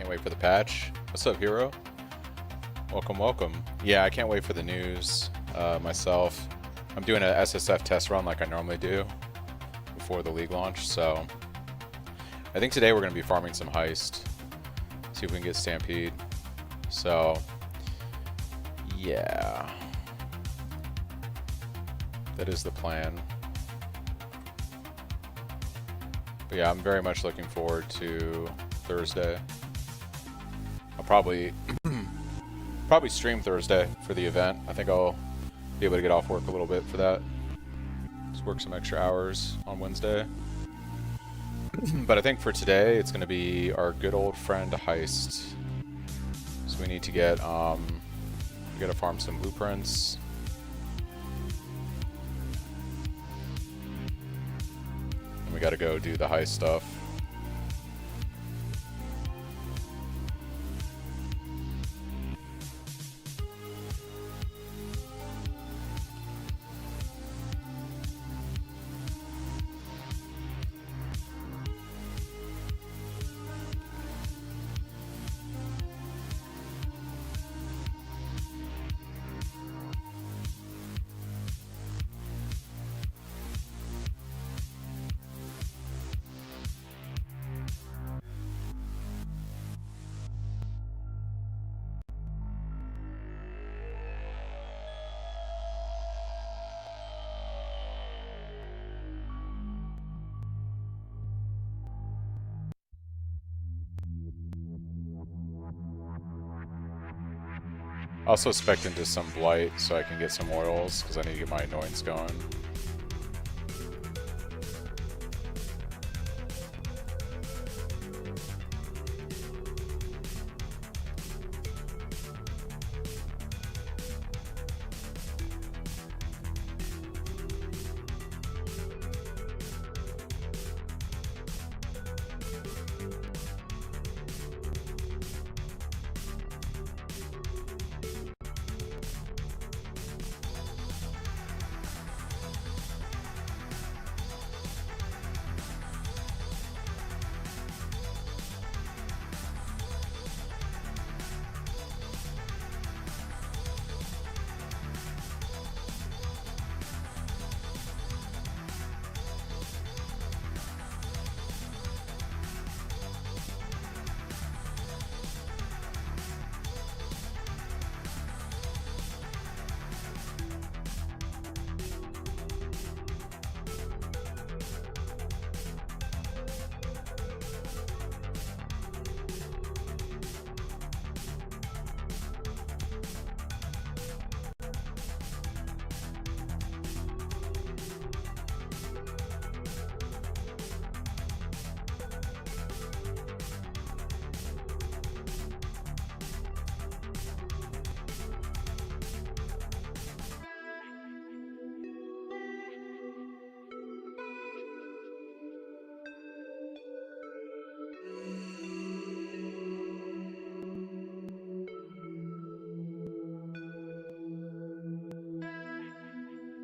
Can't wait for the patch. What's up, hero? Welcome, welcome. Yeah, I can't wait for the news myself. I'm doing an SSF test run like I normally do before the league launch, so I think today we're going to be farming some heist. See if we can get Stampede. So, yeah. That is the plan. But yeah, I'm very much looking forward to Thursday. I'll probably stream Thursday for the event. I think I'll be able to get off work a little bit for that. Just work some extra hours on Wednesday. But I think for today, it's going to be our good old friend heist. So we need to get, we gotta farm some blueprints. And we gotta go do the heist stuff. Also spec'd into some blight so I can get some oils because I need to get my annoyance going.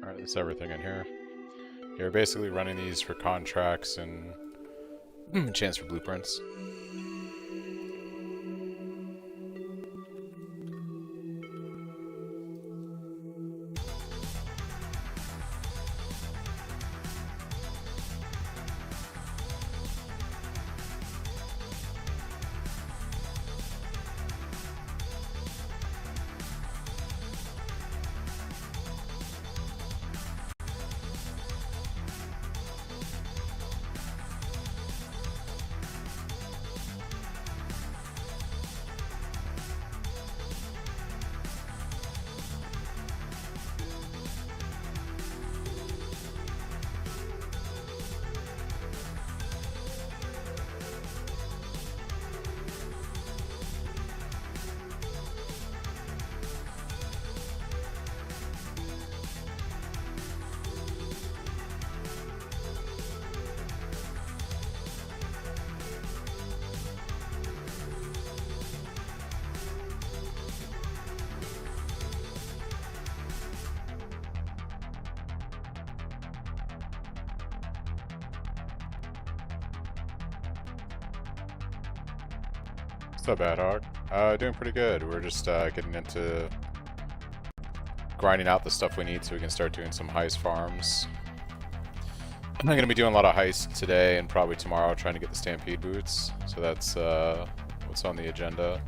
Alright, that's everything in here. You're basically running these for contracts and chance for blueprints. What's up, Ad Hoc? Doing pretty good. We're just getting into grinding out the stuff we need so we can start doing some heist farms. I'm going to be doing a lot of heists today and probably tomorrow, trying to get the Stampede boots. So that's what's on the agenda.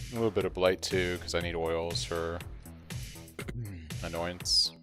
A little bit of blight too, because I need oils for annoyance.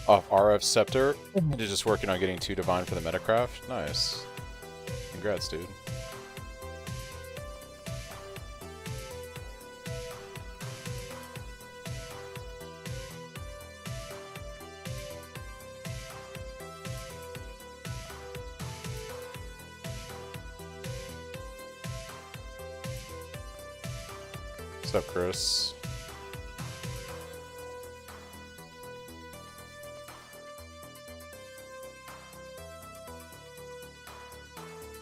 Off RF Scepter. You're just working on getting 2 Divine for the Metacraft. Nice. Congrats, dude. What's up, Chris?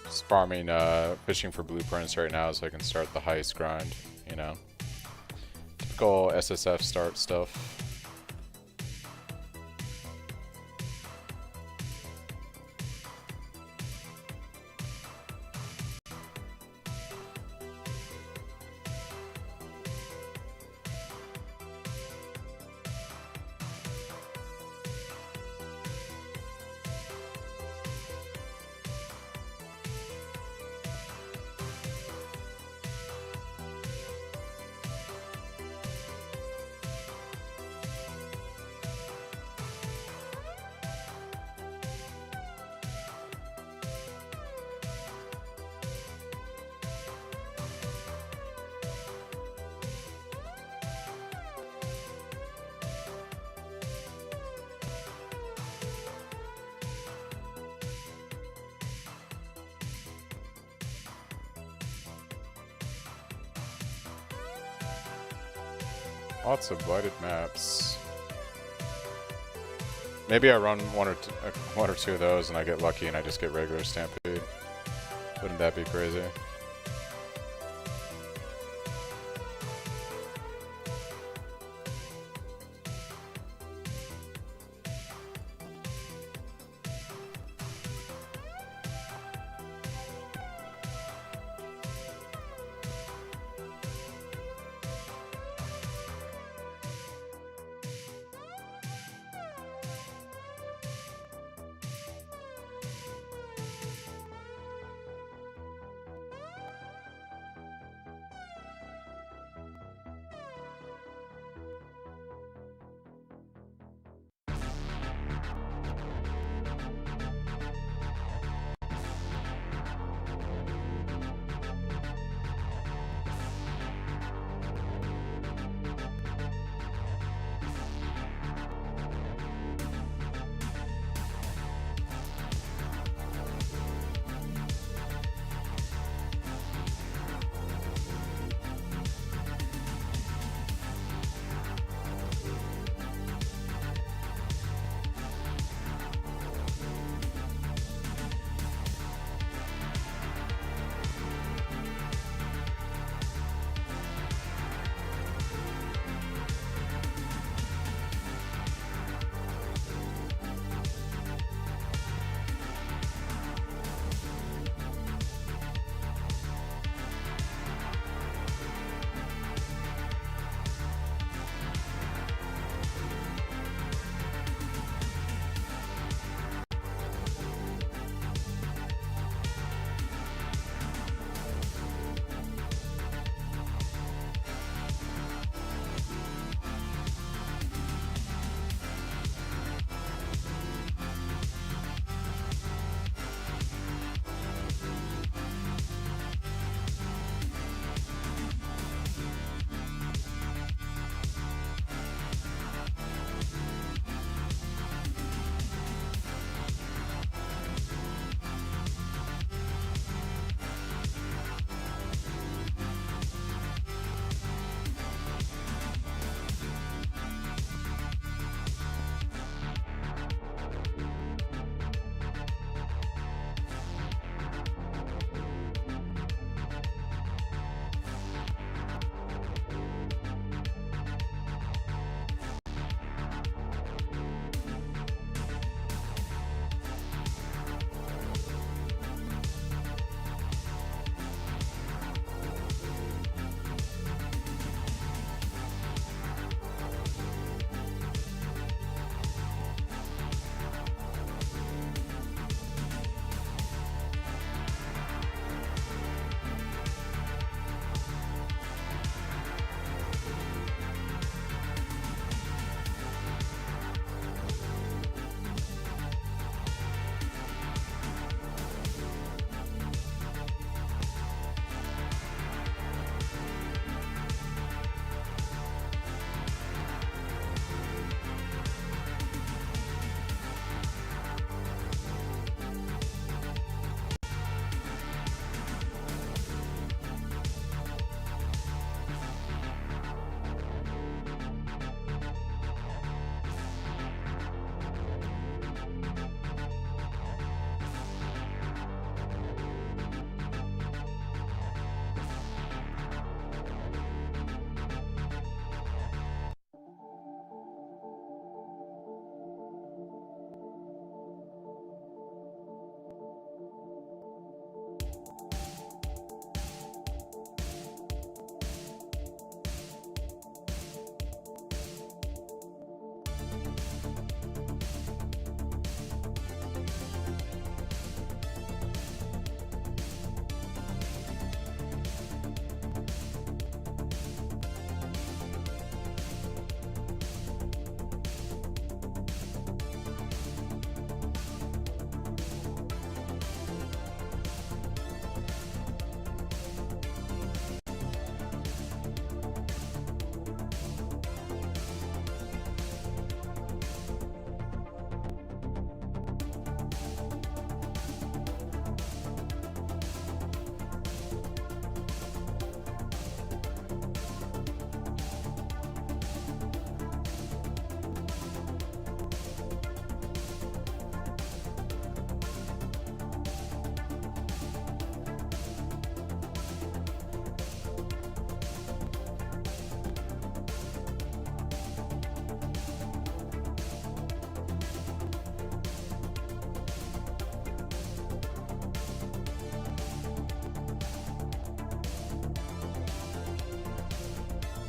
Just farming, fishing for blueprints right now so I can start the heist grind, you know. Typical SSF start stuff. Lots of blighted maps. Maybe I run one or two of those and I get lucky and I just get regular Stampede. Wouldn't that be crazy?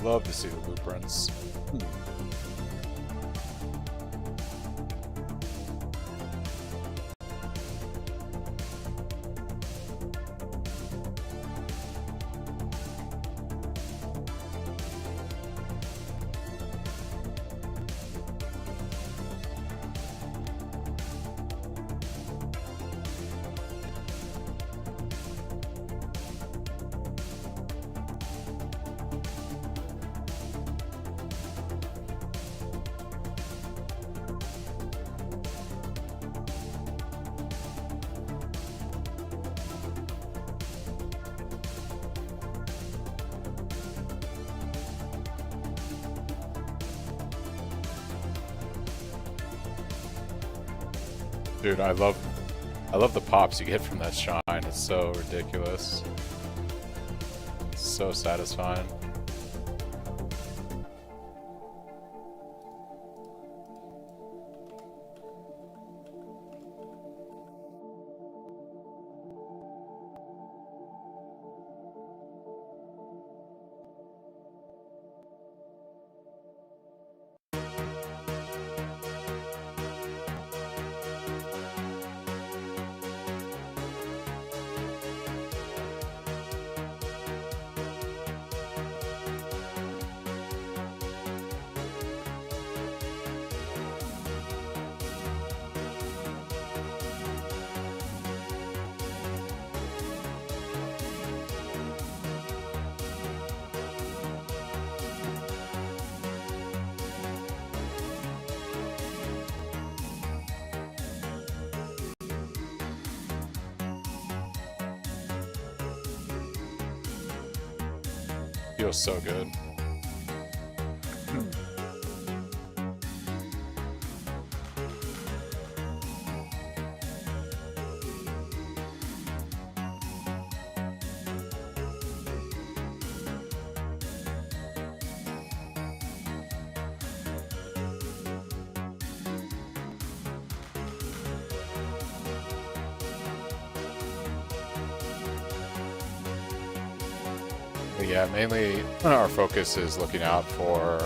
Love to see the blueprints. Dude, I love the pops you get from that shine. It's so ridiculous. It's so satisfying. Feels so good. But yeah, mainly our focus is looking out for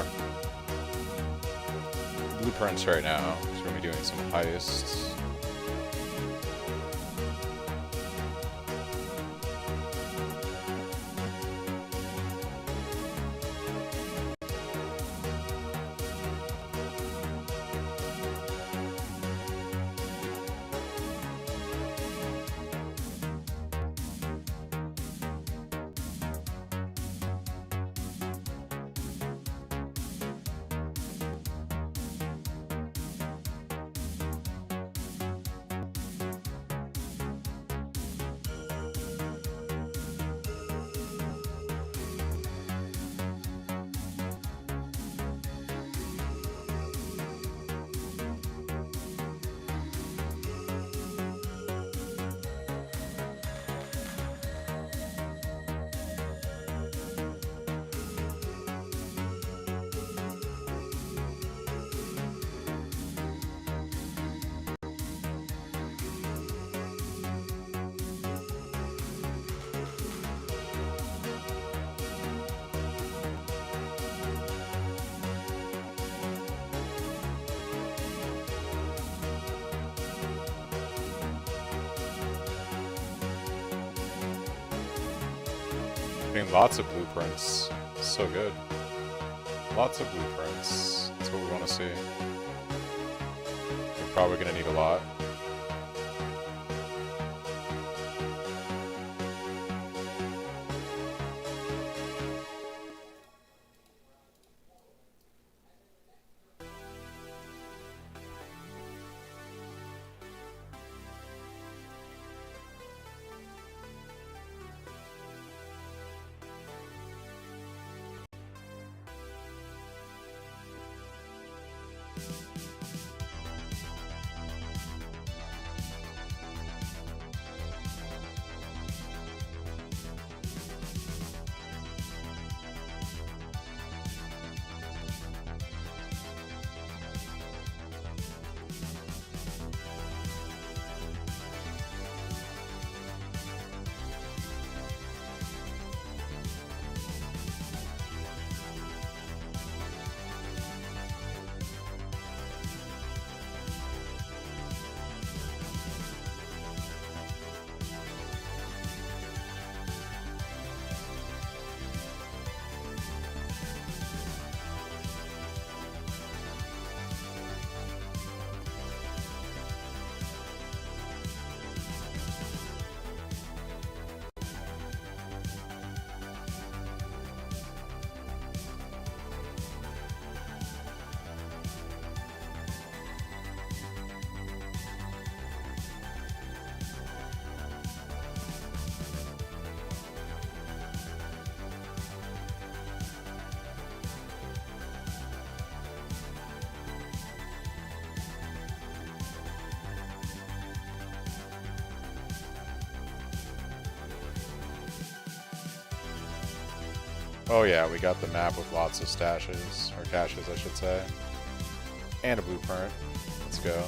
blueprints right now. So we're going to be doing some heists. Getting lots of blueprints. So good. Lots of blueprints. That's what we want to see. We're probably going to need a lot. Oh yeah, we got the map with lots of stashes, or caches I should say. And a blueprint. Let's go.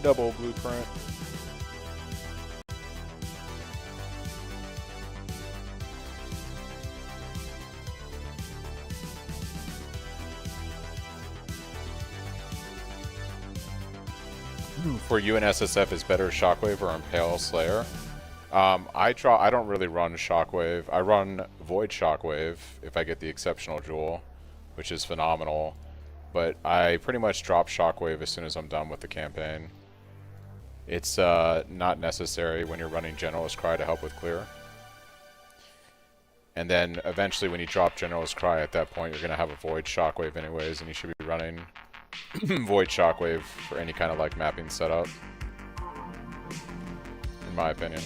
Double blueprint. For you and SSF is better Shockwave or Impale Slayer? I don't really run Shockwave. I run Void Shockwave if I get the exceptional jewel, which is phenomenal. But I pretty much drop Shockwave as soon as I'm done with the campaign. It's not necessary when you're running Generalist Cry to help with clear. And then eventually when you drop Generalist Cry, at that point you're going to have a Void Shockwave anyways, and you should be running Void Shockwave for any kind of like mapping setup, in my opinion.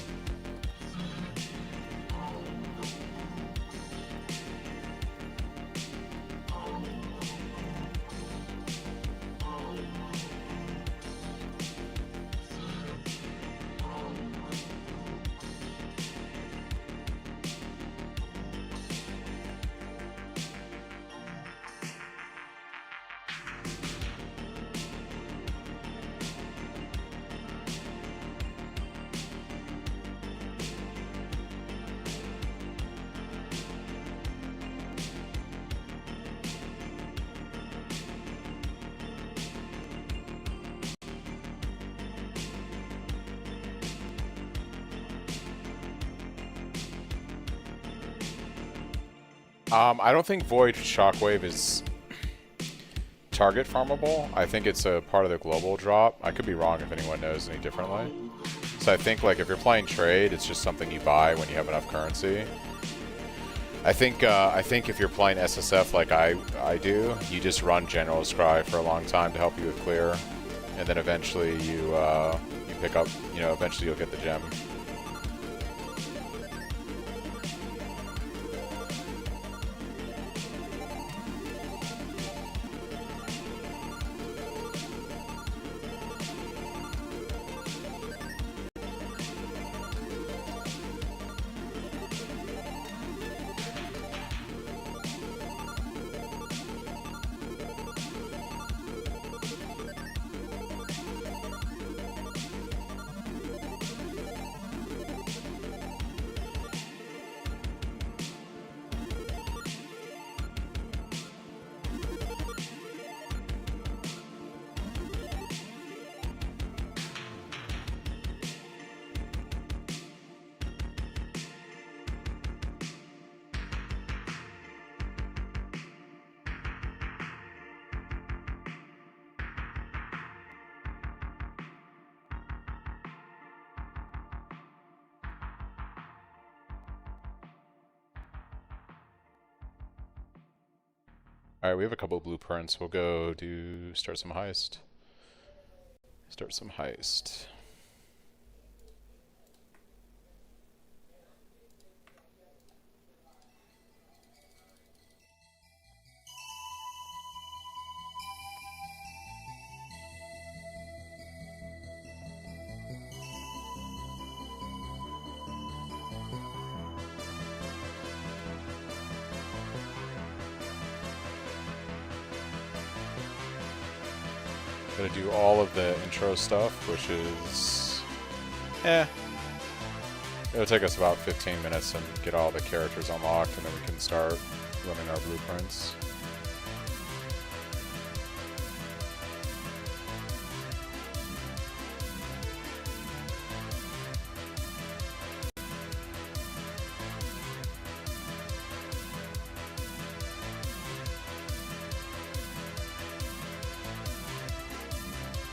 I don't think Void Shockwave is target farmable. I think it's a part of the global drop. I could be wrong if anyone knows any differently. So I think like if you're playing trade, it's just something you buy when you have enough currency. I think if you're playing SSF like I do, you just run Generalist Cry for a long time to help you with clear, and then eventually you pick up, eventually you'll get the gem. Alright, we have a couple of blueprints. We'll go start some heist. Start some heist. Gonna do all of the intro stuff, which is, it'll take us about 15 minutes and get all the characters unlocked, and then we can start running our blueprints.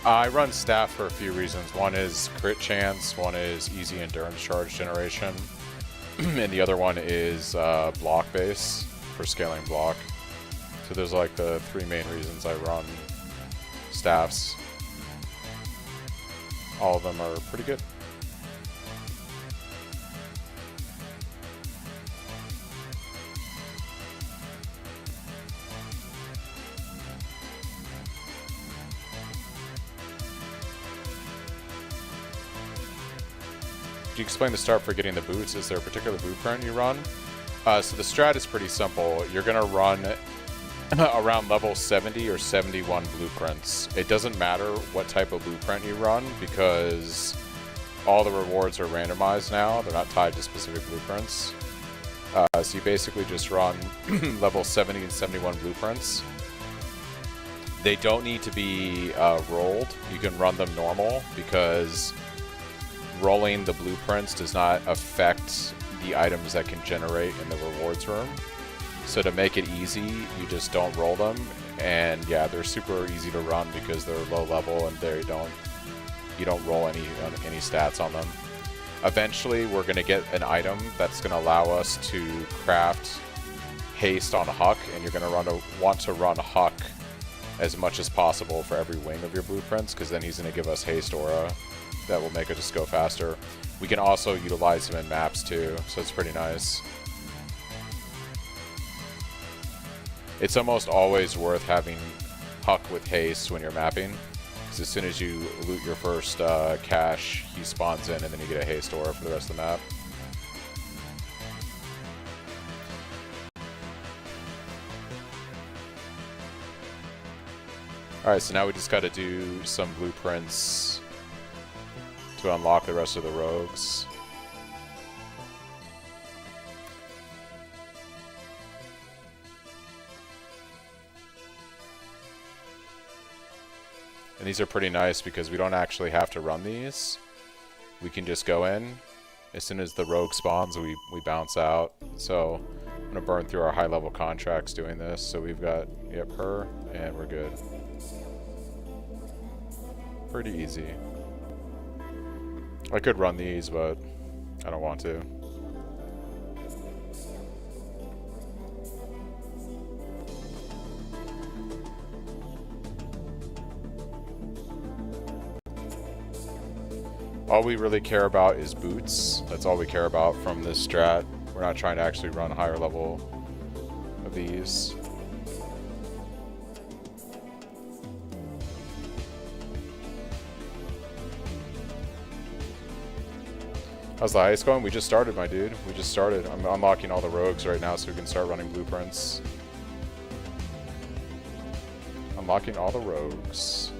I run staff for a few reasons. One is crit chance, one is easy endurance charge generation, and the other one is block base for scaling block. So there's like the three main reasons I run staffs. All of them are pretty good. you explain the start for getting the boots? Is there a particular blueprint you run? So the strat is pretty simple. You're going to run around level 70 or 71 blueprints. It doesn't matter what type of blueprint you run because all the rewards are randomized now. They're not tied to specific blueprints. So you basically just run level 70 and 71 blueprints. They don't need to be rolled. You can run them normal because rolling the blueprints does not affect the items that can generate in the rewards room. So to make it easy, you just don't roll them. And yeah, they're super easy to run because they're low level and you don't roll any stats on them. Eventually, we're going to get an item that's going to allow us to craft haste on Huck, and you're going to want to run Huck as much as possible for every wing of your blueprints, because then he's going to give us haste aura that will make it just go faster. We can also utilize him in maps too, so it's pretty nice. It's almost always worth having Huck with haste when you're mapping. As soon as you loot your first cache, he spawns in and then you get a haste aura for the rest of the map. Alright, so now we just gotta do some blueprints to unlock the rest of the rogues. And these are pretty nice because we don't actually have to run these. We can just go in. As soon as the rogue spawns, we bounce out. So I'm going to burn through our high level contracts doing this. So we've got, yep, her, and we're good. Pretty easy. I could run these, but I don't want to. All we really care about is boots. That's all we care about from this strat. We're not trying to actually run a higher level of these. How's the heist going? We just started, my dude. We just started. I'm unlocking all the rogues right now so we can start running blueprints. Unlocking all the rogues.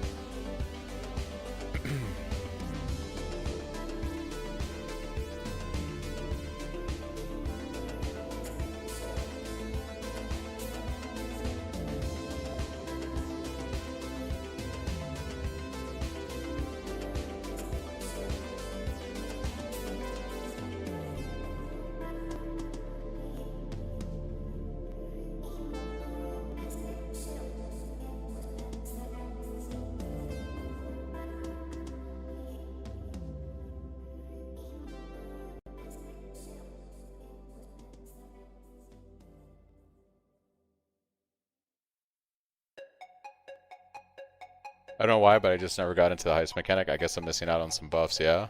I don't know why, but I just never got into the heist mechanic. I guess I'm missing out on some buffs, yeah.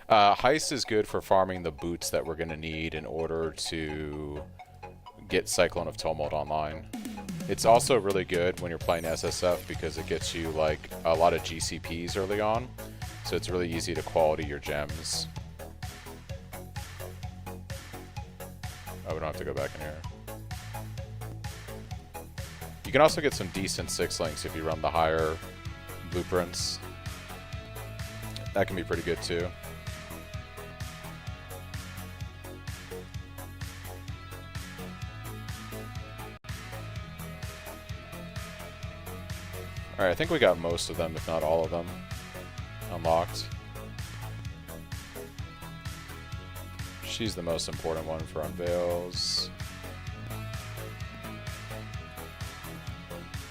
Heist is good for farming the boots that we're going to need in order to get Cyclone of Tumult online. It's also really good when you're playing SSF because it gets you like a lot of GCPs early on. So it's really easy to quality your gems. Oh, we don't have to go back in here. You can also get some decent 6 links if you run the higher blueprints. That can be pretty good too. Alright, I think we got most of them, if not all of them, unlocked. She's the most important one for unveils.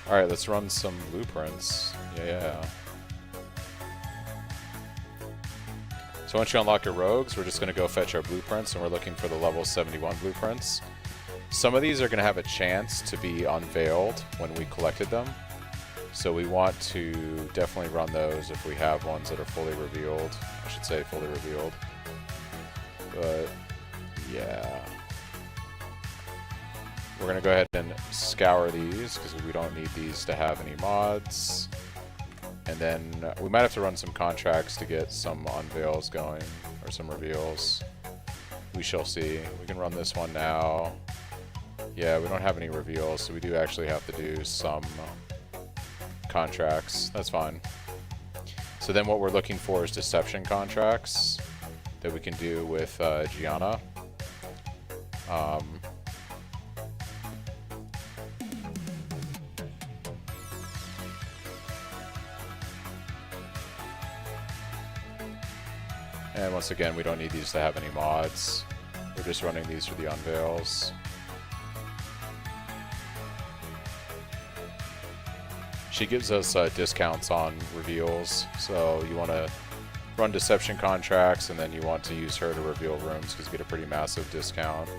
Alright, let's run some blueprints. Yeah. So once you unlock your rogues, we're just going to go fetch our blueprints, and we're looking for the level 71 blueprints. Some of these are going to have a chance to be unveiled when we collected them. So we want to definitely run those if we have ones that are fully revealed. I should say fully revealed. But, yeah. We're going to go ahead and scour these, because we don't need these to have any mods. And then we might have to run some contracts to get some unveils going, or or some reveals. We shall see. We can run this one now. Yeah, we don't have any reveals, so we do actually have to do some contracts. That's fine. So then what we're looking for is deception contracts that we can do with Gianna. And once again, we don't need these to have any mods. We're just running these for the unveils. She gives us discounts on reveals, so you want to run deception contracts, and then you want to use her to reveal rooms because you get a pretty massive discount.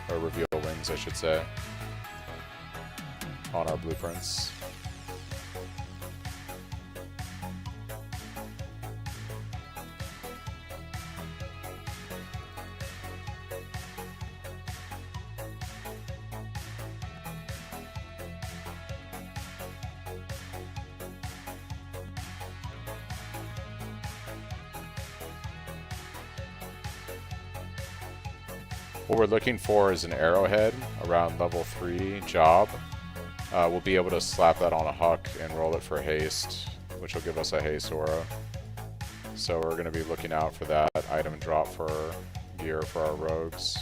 Or reveal wings, I should say, on our blueprints. What we're looking for is an arrowhead around level 3 job. We'll be able to slap that on a huck and roll it for haste, which will give us a haste aura. So we're going to be looking out for that item drop for gear for our rogues.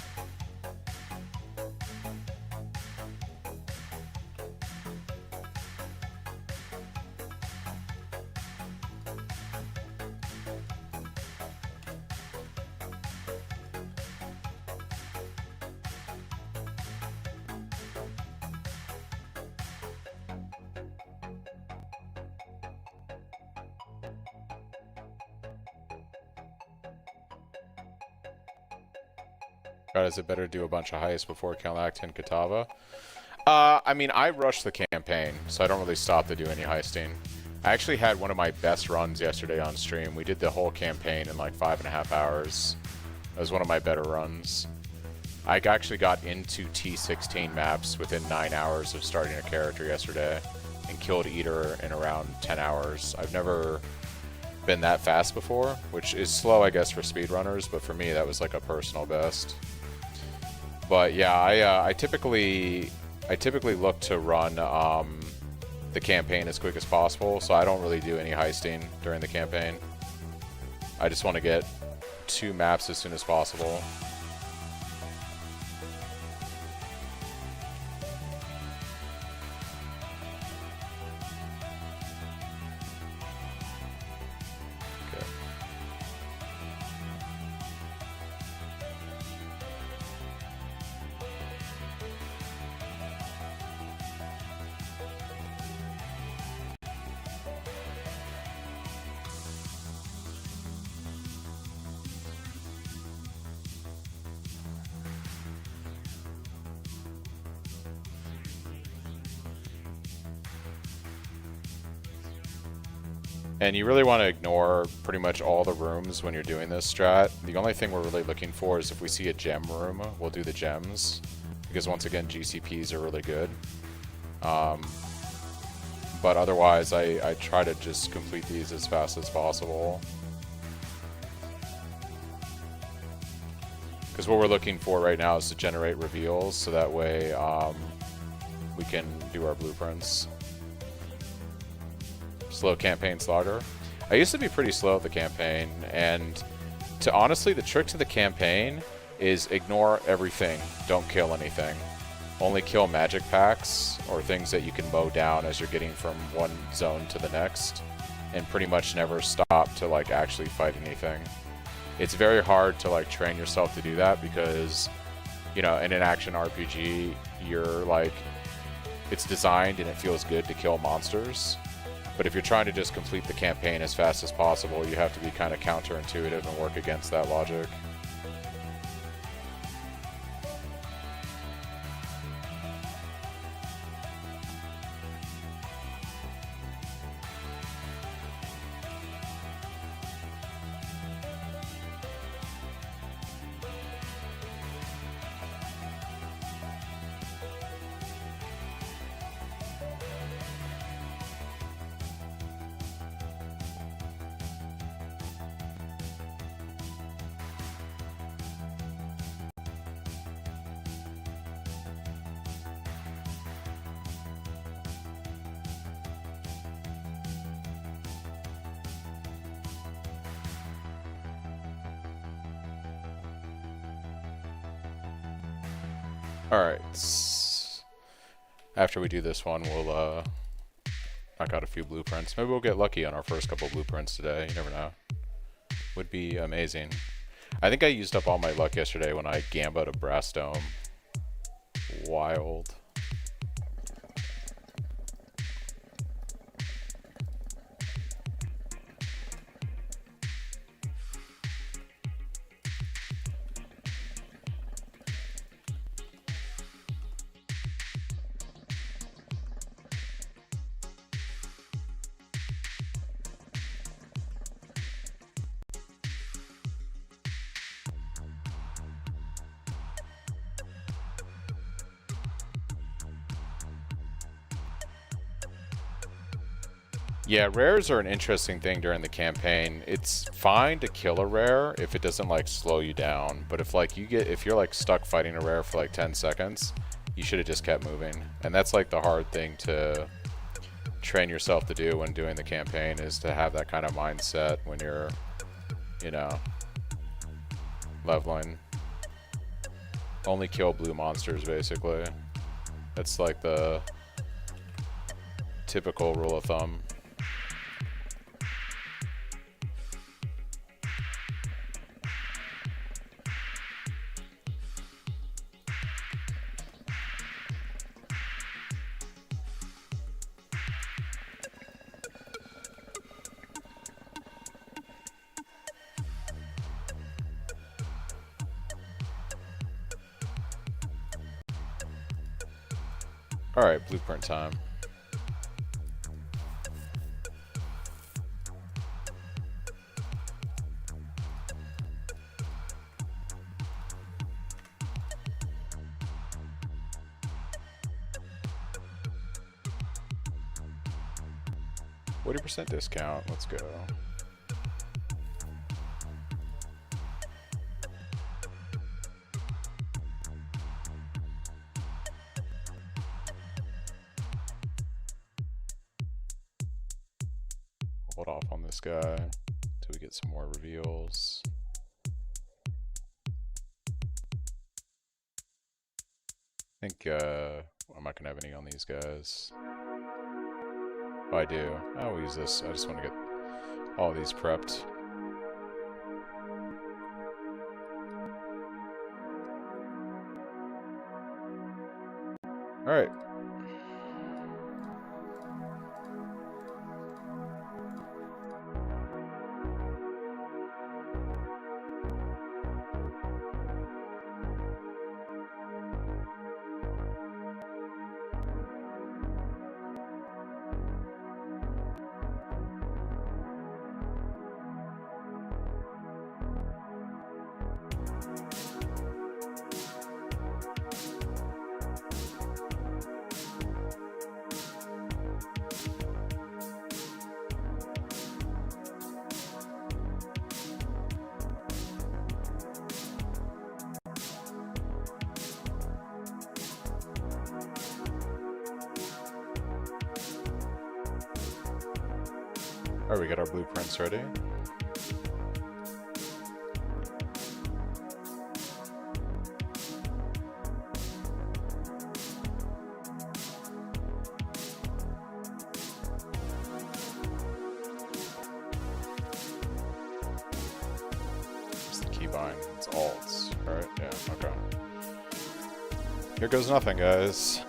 Is it better to do a bunch of heists before Kalactin Katava? I mean, I rushed the campaign, so I don't really stop to do any heisting. I actually had one of my best runs yesterday on stream. We did the whole campaign in like 5.5 hours. It was one of my better runs. I actually got into T16 maps within 9 hours of starting a character yesterday and killed Eater in around 10 hours. I've never been that fast before, which is slow, I guess, for speedrunners, but for me, that was like a personal best. But yeah, I typically look to run the campaign as quick as possible, so I don't really do any heisting during the campaign. I just want to get 2 maps as soon as possible. And you really want to ignore pretty much all the rooms when you're doing this strat. The only thing we're really looking for is if we see a gem room, we'll do the gems. Because once again, GCPs are really good. But otherwise, I try to just complete these as fast as possible. Because what we're looking for right now is to generate reveals, so that way we can do our blueprints. Slow campaign slaughter. I used to be pretty slow at the campaign, and honestly, the trick to the campaign is ignore everything. Don't kill anything. Only kill magic packs or things that you can mow down as you're getting from one zone to the next, and pretty much never stop to like actually fight anything. It's very hard to like train yourself to do that because, you know, in an action RPG, you're like, it's designed and it feels good to kill monsters. But if you're trying to just complete the campaign as fast as possible, you have to be kind of counterintuitive and work against that logic. Alright. After we do this one, we'll knock out a few blueprints. Maybe we'll get lucky on our first couple blueprints today. You never know. Would be amazing. I think I used up all my luck yesterday when I gamboed a brass dome. Wild. Yeah, rares are an interesting thing during the campaign. It's fine to kill a rare if it doesn't like slow you down, but if you're like stuck fighting a rare for like 10 seconds, you should have just kept moving. And that's like the hard thing to train yourself to do when doing the campaign, is to have that kind of mindset when you're, you know, leveling. Only kill blue monsters, basically. That's like the typical rule of thumb. Alright, blueprint time. %, discount, let's go. Hold off on this guy until we get some more reveals. I think I'm not gonna have any on these guys. Oh, I do. I will use this. I just want to get all these prepped. All right. Alright, we got our blueprints ready. What's the keybind? It's alts, right? Yeah, okay. Here goes nothing, guys.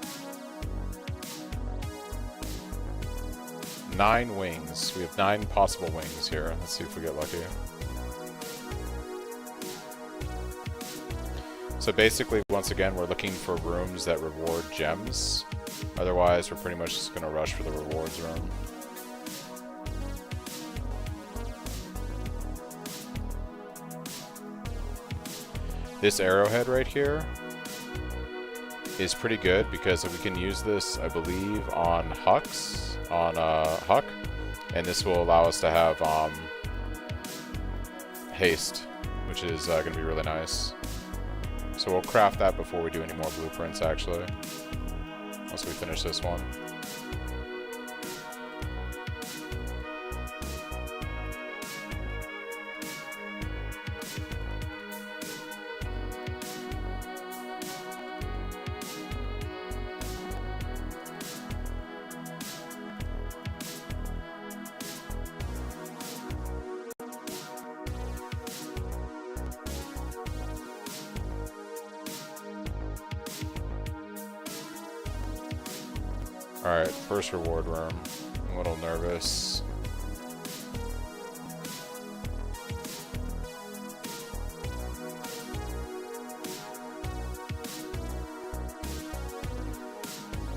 9 wings. We have 9 possible wings here. Let's see if we get lucky. So basically, once again, we're looking for rooms that reward gems. Otherwise, we're pretty much just going to rush for the rewards room. This arrowhead right here is pretty good because we can use this, I believe, on Hux. Huck, and this will allow us to have haste, which is going to be really nice. So we'll craft that before we do any more blueprints, actually, once we finish this one. Alright, first reward room. I'm a little nervous.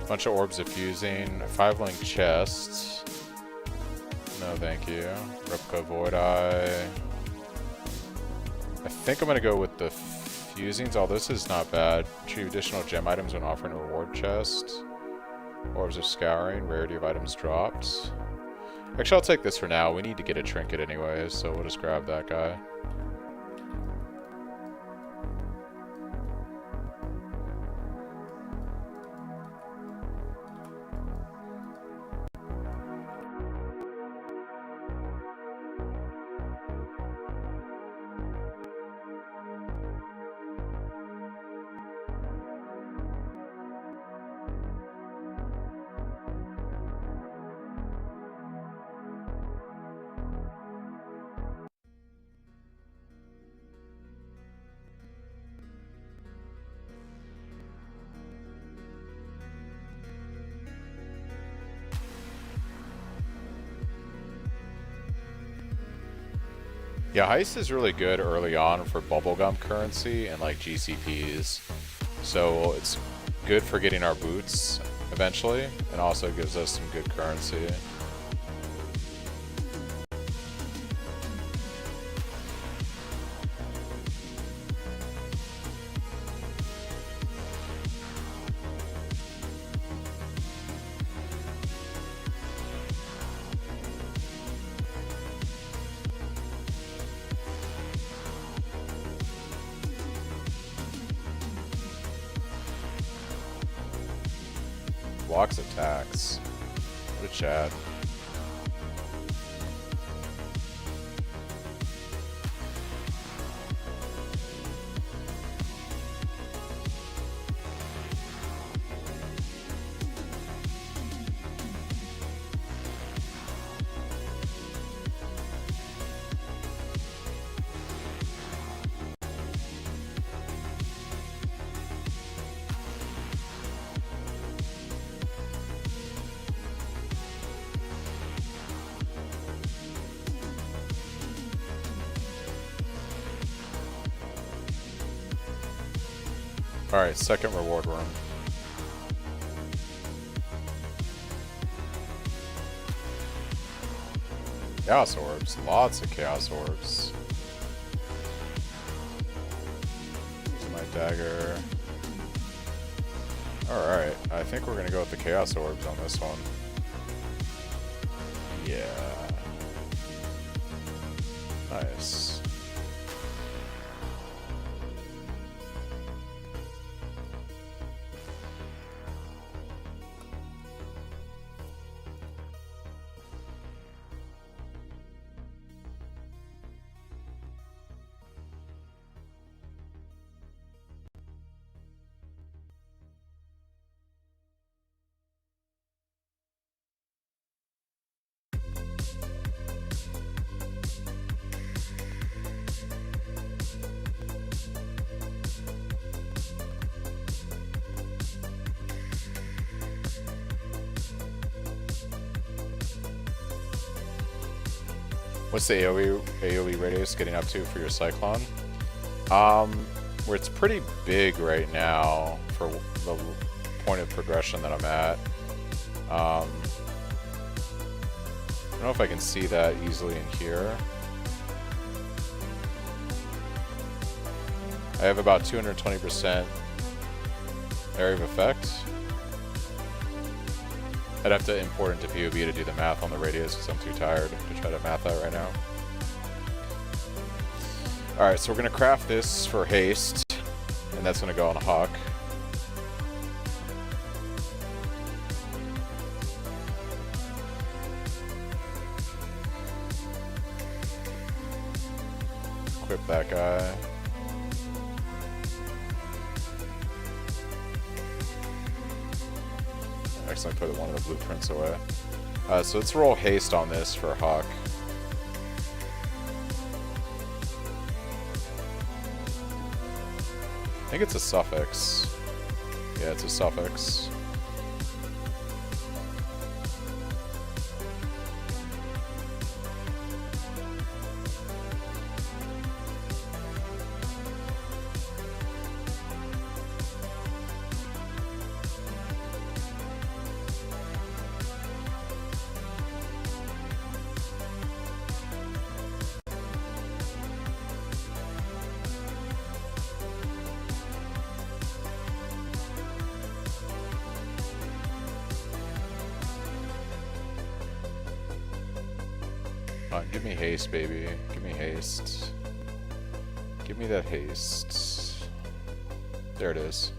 Bunch of orbs diffusing. 5-link chest. No, thank you. Replica Void Eye. I think I'm gonna go with the fusings. Oh, this is not bad. Retrieve additional gem items when offering a reward chest. Orbs of Scouring. Rarity of items dropped. Actually, I'll take this for now. We need to get a trinket anyways, so we'll just grab that guy. Yeah, Heist is really good early on for bubblegum currency and like GCPs. So it's good for getting our boots eventually, and also gives us some good currency. Blocks attacks. What a chat. Alright, second reward room. Chaos orbs. Lots of chaos orbs. Here's my dagger. Alright, I think we're gonna go with the chaos orbs on this one. Yeah. Nice. What's the AoE radius getting up to for your Cyclone? Where it's pretty big right now for the point of progression that I'm at. I don't know if I can see that easily in here. I have about 220% area of effect. I'd have to import into POB to do the math on the radius because I'm too tired to try to math that right now. Alright, so we're going to craft this for haste, and that's going to go on a hawk. Equip that guy. Actually, put one of the blueprints away. So let's roll haste on this for Hawk. I think it's a suffix. Yeah, it's a suffix. on, give me haste, baby. Give me haste. Give me that haste. There it is.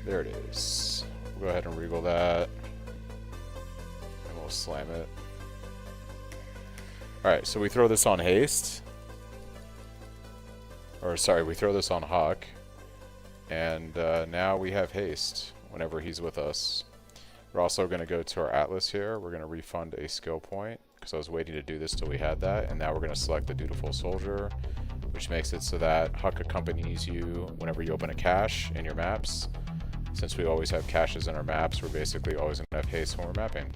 There it is. We'll go ahead and regal that. And we'll slam it. Alright, so we throw this on haste. Or sorry, we throw this on Huck. And now we have haste whenever he's with us. We're also going to go to our Atlas here. We're going to refund a skill point because I was waiting to do this till we had that. And now we're going to select the Dutiful Soldier, which makes it so that Huck accompanies you whenever you open a cache in your maps. Since we always have caches in our maps, we're basically always going to have haste when we're mapping.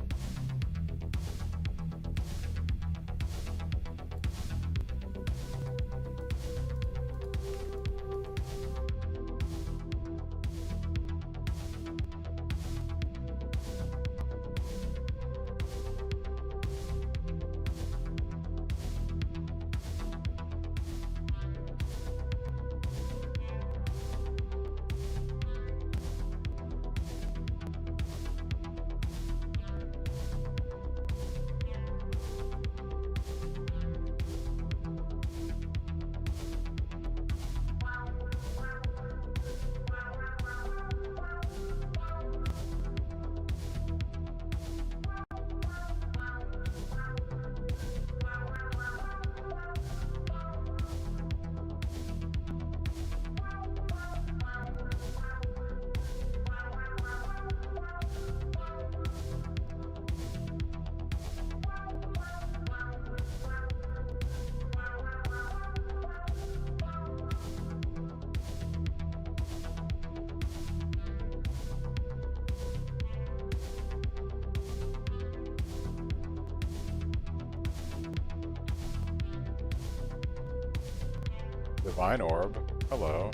Divine Orb. Hello.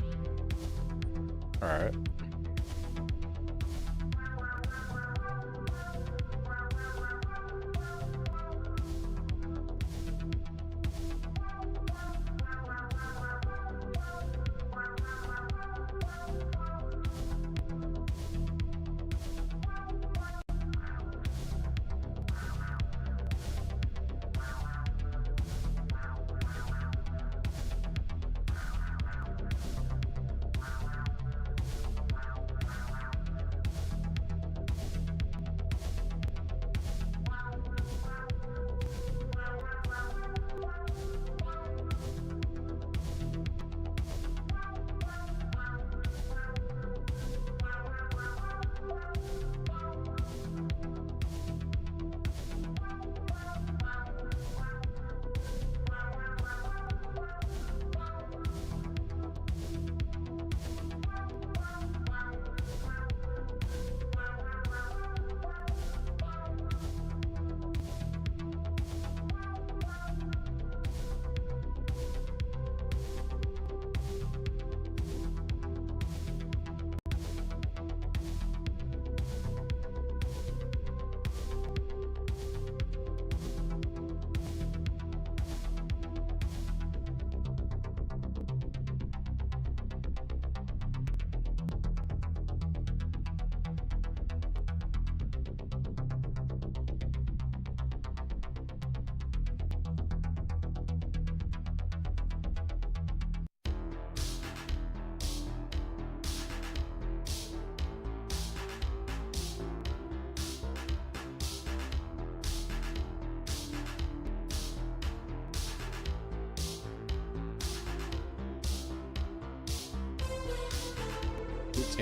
Alright.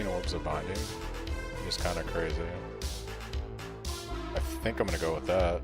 Orbs of Binding is kind of crazy. I think I'm gonna go with that.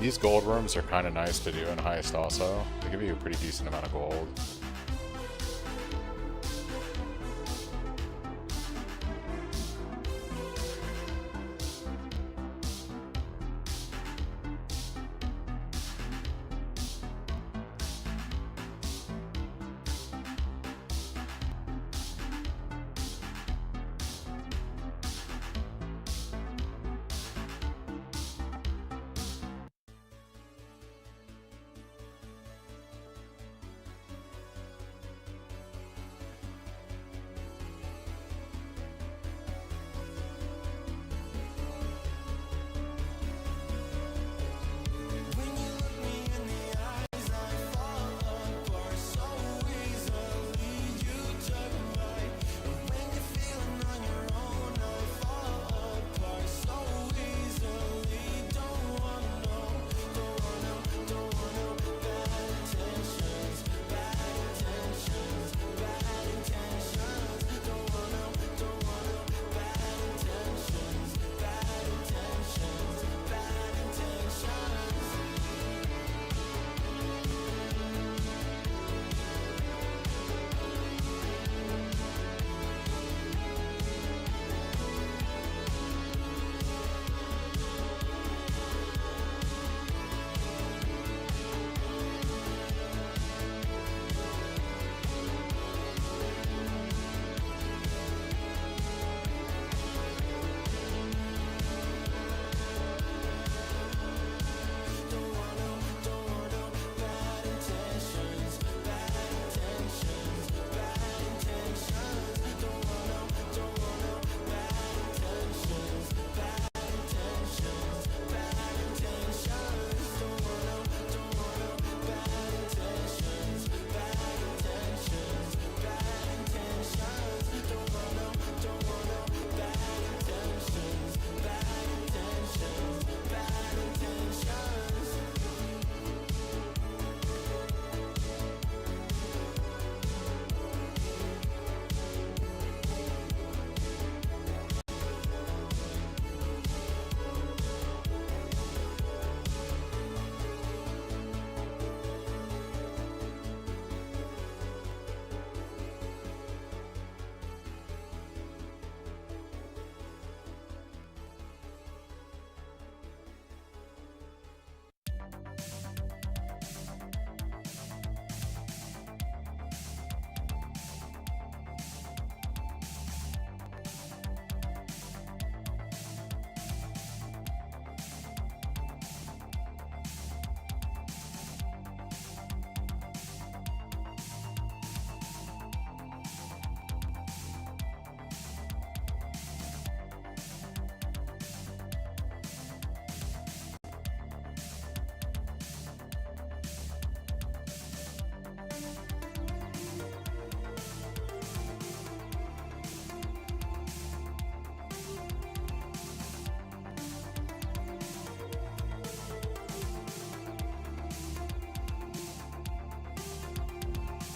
These gold rooms are kind of nice to do in Heist also. They give you a pretty decent amount of gold.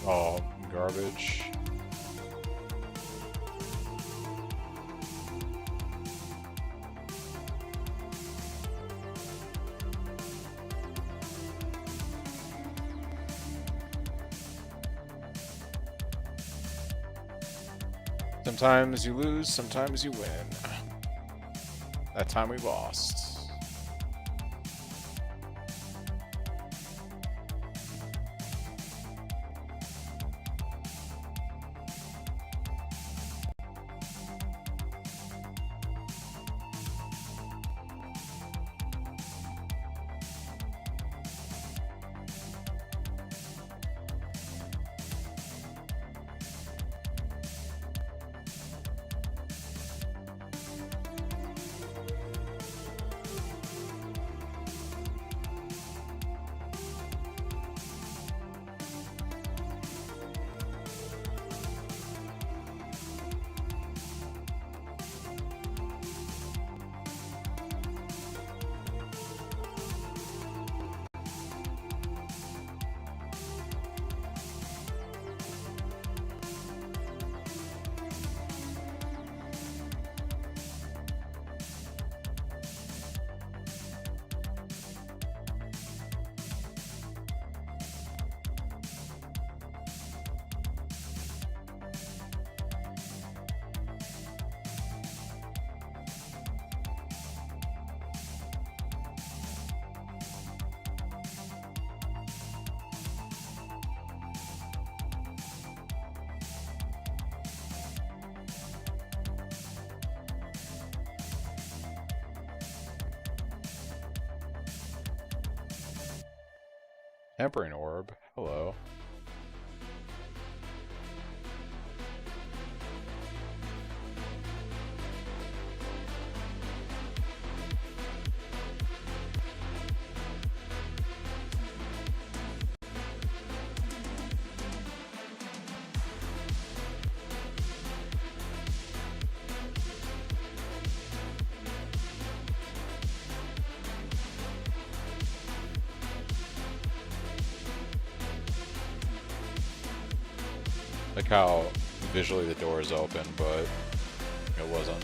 Oh, garbage. Sometimes you lose, sometimes you win. That time we lost. Hampering orb. Hello. Like how visually the door is open, but it wasn't.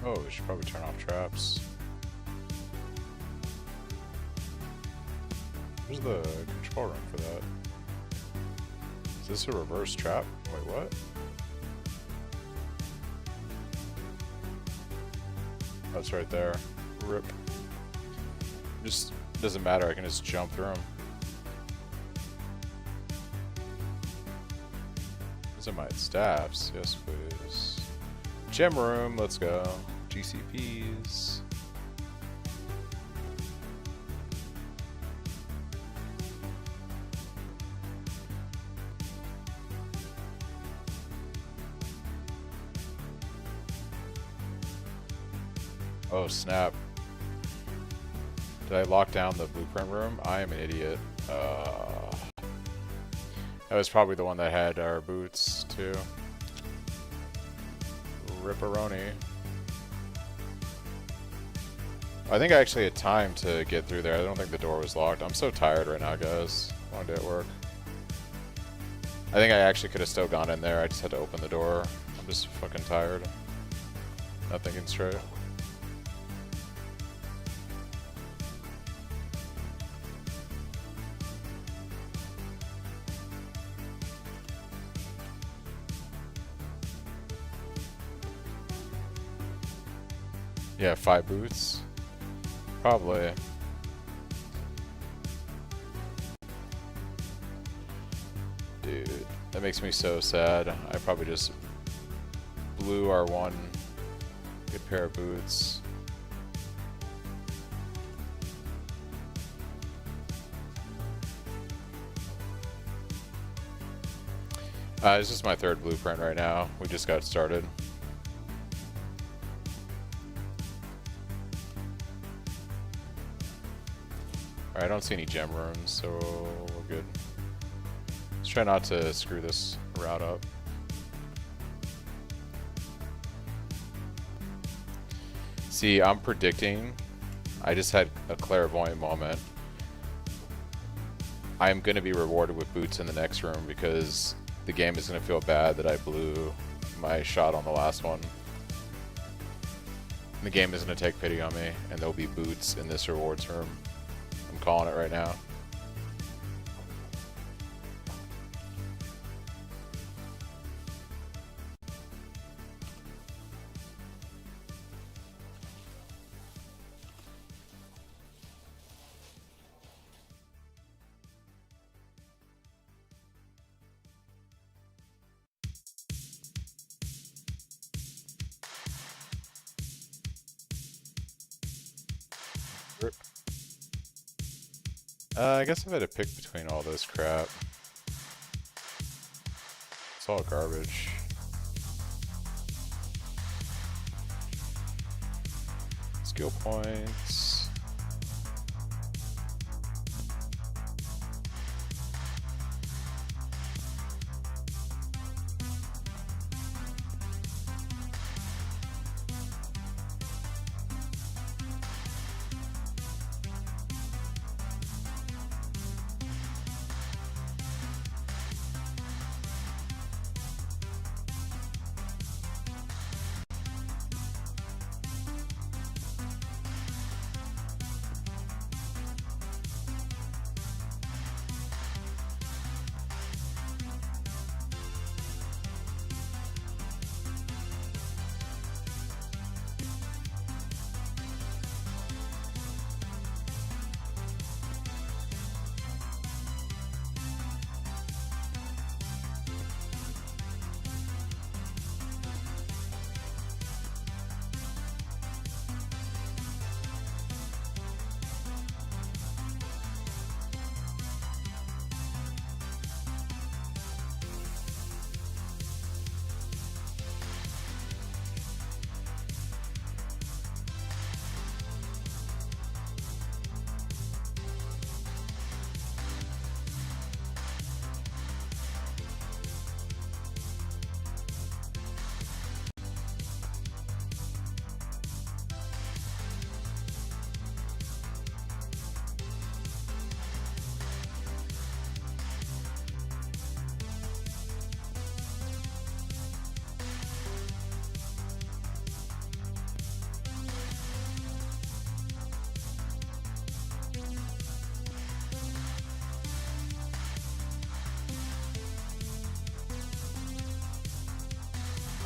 Oh, we should probably turn off traps. Where's the control room for that? Is this a reverse trap? Wait, what? That's right there. Rip. Just doesn't matter, I can just jump through them. These are my staffs. Yes, please. Gem room, let's go. GCPs. Oh snap. Did I lock down the blueprint room? I am an idiot. That was probably the one that had our boots too. Ripperoni. I think I actually had time to get through there. I don't think the door was locked. I'm so tired right now, guys. Long day at work. I think I actually could have still gone in there. I just had to open the door. I'm just fucking tired. Not thinking straight. Yeah, 5 boots. Probably. Dude, that makes me so sad. I probably just blew our one good pair of boots. This is my 3rd blueprint right now. We just got started. Alright, I don't see any gem rooms, so we're good. Let's try not to screw this route up. See, I'm predicting I just had a clairvoyant moment. I'm going to be rewarded with boots in the next room because the game is going to feel bad that I blew my shot on the last one. The game is going to take pity on me, and there'll be boots in this rewards room. I'm calling it right now. I guess I've had to pick between all this crap. It's all garbage. Skill points.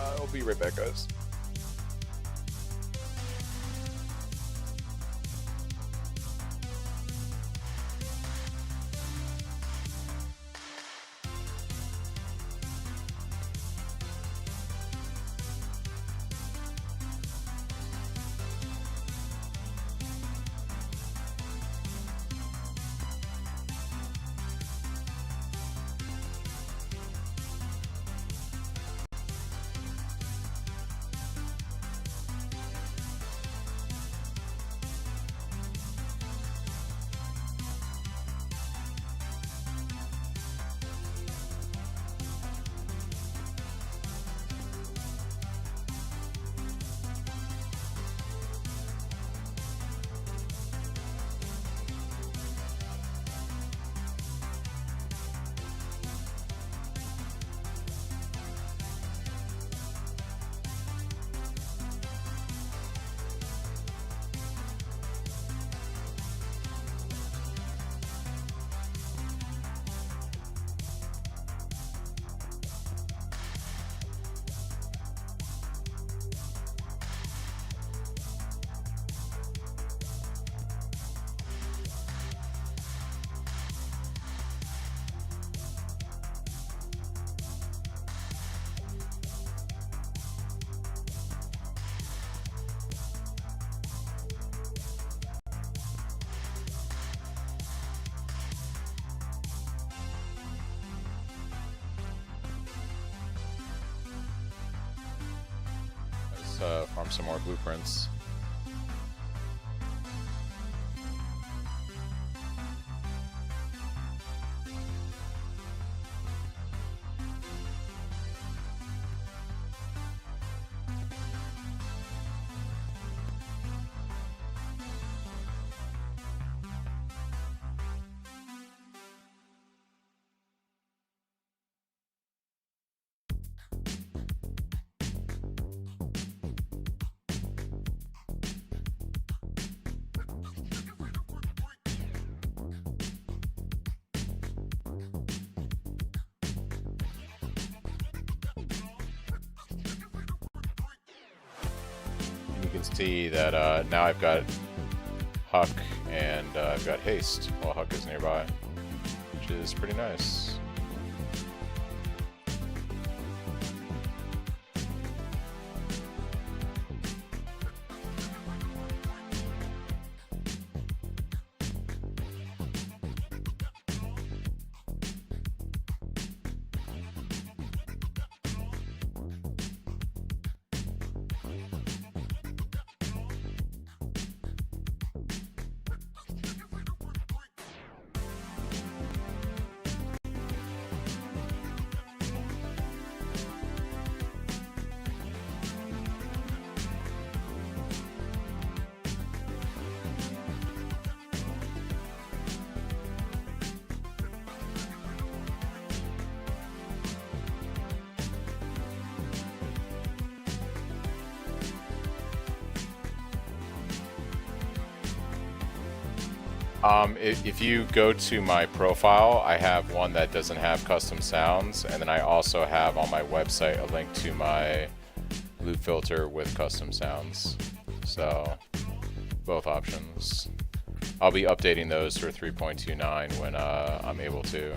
I'll be right back, guys. Farm some more blueprints. you can see that now I've got Huck and I've got Haste while Huck is nearby, which is pretty nice. If you go to my profile, I have one that doesn't have custom sounds, and then I also have on my website a link to my loop filter with custom sounds. So both options. I'll be updating those for 3.29 when I'm able to.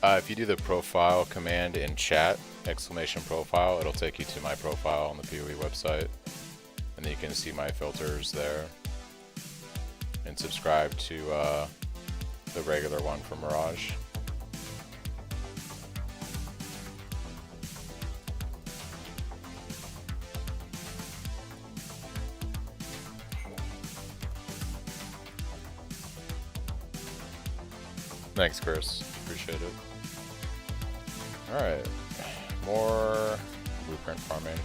If you do the profile command in chat, exclamation profile, it'll take you to my profile on the PoE website. And then you can see my filters there. And subscribe to the regular one for Mirage. Thanks, Chris. Appreciate it. Alright, more blueprint farming.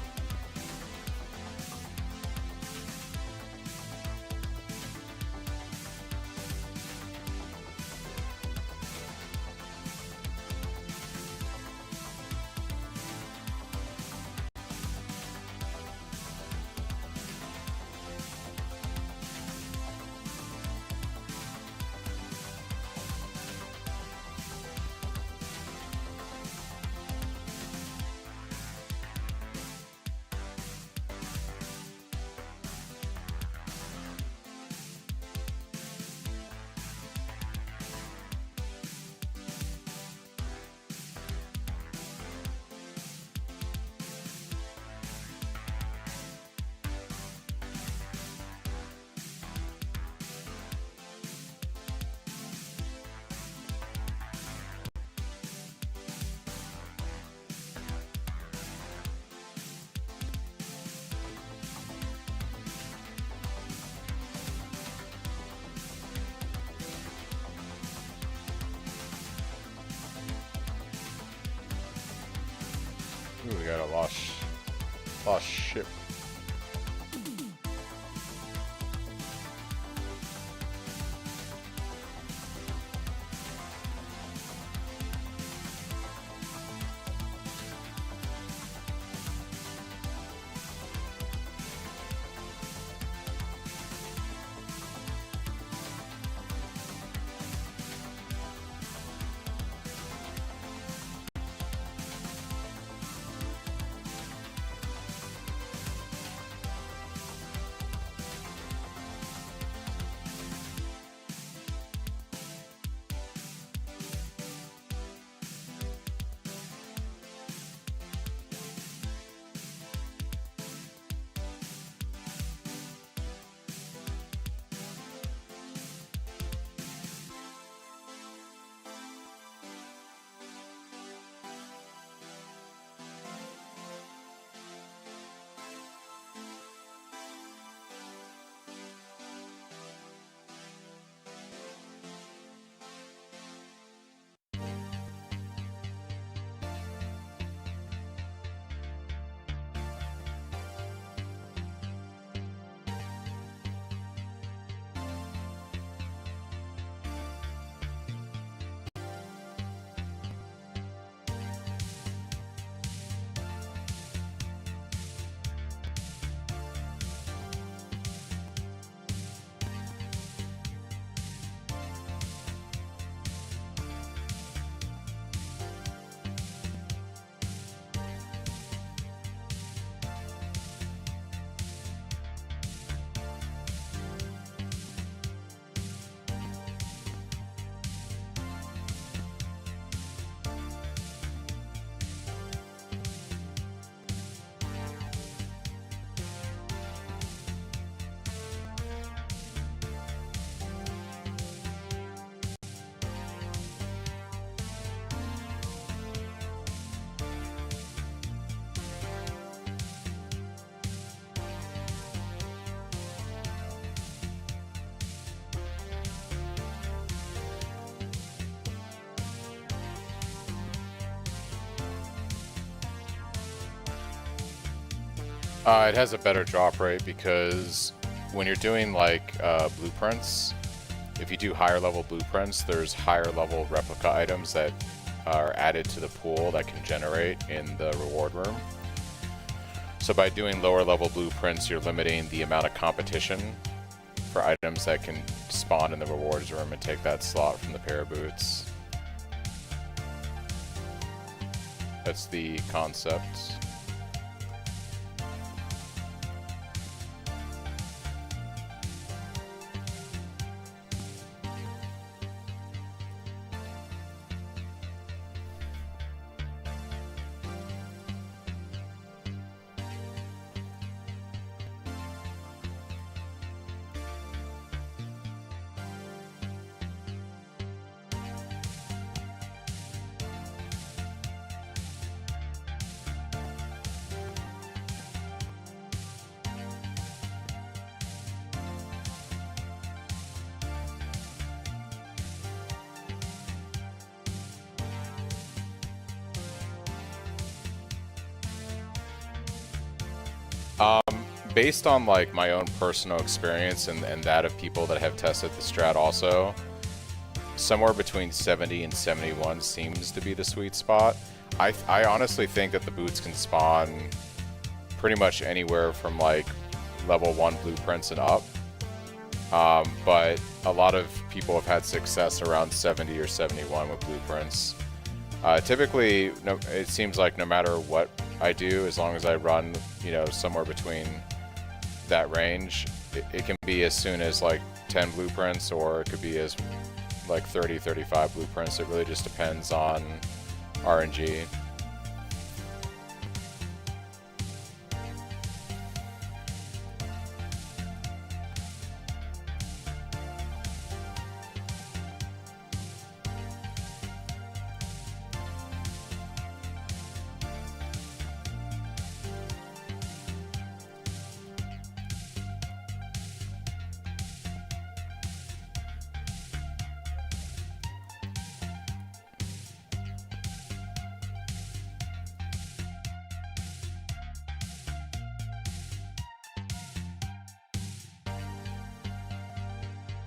Ooh, we got a lost ship. It has a better drop rate because when you're doing like blueprints, if you do higher level blueprints, there's higher level replica items that are added to the pool that can generate in the reward room. So by doing lower level blueprints, you're limiting the amount of competition for items that can spawn in the rewards room and take that slot from the pair of boots. That's the concept. Based on like my own personal experience and that of people that have tested the strat also, somewhere between 70 and 71 seems to be the sweet spot. I honestly think that the boots can spawn pretty much anywhere from like level 1 blueprints and up. But a lot of people have had success around 70 or 71 with blueprints. Typically, it seems like no matter what I do, as long as I run, you know, somewhere between that range, it can be as soon as like 10 blueprints, or it could be as like 30, 35 blueprints. It really just depends on RNG.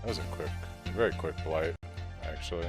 That was a quick, very quick blight, actually.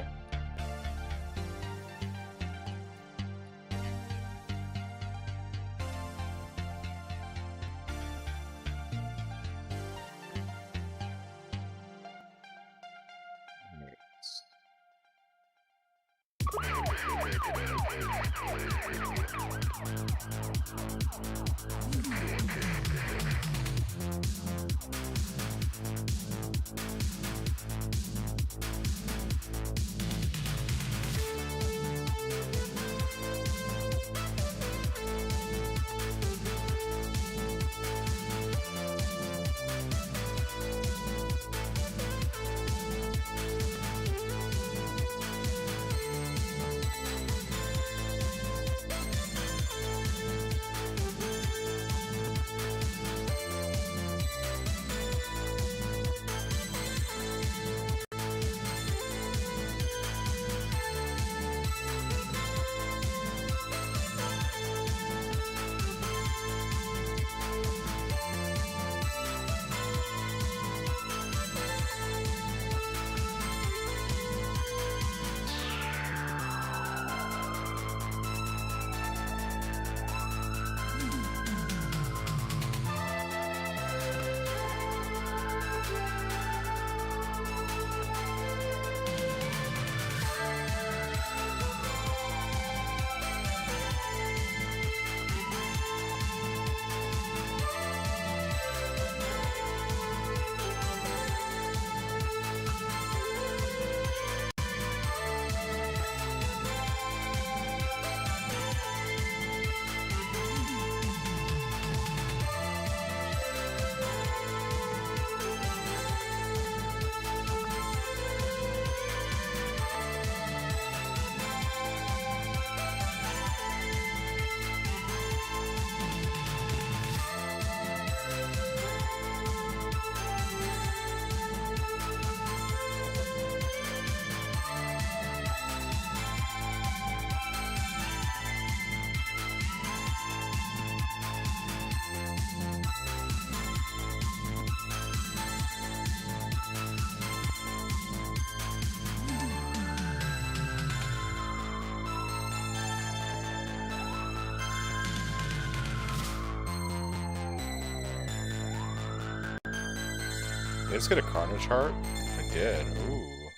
just get a Carnage Heart? I did. Ooh.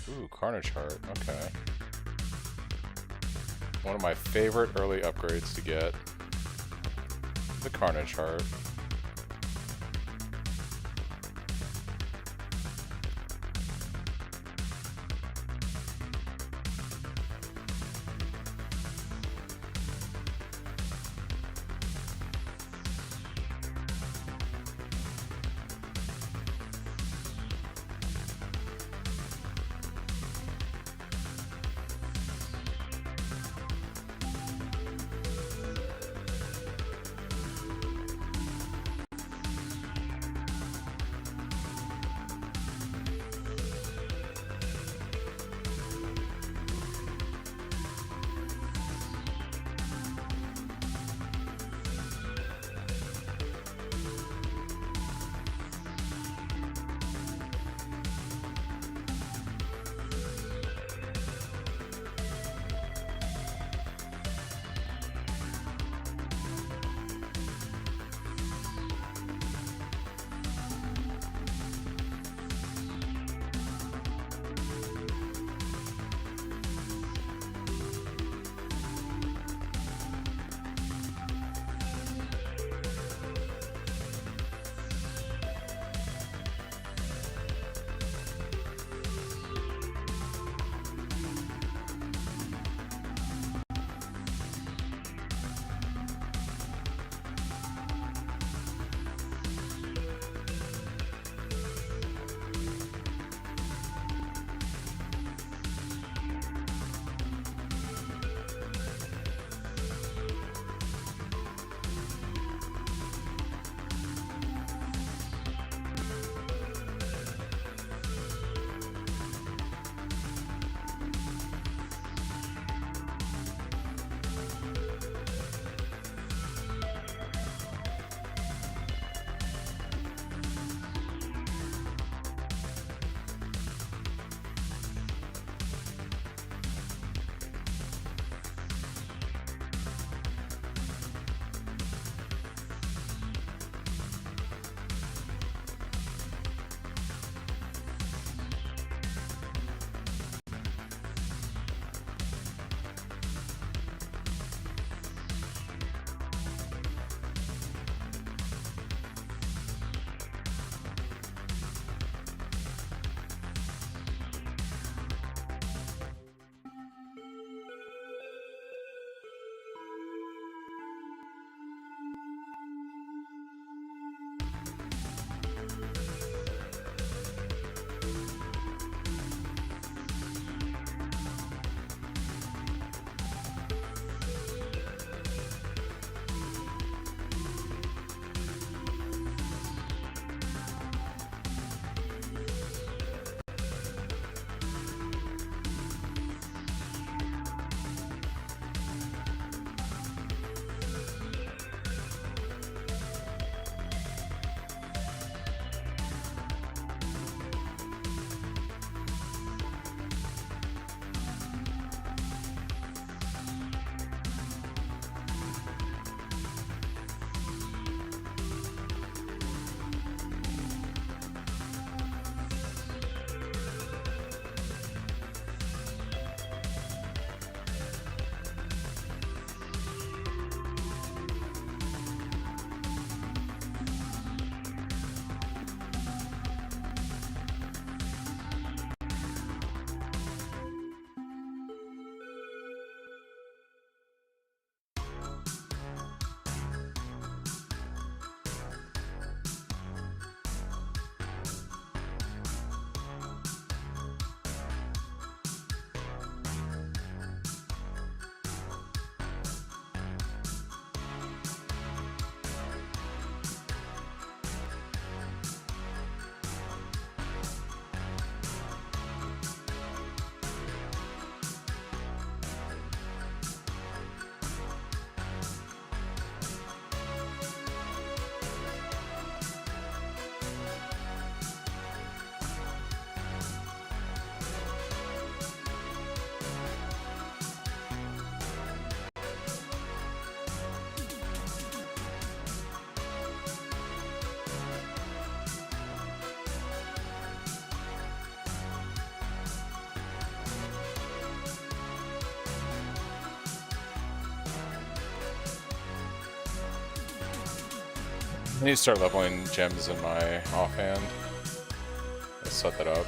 Ooh, Carnage Heart. Okay. One of my favorite early upgrades to get. The Carnage Heart. I need to start leveling gems in my offhand. Let's set that up.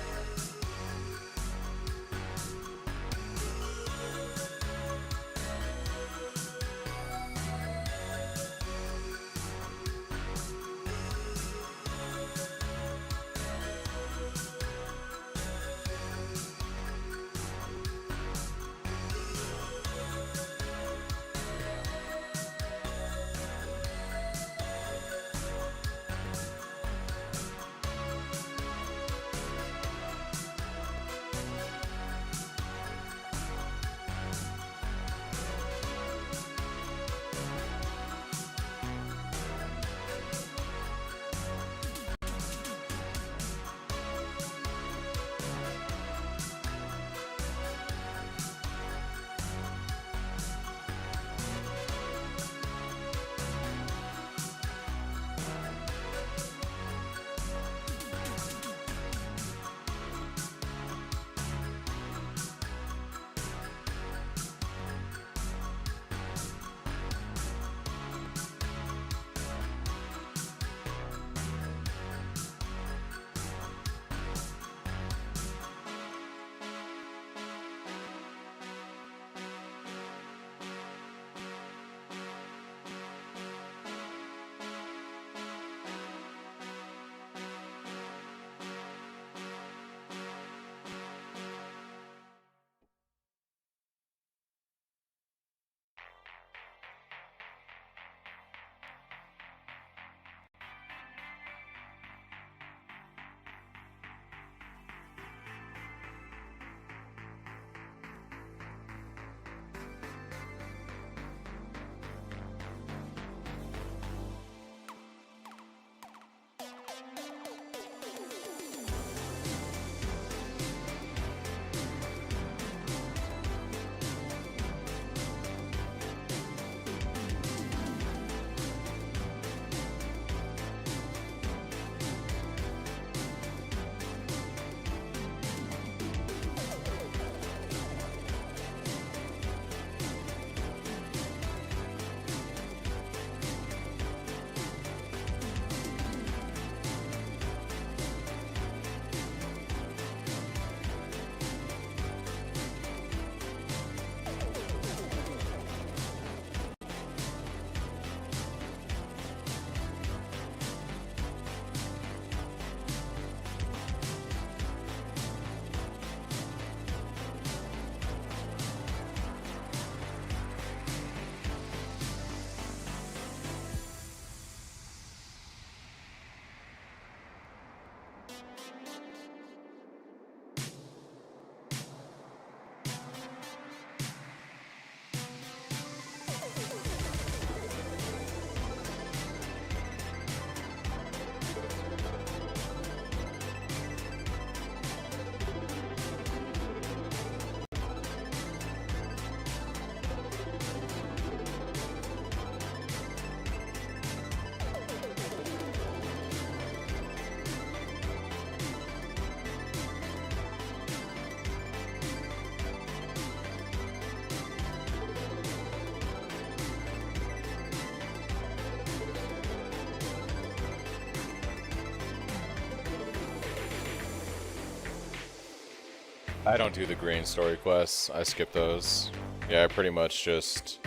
I don't do the green story quests. I skip those. Yeah, I pretty much just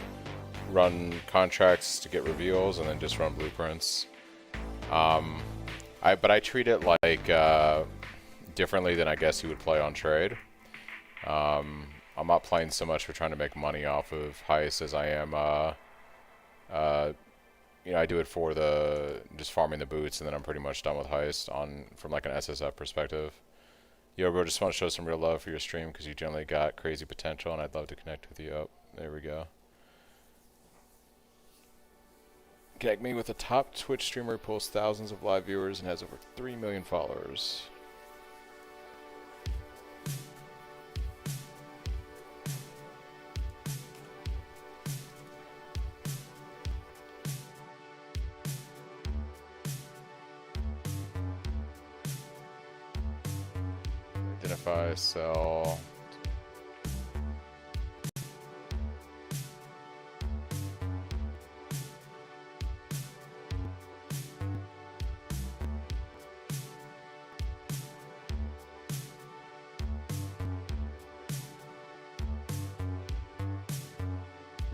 run contracts to get reveals and then just run blueprints. But I treat it like differently than I guess you would play on trade. I'm not playing so much for trying to make money off of heist as I am. You know, I do it for the just farming the boots, and then I'm pretty much done with heist from like an SSF perspective. Yo, bro, just want to show some real love for your stream because you generally got crazy potential, and I'd love to connect with you. Oh, there we go. Connect me with a top Twitch streamer who pulls thousands of live viewers and has over 3 million followers. Identify, sell.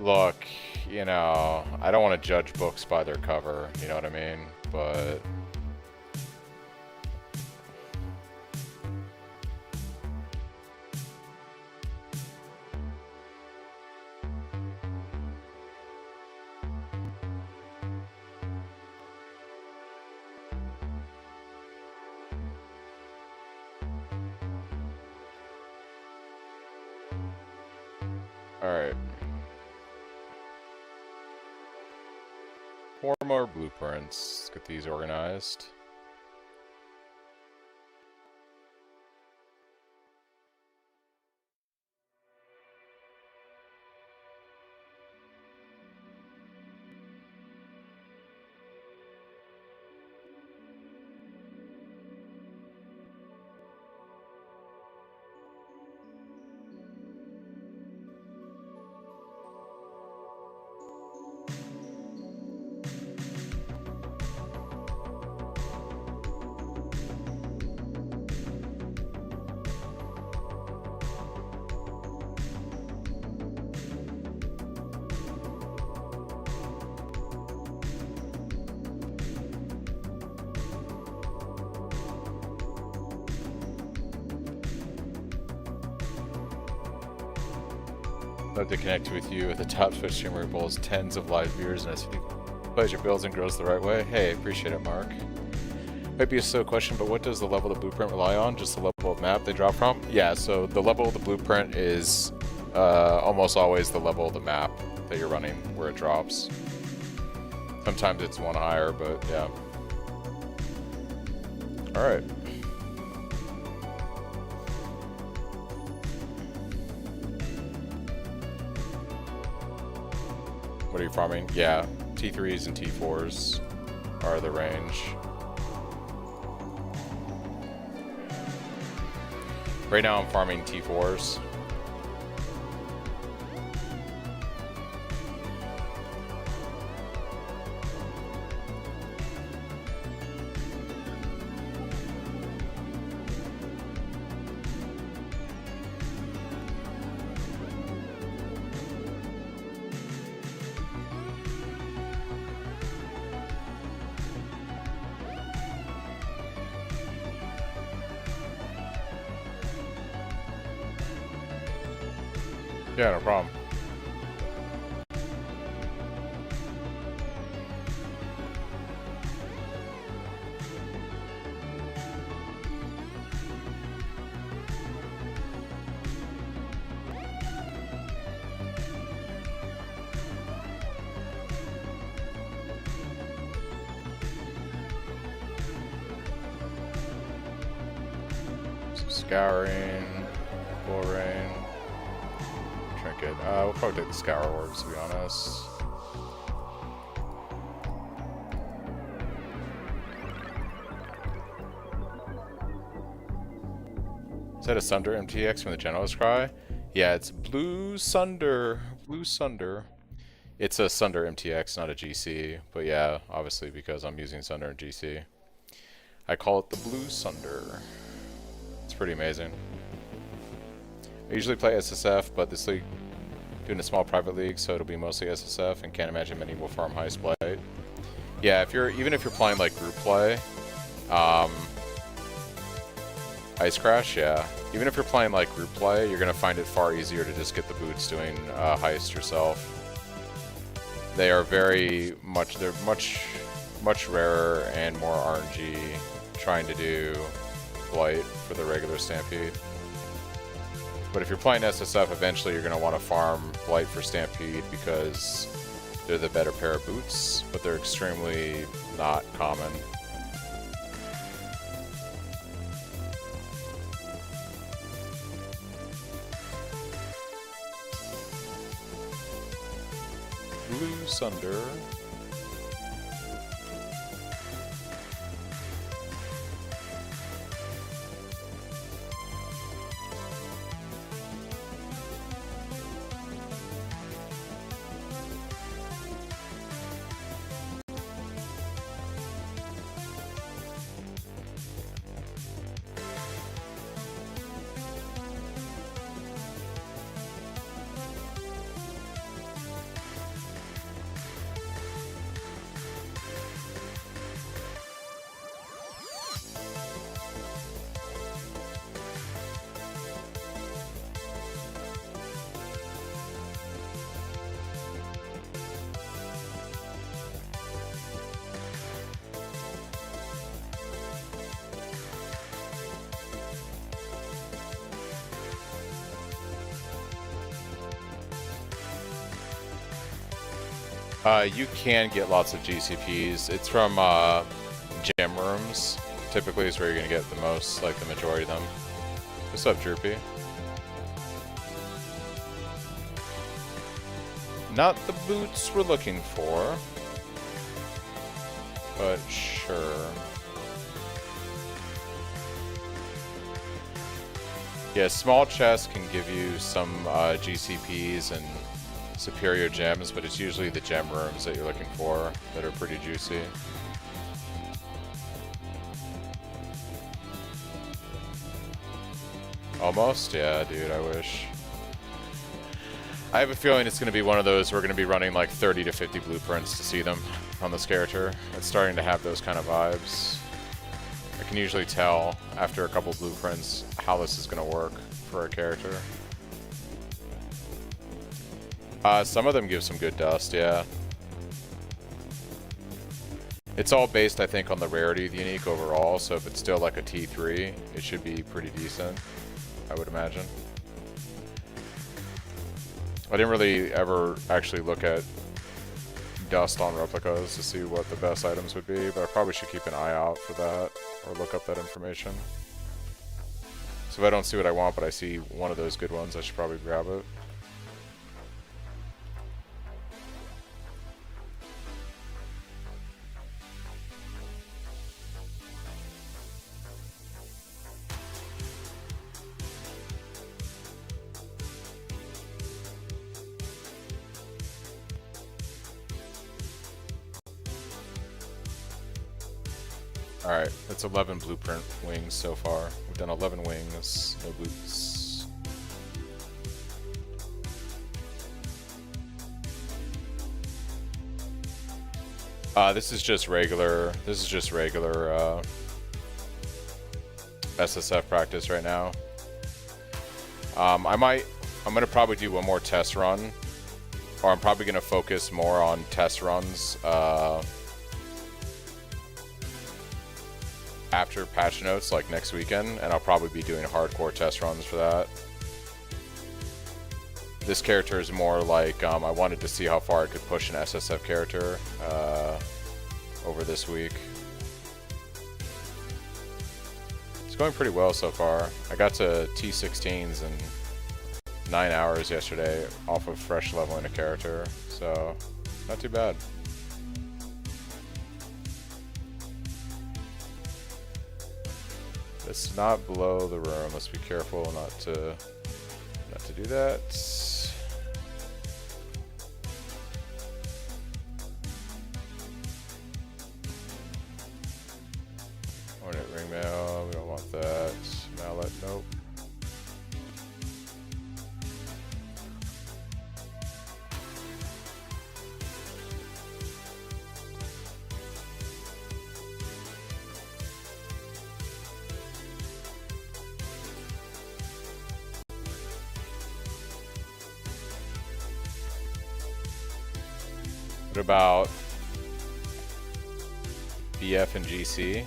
Look, you know, I don't want to judge books by their cover, you know what I mean? But alright. 4 more blueprints. Let's get these organized. Love to connect with you at the top Twitch streamer who pulls tens of live viewers and plays your builds and grows the right way. Hey, appreciate it, Mark. Might be a silly question, but what does the level of the blueprint rely on? Just the level of map they drop from? Yeah, so the level of the blueprint is almost always the level of the map that you're running where it drops. Sometimes it's one higher, but yeah. Alright. What are you farming? Yeah, T3s and T4s are the range. Right now I'm farming T4s. Yeah, no problem. Some scouring, full rain. Trinket. We'll probably take the scour orbs, to be honest. Is that a Sunder MTX from the General's Cry? Yeah, it's Blue Sunder. Blue Sunder. It's a Sunder MTX, not a GC. But yeah, obviously because I'm using Sunder and GC. I call it the Blue Sunder. It's pretty amazing. I usually play SSF, but this league, doing a small private league, so it'll be mostly SSF, and can't imagine many will farm high splight. Yeah, even if you're playing like group play, Ice Crash, yeah. Even if you're playing like group play, you're gonna find it far easier to just get the boots doing heist yourself. They are they're much rarer and more RNG trying to do blight for the regular Stampede. But if you're playing SSF, eventually you're going to want to farm Blight for Stampede because they're the better pair of boots, but they're extremely not common. Blue Sunder. You can get lots of GCPs. It's from gem rooms. Typically is where you're gonna get the most, like the majority of them. What's up, Droopy? Not the boots we're looking for, but sure. Yeah, small chests can give you some GCPs and superior gems, but it's usually the gem rooms that you're looking for that are pretty juicy. Almost? Yeah, dude, I wish. I have a feeling it's going to be one of those we're going to be running like 30 to 50 blueprints to see them on this character. It's starting to have those kind of vibes. I can usually tell after a couple blueprints how this is going to work for a character. Some of them give some good dust, yeah. It's all based, I think, on the rarity of the unique overall, so if it's still like a T3, it should be pretty decent, I would imagine. I didn't really ever actually look at dust on replicas to see what the best items would be, but I probably should keep an eye out for that, or look up that information. So if I don't see what I want, but I see one of those good ones, I should probably grab it. Alright, that's 11 blueprint wings so far. We've done 11 wings, no boots. This is just regular SSF practice right now. I'm gonna probably do one more test run, or I'm probably gonna focus more on test runs after patch notes, like next weekend, and I'll probably be doing hardcore test runs for that. This character is more like, I wanted to see how far I could push an SSF character over this week. It's going pretty well so far. I got to T16s in 9 hours yesterday off of fresh leveling a character, so not too bad. Let's not blow the room. Let's be careful not to do that. Hornet ring mail. We don't want that. Mallet. Nope. What about BF and GC?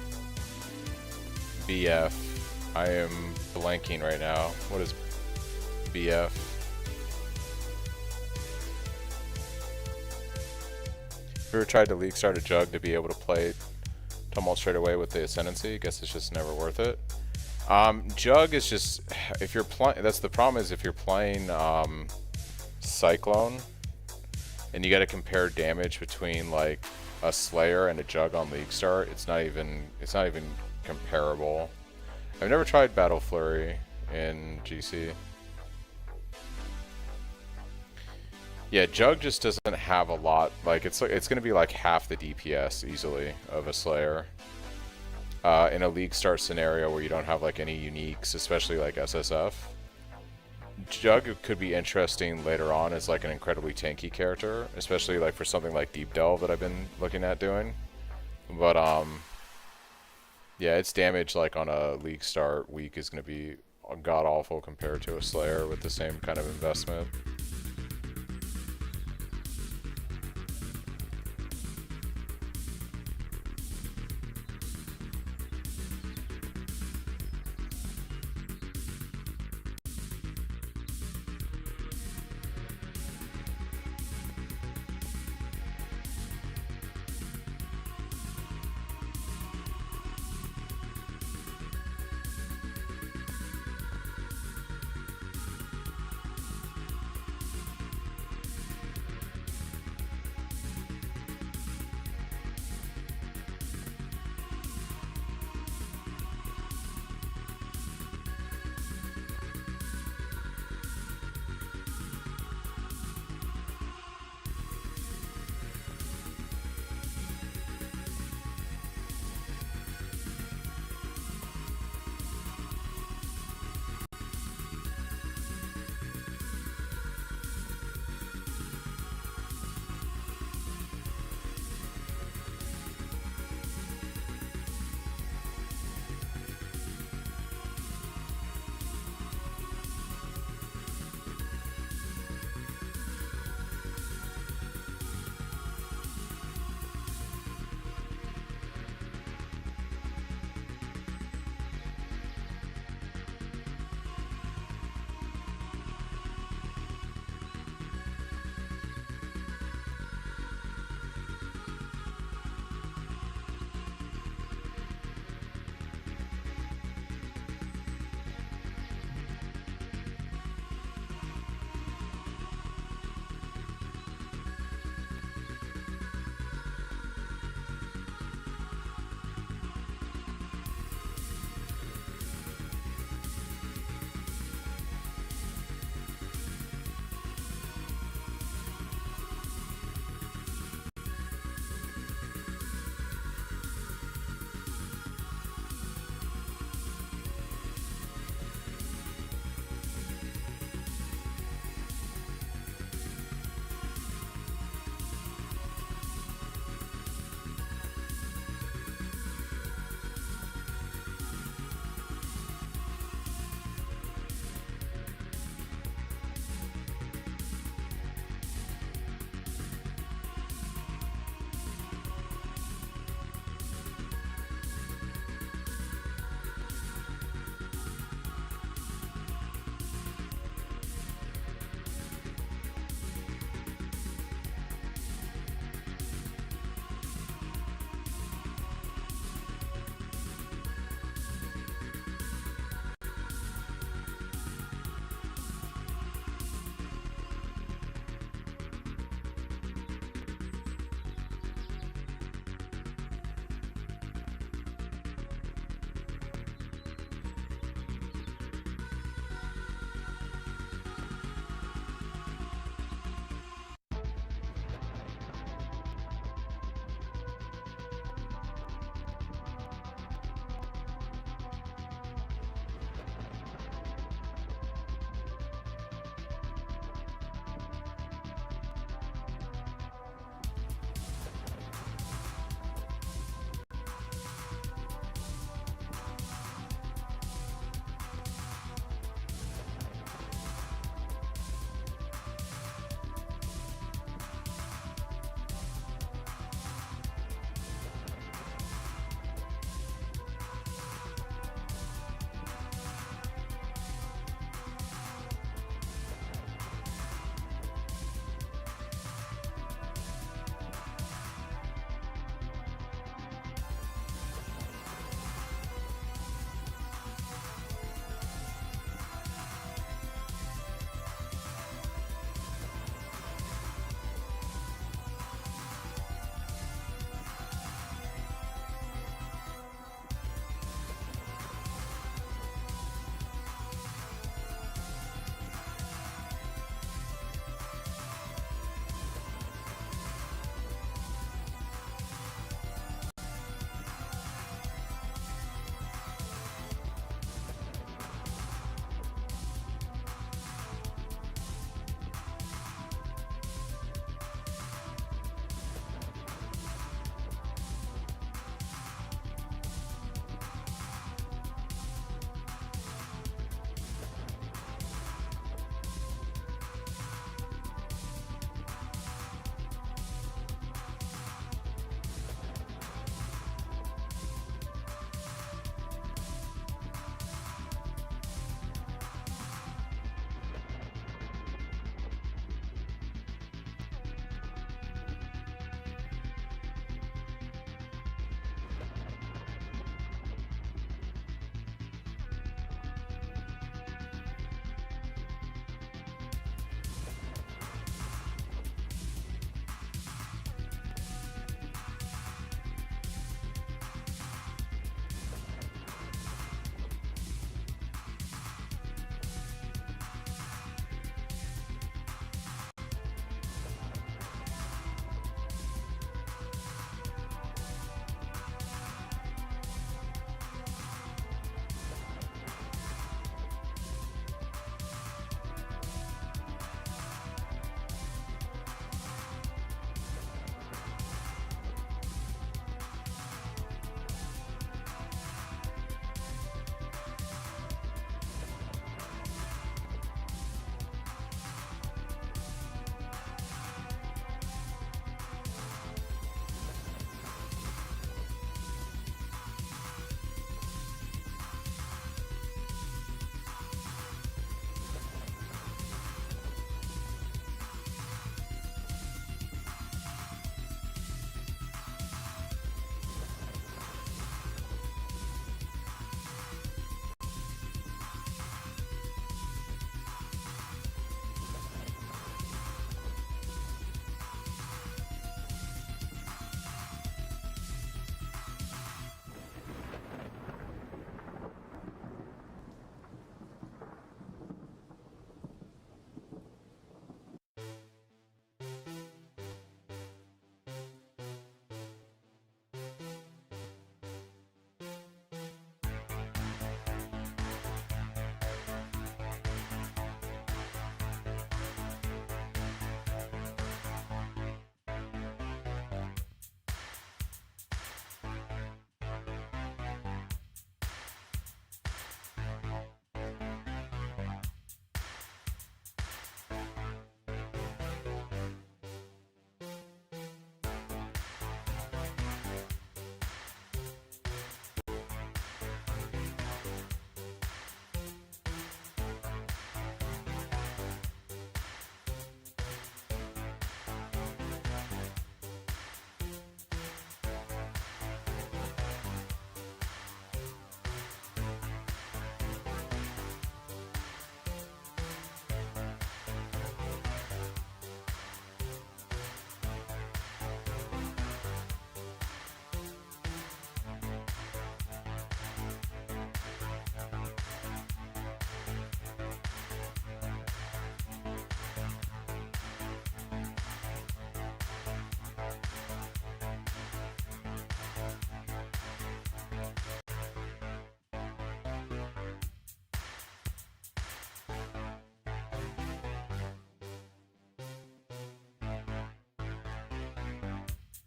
BF. I am blanking right now. What is BF? Ever tried to league start a jug to be able to play Tumult straight away with the Ascendancy? Guess it's just never worth it. Jug is just, if you're playing, that's the problem, is if you're playing Cyclone, and you got to compare damage between like a Slayer and a Jug on League Start, it's not even comparable. I've never tried Battle Flurry in GC. Yeah, Jug just doesn't have a lot. Like it's going to be like half the DPS easily of a Slayer in a League Start scenario where you don't have like any uniques, especially like SSF. Jug could be interesting later on as like an incredibly tanky character, especially like for something like Deep Delve that I've been looking at doing. But yeah, its damage like on a League Start week is going to be god awful compared to a Slayer with the same kind of investment.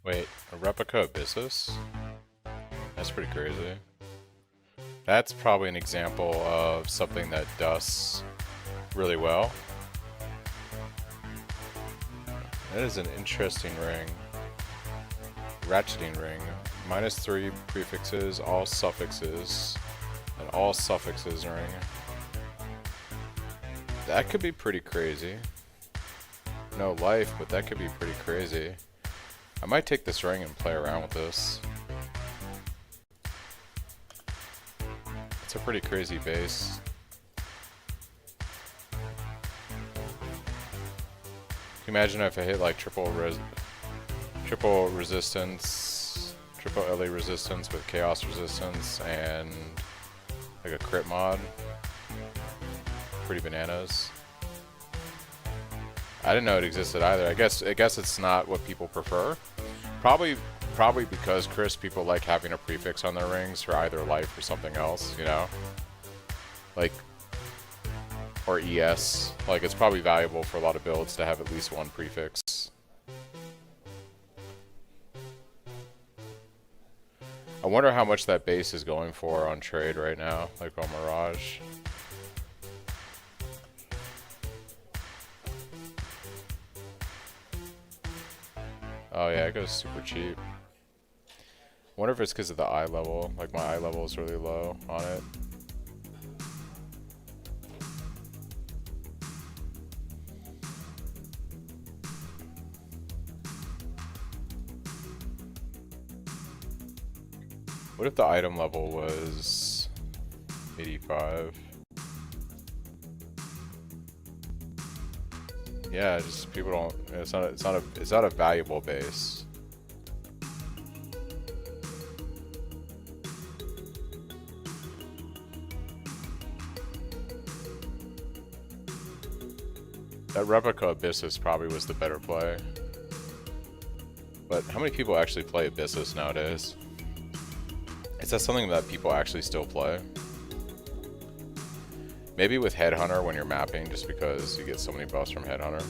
Wait, a replica Abyssus? That's pretty crazy. That's probably an example of something that does really well. That is an interesting ring. Ratcheting ring. -3 prefixes, all suffixes, and all suffixes ring. That could be pretty crazy. No life, but that could be pretty crazy. I might take this ring and play around with this. It's a pretty crazy base. Can you imagine if I hit like triple resistance, triple LE resistance with chaos resistance and like a crit mod? Pretty bananas. I didn't know it existed either. I guess it's not what people prefer. Probably because, Chris, people like having a prefix on their rings for either life or something else, you know? Like, or ES. Like, it's probably valuable for a lot of builds to have at least one prefix. I wonder how much that base is going for on trade right now, like on Mirage. Oh yeah, it goes super cheap. Wonder if it's because of the eye level. Like my eye level is really low on it. What if the item level was 85? Yeah, just people don't. It's not a valuable base. That replica Abyssus probably was the better play. But how many people actually play Abyssus nowadays? Is that something that people actually still play? Maybe with Headhunter when you're mapping, just because you get so many buffs from Headhunter.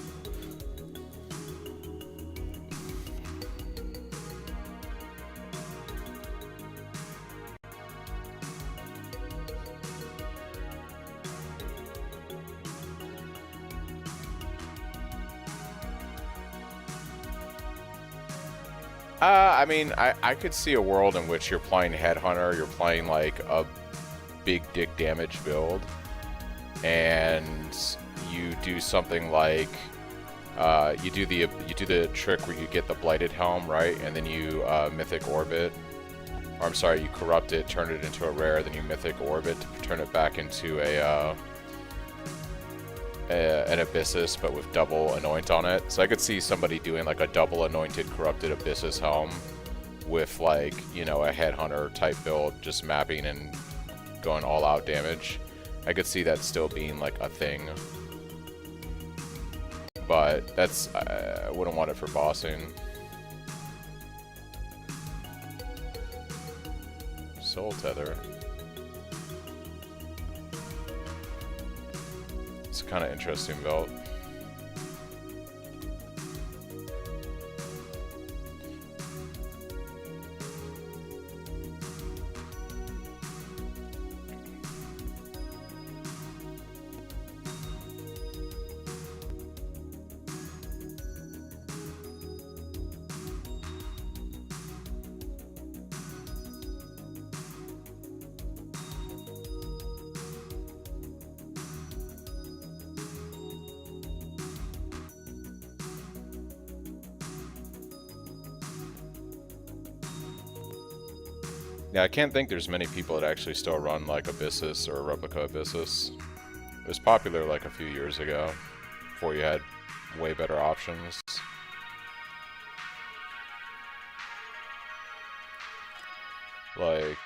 I mean, I could see a world in which you're playing Headhunter, you're playing like a big dick damage build, and you do something like you do the trick where you get the Blighted Helm, right, and then you Mythic Orbit, or I'm sorry, you corrupt it, turn it into a rare, then you Mythic Orbit to turn it back into an Abyssus, but with double Anoint on it. So I could see somebody doing like a double Anointed Corrupted Abyssus Helm with like, you know, a Headhunter type build, just mapping and going all out damage. I could see that still being like a thing. But that's, I wouldn't want it for bossing. Soul Tether. It's a kind of interesting belt. Yeah, I can't think there's many people that actually still run like Abyssus or Replica Abyssus. It was popular like a few years ago, before you had way better options. Like...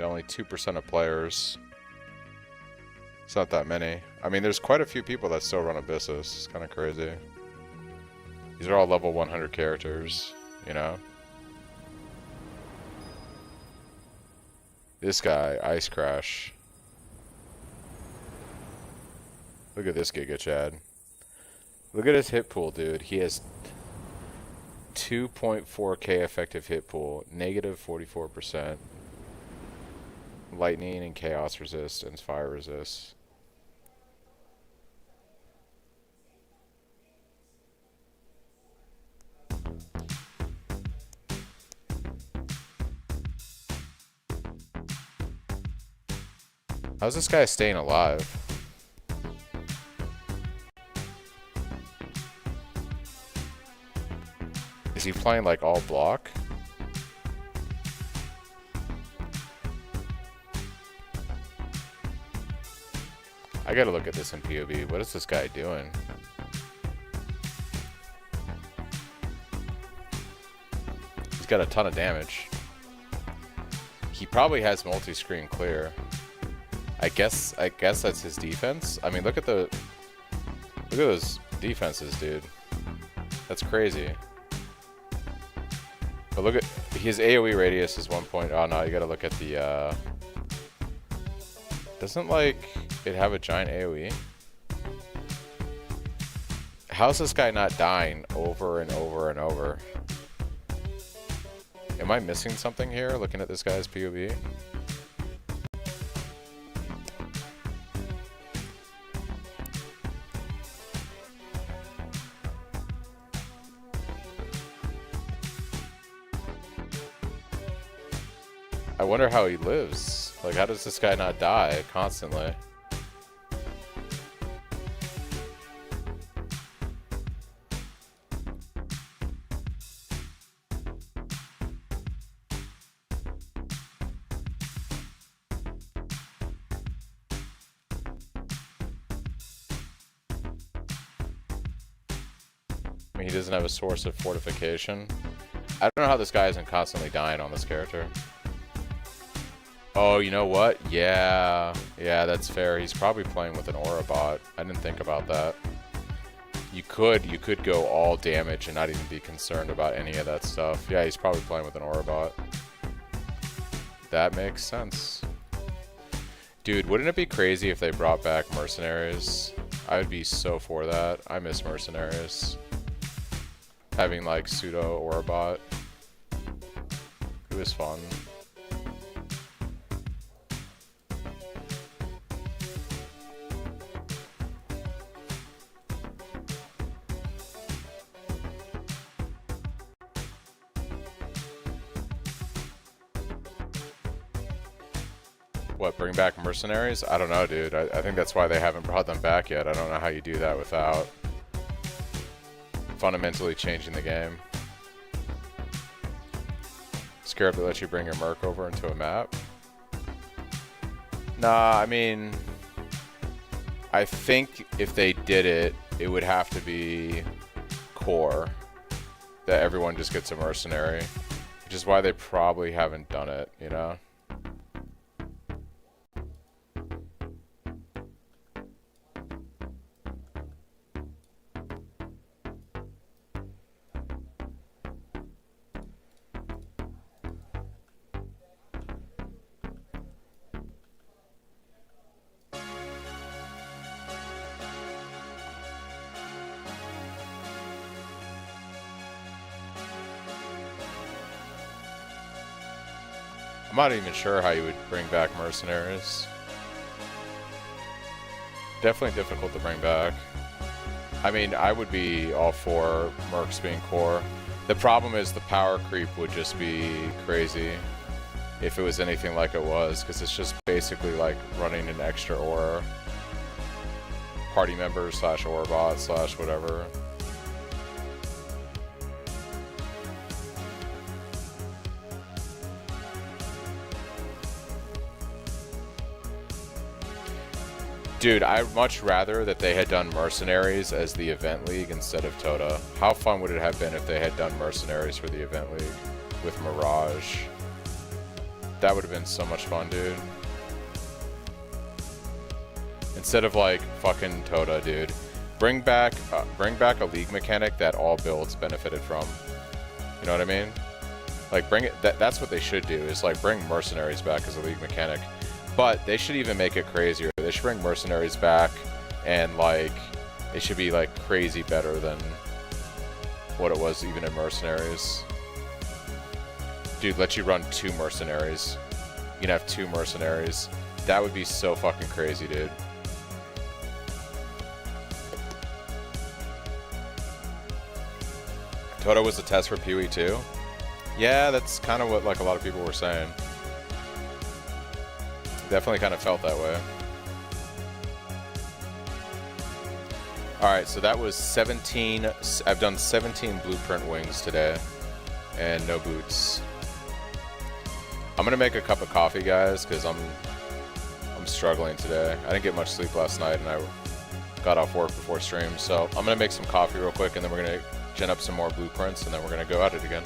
only 2% of players. It's not that many. I mean, there's quite a few people that still run Abyssus. It's kind of crazy. These are all level 100 characters, you know? This guy, Ice Crash. Look at this Giga Chad. Look at his hit pool, dude. He has 2.4k effective hit pool, negative 44%. Lightning and chaos resist and fire resist. How's this guy staying alive? Is he playing like all block? I gotta look at this in POV. What is this guy doing? He's got a ton of damage. He probably has multi-screen clear. I guess that's his defense. I mean, look at those defenses, dude. That's crazy. But look at his AoE radius is 1 point. Oh no, you gotta look at the. Doesn't like it have a giant AoE? How's this guy not dying over and over and over? Am I missing something here? Looking at this guy's POV. I wonder how he lives. Like, how does this guy not die constantly? I mean, he doesn't have a source of fortification. I don't know how this guy isn't constantly dying on this character. Oh, you know what? Yeah, that's fair. He's probably playing with an aura bot. I didn't think about that. You could go all damage and not even be concerned about any of that stuff. Yeah, he's probably playing with an aura bot. That makes sense. Dude, wouldn't it be crazy if they brought back mercenaries? I would be so for that. I miss mercenaries. Having like pseudo aura bot. It was fun. What, bring back mercenaries? I don't know, dude. I think that's why they haven't brought them back yet. I don't know how you do that without fundamentally changing the game. Scared to let you bring your merc over into a map? Nah, I mean, I think if they did it, it would have to be core. That everyone just gets a mercenary. Which is why they probably haven't done it, you know? I'm not even sure how you would bring back mercenaries. Definitely difficult to bring back. I mean, I would be all for mercs being core. The problem is the power creep would just be crazy if it was anything like it was, because it's just basically like running an extra aura. Party member slash aura bot slash whatever. Dude, I'd much rather that they had done Mercenaries as the Event League instead of Tota. How fun would it have been if they had done Mercenaries for the Event League with Mirage? That would have been so much fun, dude. Instead of like fucking Tota, dude. Bring back a league mechanic that all builds benefited from. You know what I mean? Like, bring it. That's what they should do, is like bring mercenaries back as a league mechanic. But they should even make it crazier. They should bring mercenaries back, and like it should be like crazy better than what it was even in mercenaries. Dude, let you run 2 mercenaries. You can have 2 mercenaries. That would be so fucking crazy, dude. Toto was a test for PoE too? Yeah, that's kind of what like a lot of people were saying. Definitely kind of felt that way. Alright, so that was 17. I've done 17 blueprint wings today. And no boots. I'm gonna make a cup of coffee, guys, because I'm struggling today. I didn't get much sleep last night, and I got off work before stream. So I'm gonna make some coffee real quick, and then we're gonna gen up some more blueprints, and then we're gonna go at it again.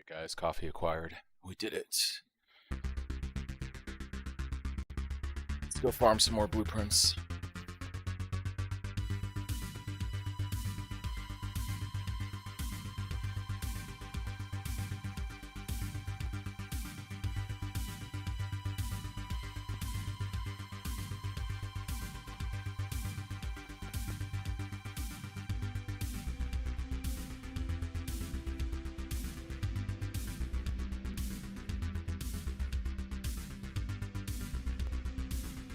Guys, coffee acquired. We did it. Let's go farm some more blueprints.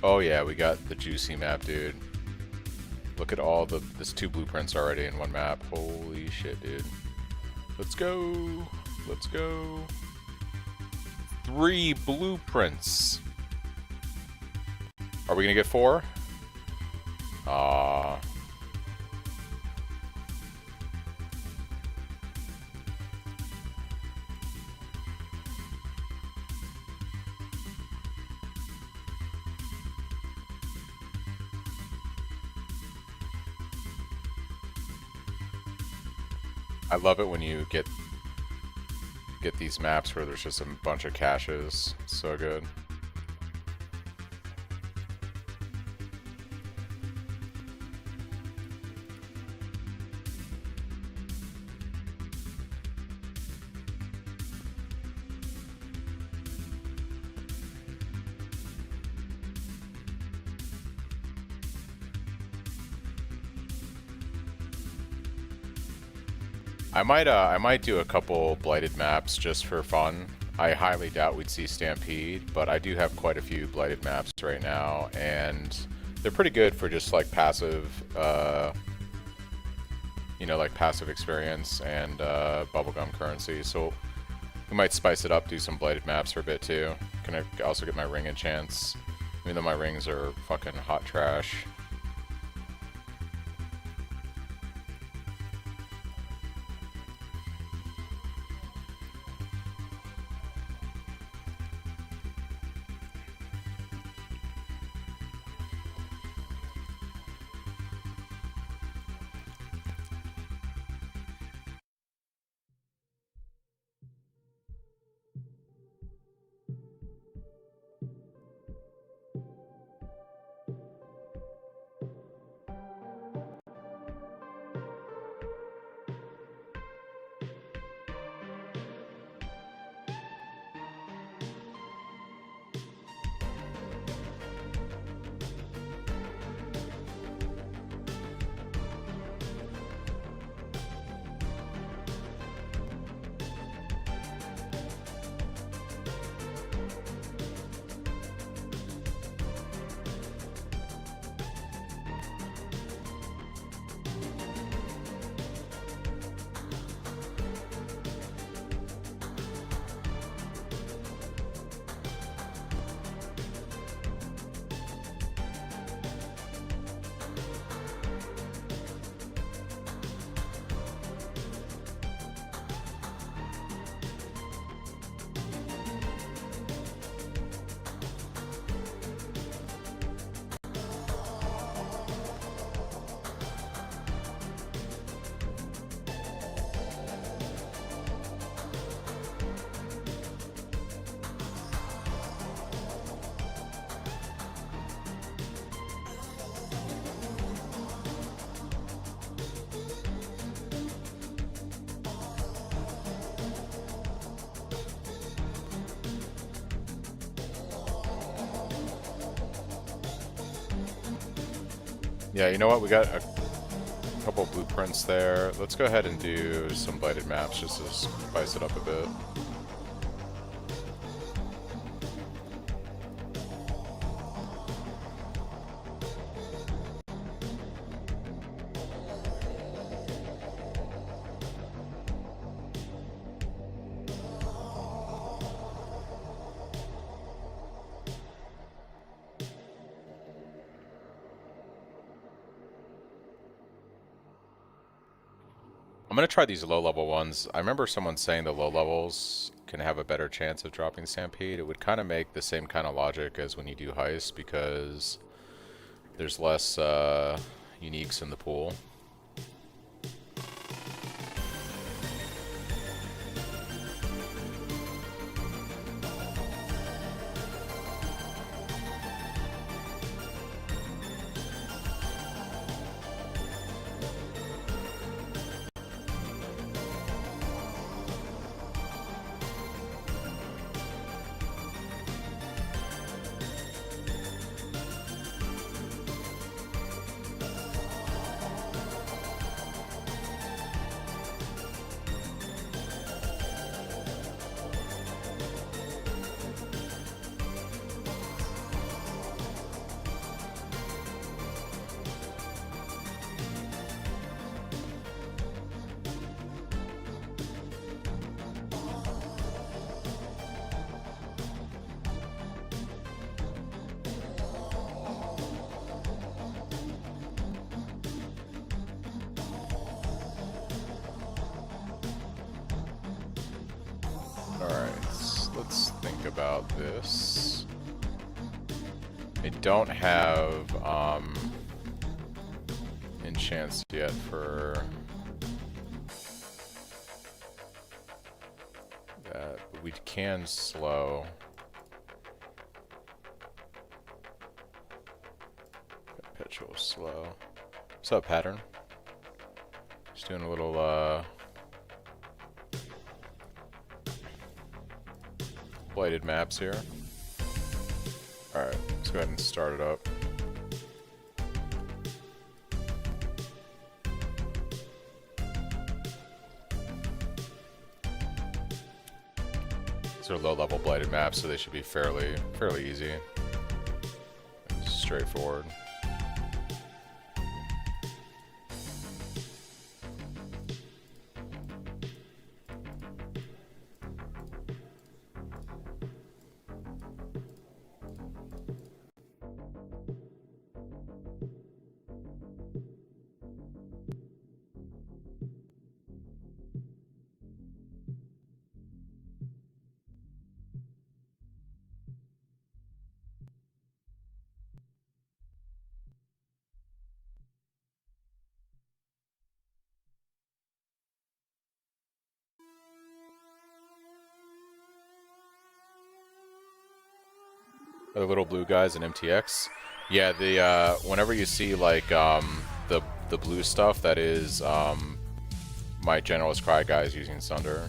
Oh yeah, we got the juicy map, dude. Look at all there's 2 blueprints already in one map. Holy shit, dude. Let's go. Let's go. 3 blueprints. Are we gonna get 4? Ah. I love it when you get these maps where there's just a bunch of caches. It's so good. I might do a couple blighted maps just for fun. I highly doubt we'd see Stampede, but I do have quite a few blighted maps right now, and they're pretty good for just like passive, you know, like passive experience and bubblegum currency. So we might spice it up, do some blighted maps for a bit too. Gonna also get my ring enchants, even though my rings are fucking hot trash. Yeah, you know what? We got a couple blueprints there. Let's go ahead and do some blighted maps just to spice it up a bit. I'm gonna try these low-level ones. I remember someone saying the low levels can have a better chance of dropping Stampede. It would kind of make the same kind of logic as when you do Heist because there's less uniques in the pool. Let's think about this. I don't have enchants yet for that, but we can slow. Perpetual slow. What's up, Pattern? Just doing a little blighted maps here. Alright, let's go ahead and start it up. These are low-level blighted maps, so they should be fairly easy. Straightforward. The little blue guys in MTX. Yeah, the whenever you see like the blue stuff, that is my Generalist Cry guys using Sunder.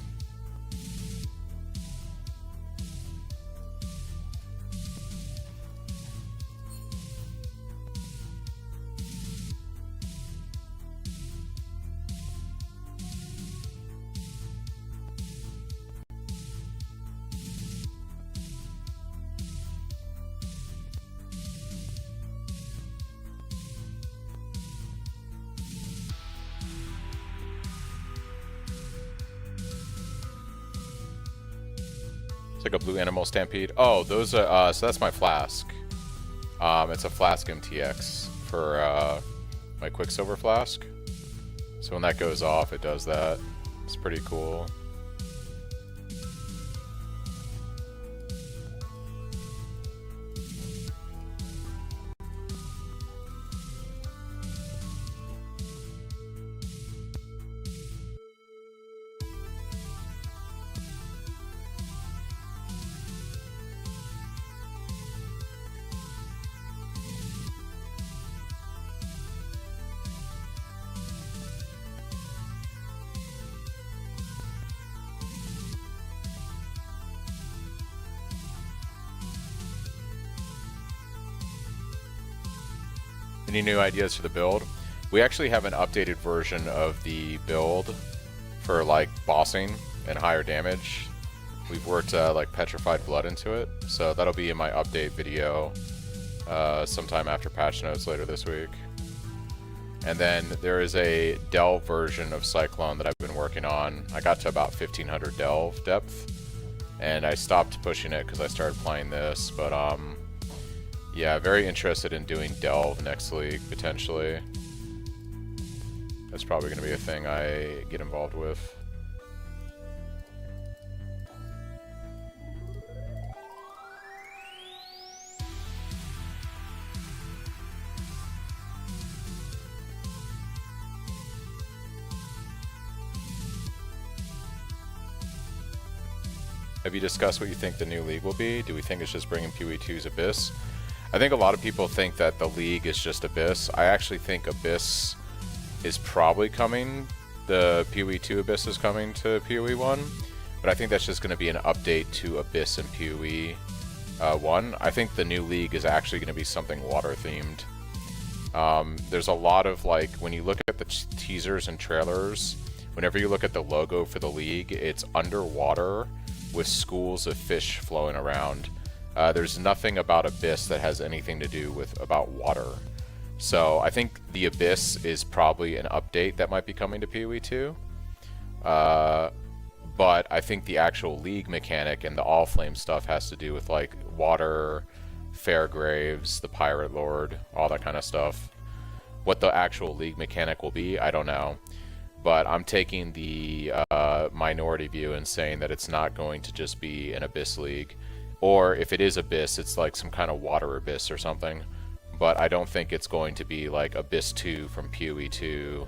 It's like a blue animal stampede. Oh, those are, so that's my flask. It's a flask MTX for my Quicksilver flask. So when that goes off, it does that. It's pretty cool. Any new ideas for the build? We actually have an updated version of the build for like bossing and higher damage. We've worked like Petrified Blood into it, so that'll be in my update video sometime after patch notes later this week. And then there is a delve version of Cyclone that I've been working on. I got to about 1500 delve depth, and I stopped pushing it because I started playing this, but yeah, very interested in doing delve next league, potentially. That's probably going to be a thing I get involved with. Have you discussed what you think the new league will be? Do we think it's just bringing PoE2's Abyss? I think a lot of people think that the league is just Abyss. I actually think Abyss is probably coming. The PoE2 Abyss is coming to PoE 1, but I think that's just going to be an update to Abyss and PoE 1. I think the new league is actually going to be something water themed. There's a lot of, like, when you look at the teasers and trailers, whenever you look at the logo for the league, it's underwater with schools of fish flowing around. There's nothing about Abyss that has anything to do with about water. So I think the Abyss is probably an update that might be coming to PoE 2. But I think the actual league mechanic and the All Flame stuff has to do with like water, Fairgraves, the Pirate Lord, all that kind of stuff. What the actual league mechanic will be, I don't know. But I'm taking the minority view and saying that it's not going to just be an Abyss league. Or if it is Abyss, it's like some kind of water Abyss or something. But I don't think it's going to be like Abyss 2 from PoE 2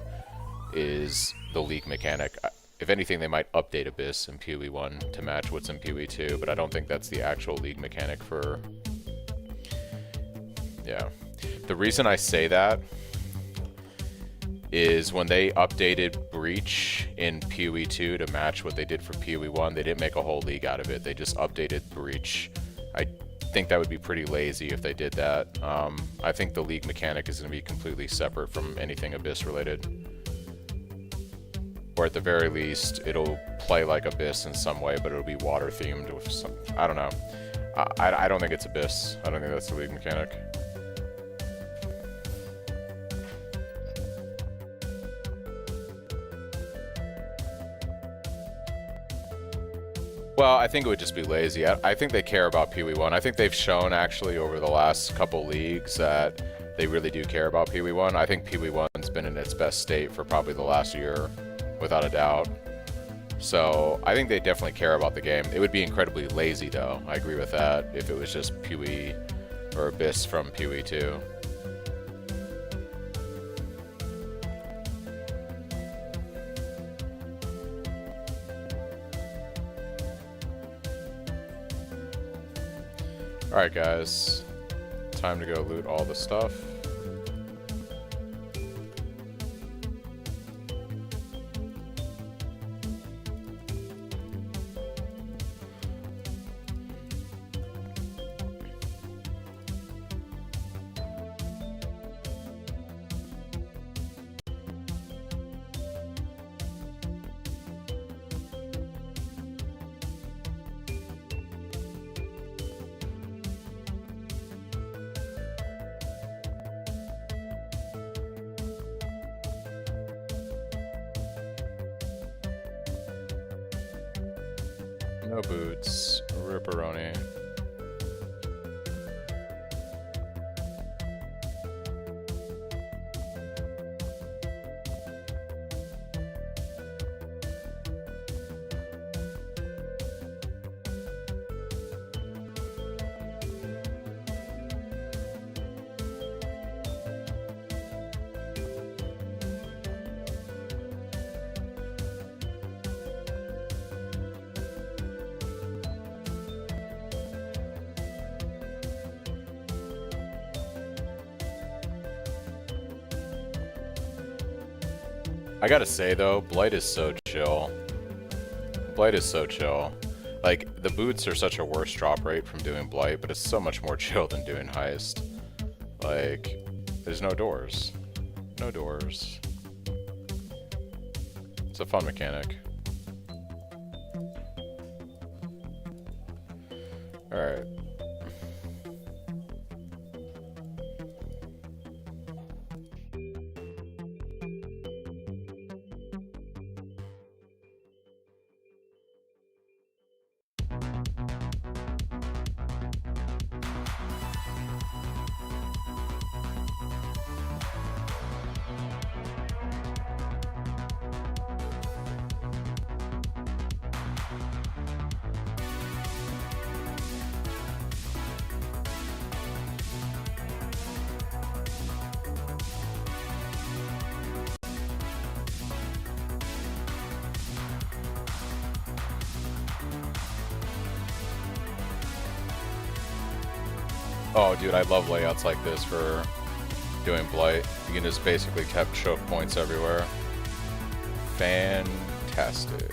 is the league mechanic. If anything, they might update Abyss in PoE 1 to match what's in PoE 2, but I don't think that's the actual league mechanic for... Yeah. The reason I say that is when they updated Breach in PoE 2 to match what they did for PoE 1, they didn't make a whole league out of it. They just updated Breach. I think that would be pretty lazy if they did that. I think the league mechanic is going to be completely separate from anything Abyss related. or at the very least, it'll play like Abyss in some way, but it'll be water themed with some. I don't know. I don't think it's Abyss. I don't think that's the league mechanic. Well, I think it would just be lazy. I think they care about Pee Wee 1. I think they've shown actually over the last couple leagues that they really do care about Pee Wee 1. I think Pee Wee 1's been in its best state for probably the last year, without a doubt. So I think they definitely care about the game. It would be incredibly lazy though. I agree with that if it was just Pee Wee or Abyss from Pee Wee 2. Alright guys, time to go loot all the stuff. No boots, ripperoni. I gotta say though, Blight is so chill. Blight is so chill. Like, the boots are such a worse drop rate from doing Blight, but it's so much more chill than doing Heist. Like, there's no doors. No doors. It's a fun mechanic. Alright. Oh, dude, I love layouts like this for doing Blight. You can just basically choke points everywhere. Fantastic.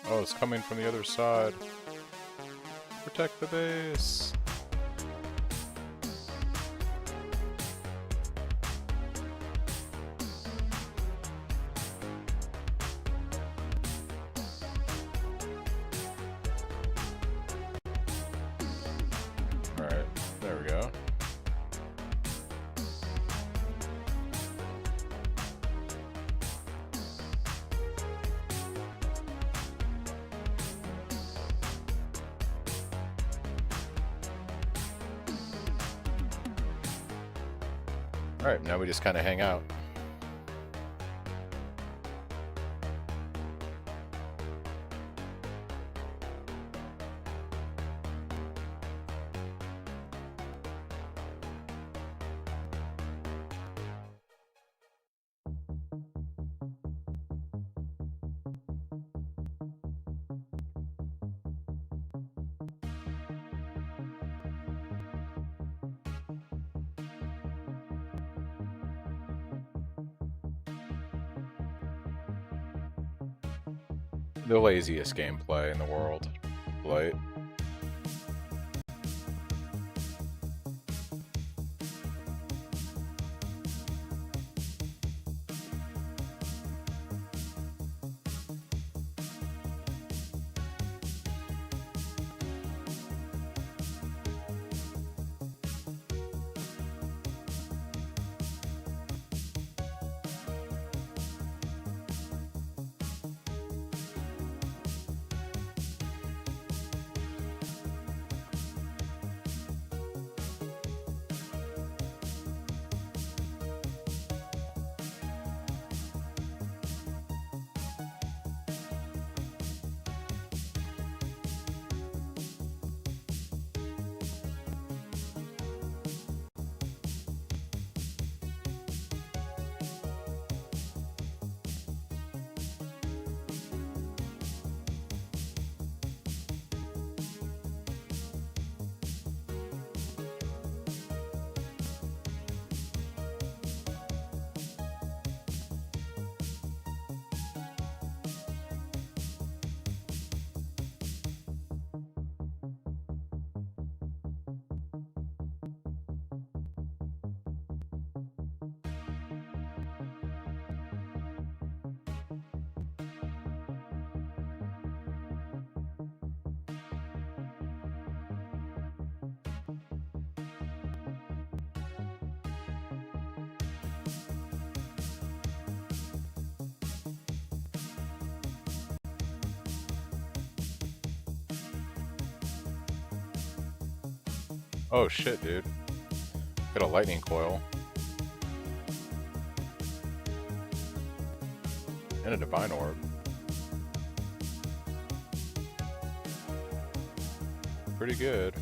Oh, it's coming from the other side. Protect the base. Alright, there we go. Alright, now we just kind of hang out. The laziest gameplay in the world. Blight. Oh shit, dude. Got a lightning coil. And a divine orb. Pretty good.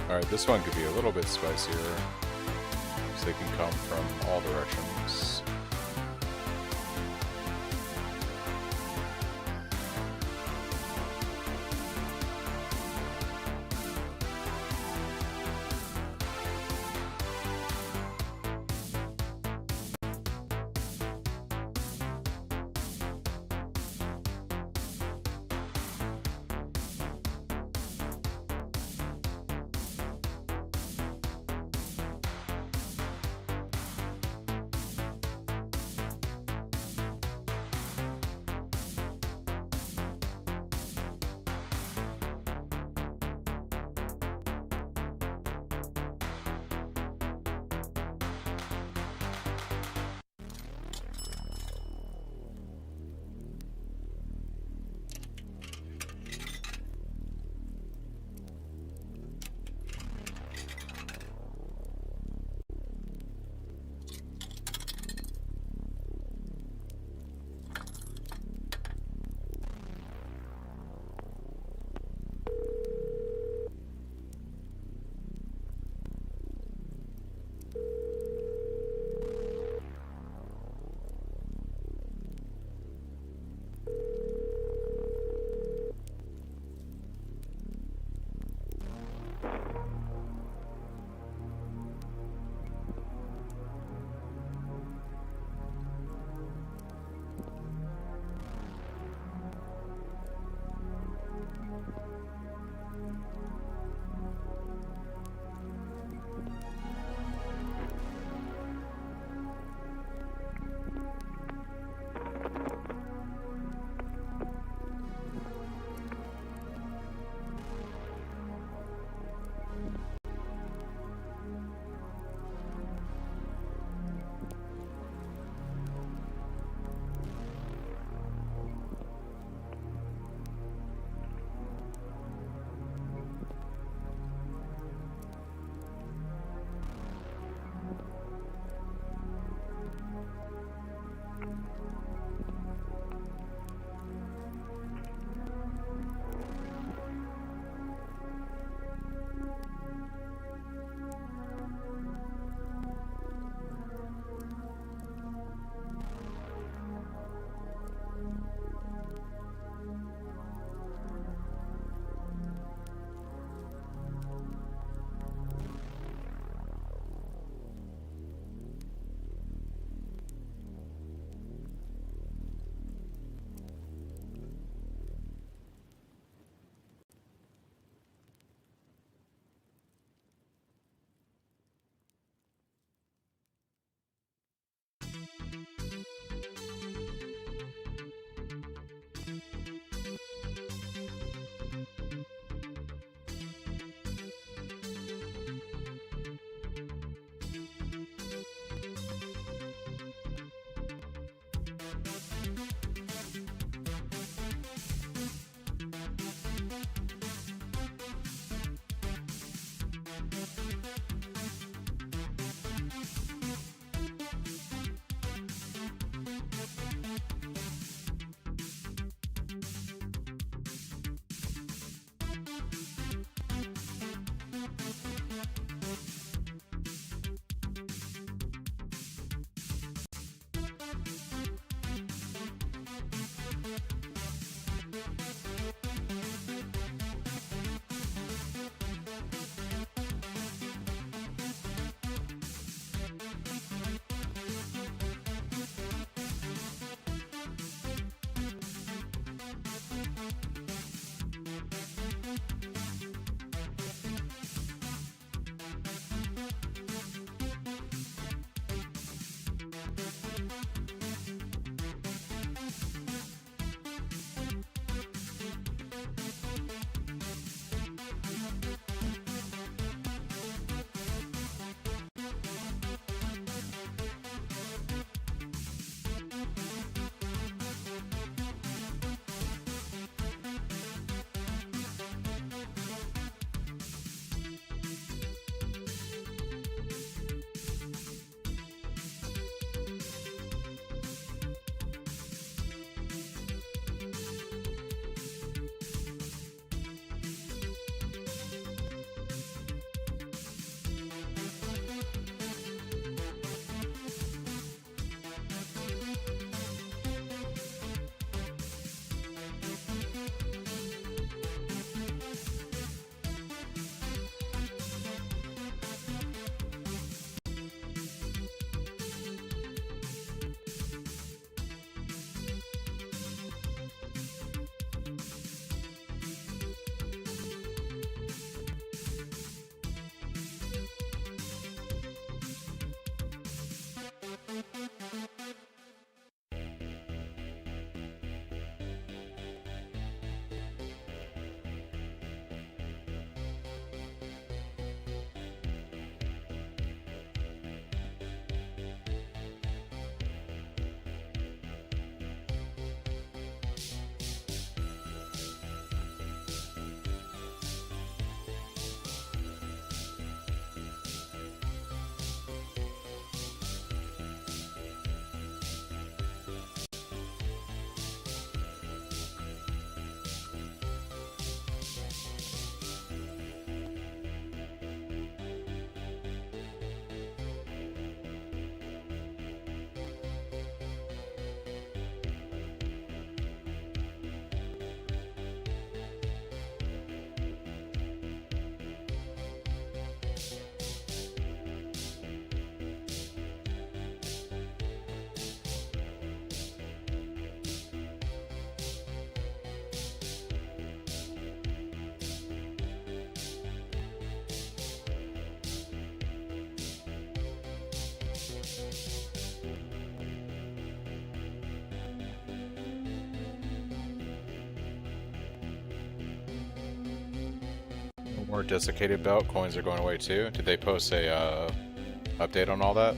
Alright, this one could be a little bit spicier, so they can come from all directions. More desiccated belt coins are going away too. Did they post a update on all that?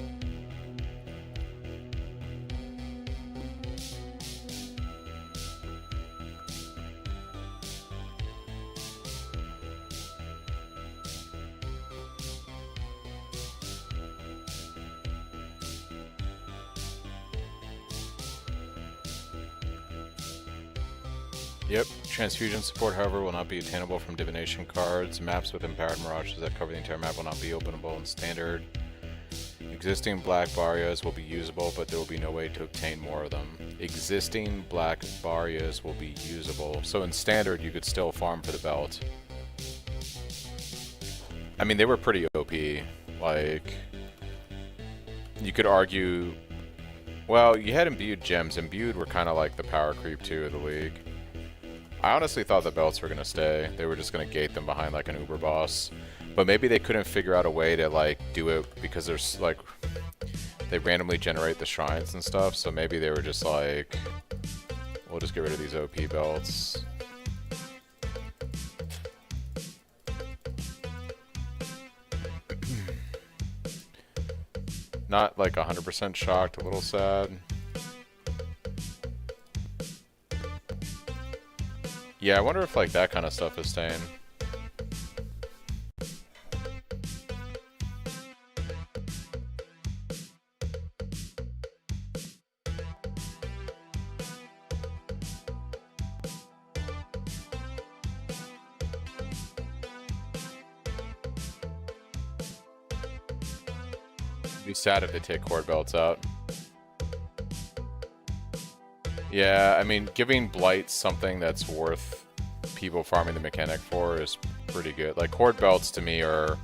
Yep. Transfusion support, however, will not be attainable from divination cards. Maps with empowered mirages that cover the entire map will not be openable in standard. Existing black barrios will be usable, but there will be no way to obtain more of them. Existing black barrios will be usable. So in standard, you could still farm for the belt. I mean, they were pretty OP. Like, you could argue... Well, you had imbued gems. Imbued were kind of like the power creep 2 of the league. I honestly thought the belts were going to stay. They were just going to gate them behind like an Uber boss. But maybe they couldn't figure out a way to like do it because there's like... They randomly generate the shrines and stuff, so maybe they were just like... We'll just get rid of these OP belts. Not like 100% shocked, a little sad. Yeah, I wonder if like that kind of stuff is staying. It'd be sad if they take cord belts out. Yeah, I mean, giving Blight something that's worth people farming the mechanic for is pretty good. Like, cord belts to me are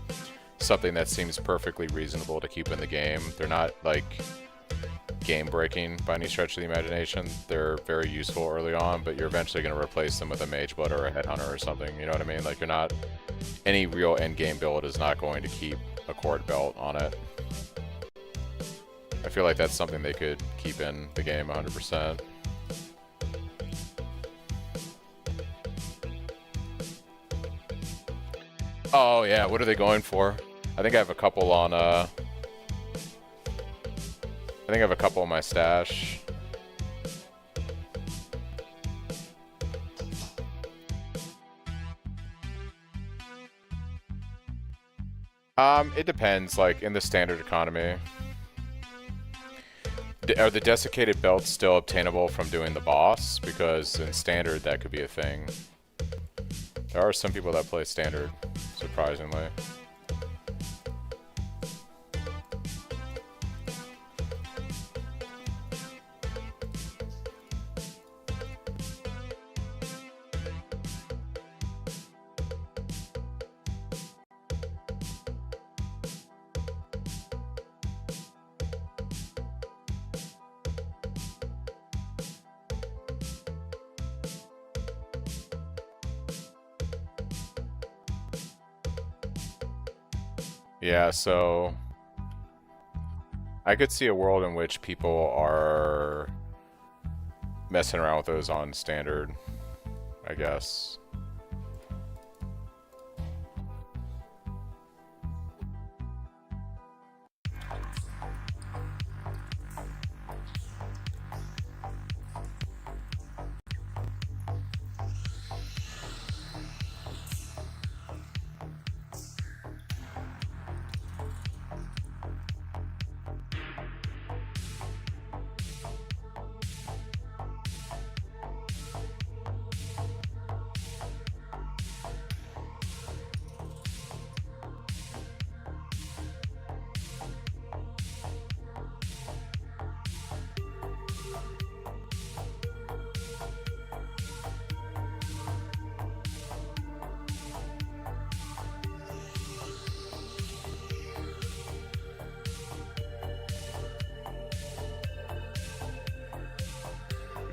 something that seems perfectly reasonable to keep in the game. They're not, like, game-breaking by any stretch of the imagination. They're very useful early on, but you're eventually going to replace them with a Mage Blood or a Headhunter or something, you know what I mean? Like, you're not... Any real endgame build is not going to keep a cord belt on it. I feel like that's something they could keep in the game 100%. Oh yeah, what are they going for? I think I have a couple on I think I have a couple in my stash. It depends, like in the standard economy. Are the desiccated belts still obtainable from doing the boss? Because in standard that could be a thing. There are some people that play standard, surprisingly. Yeah, so I could see a world in which people are messing around with those on standard, I guess.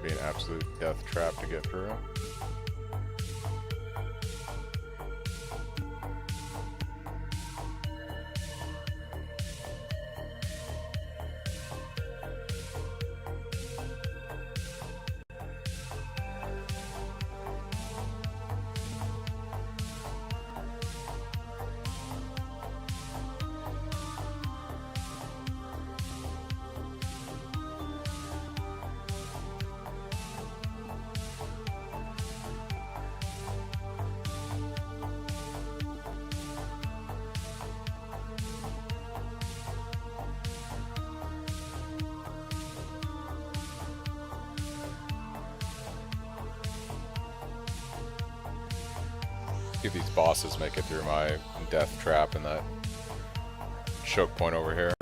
Be an absolute death trap to get through. See if these bosses make it through my death trap and that choke point over here.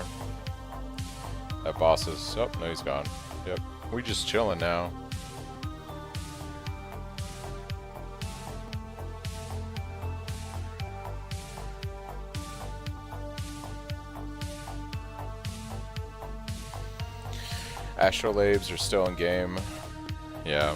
That boss is... oh, no, he's gone. Yep. We just chilling now. Astrolabes are still in game. Yeah.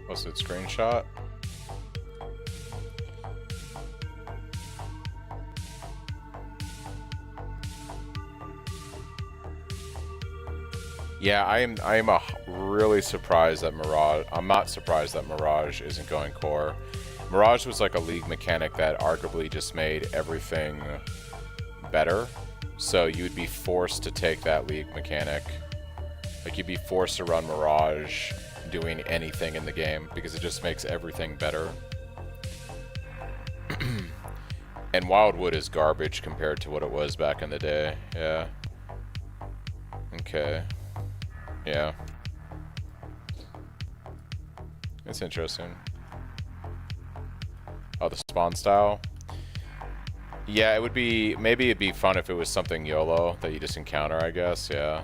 Posted screenshot. Yeah, I am really surprised that Mirage... I'm not surprised that Mirage isn't going core. Mirage was like a League mechanic that arguably just made everything better. So you'd be forced to take that League mechanic. Like, you'd be forced to run Mirage doing anything in the game because it just makes everything better. And Wildwood is garbage compared to what it was back in the day. Yeah. Okay. Yeah. It's interesting. Oh, the spawn style? Yeah, it would be... maybe it'd be fun if it was something YOLO that you just encounter, I guess. Yeah.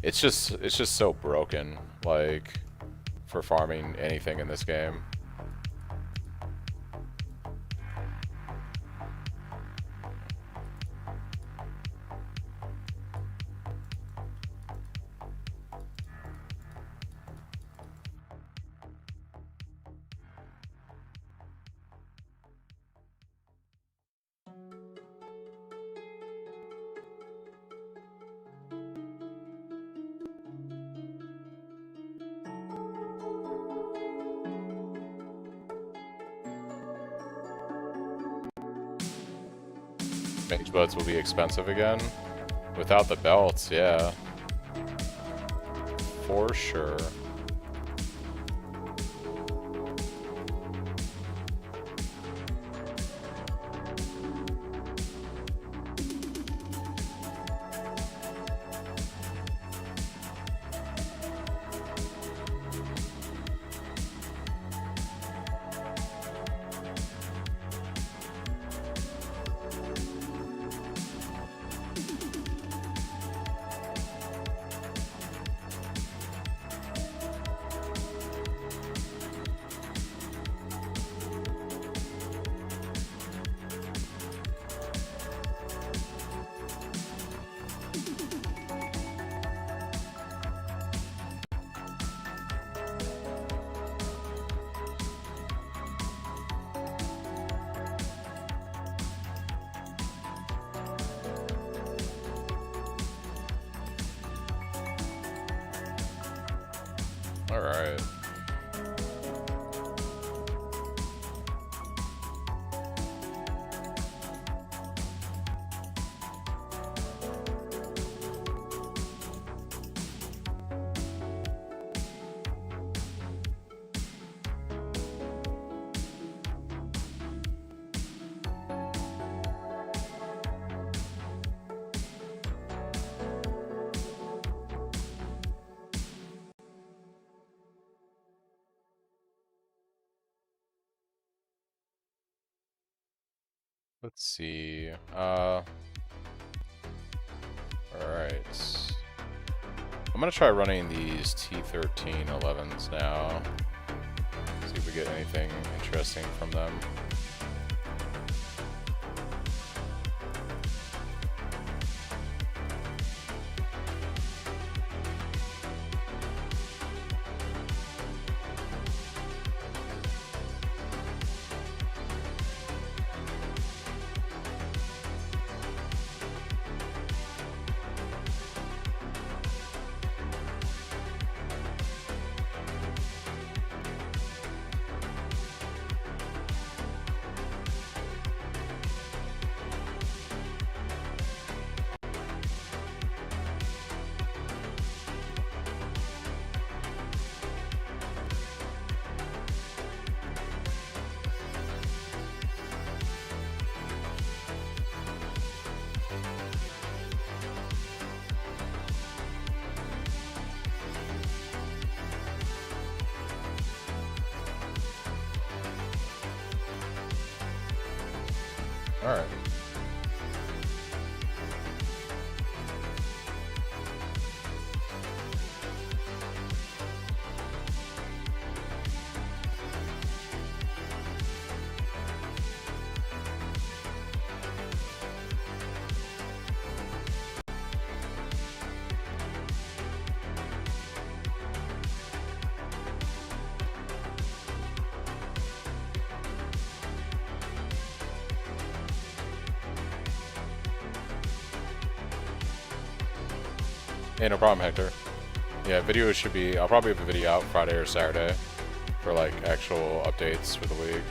It's just so broken, like, for farming anything in this game. Mage buds will be expensive again. Without the belts, yeah. For sure. All right. Let's see. All right. I'm gonna try running these T13 11s now. See if we get anything interesting from them. Alright. Hey, no problem, Hector. Yeah, videos should be... I'll probably have a video out Friday or Saturday for, like, actual updates for the league.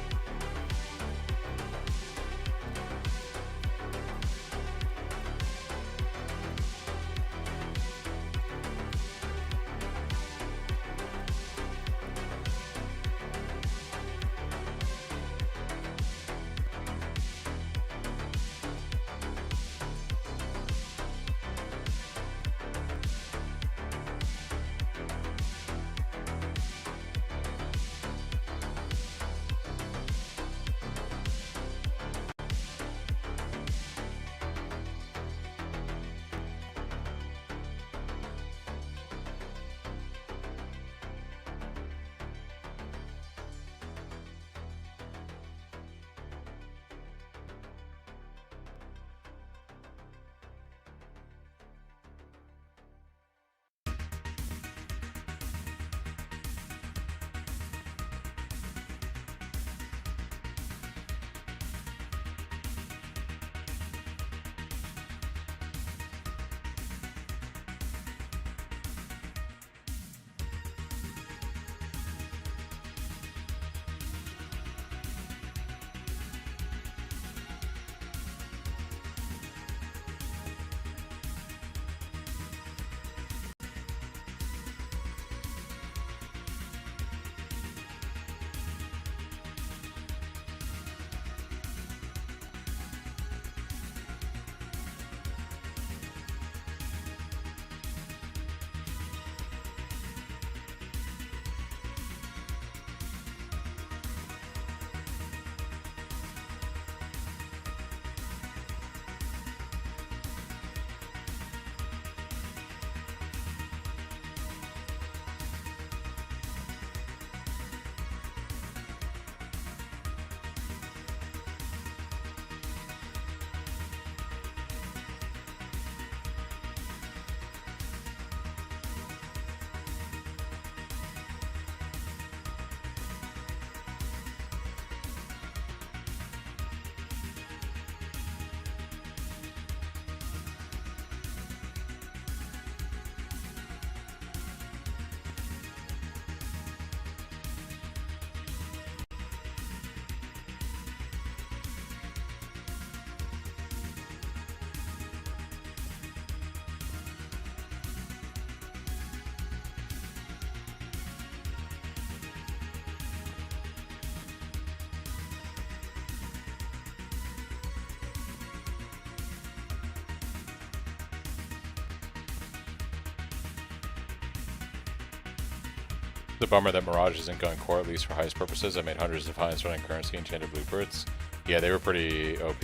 It's a bummer that Mirage isn't going core, at least for heist purposes. I made hundreds of finds running currency and enchanted blueprints. Yeah, they were pretty OP.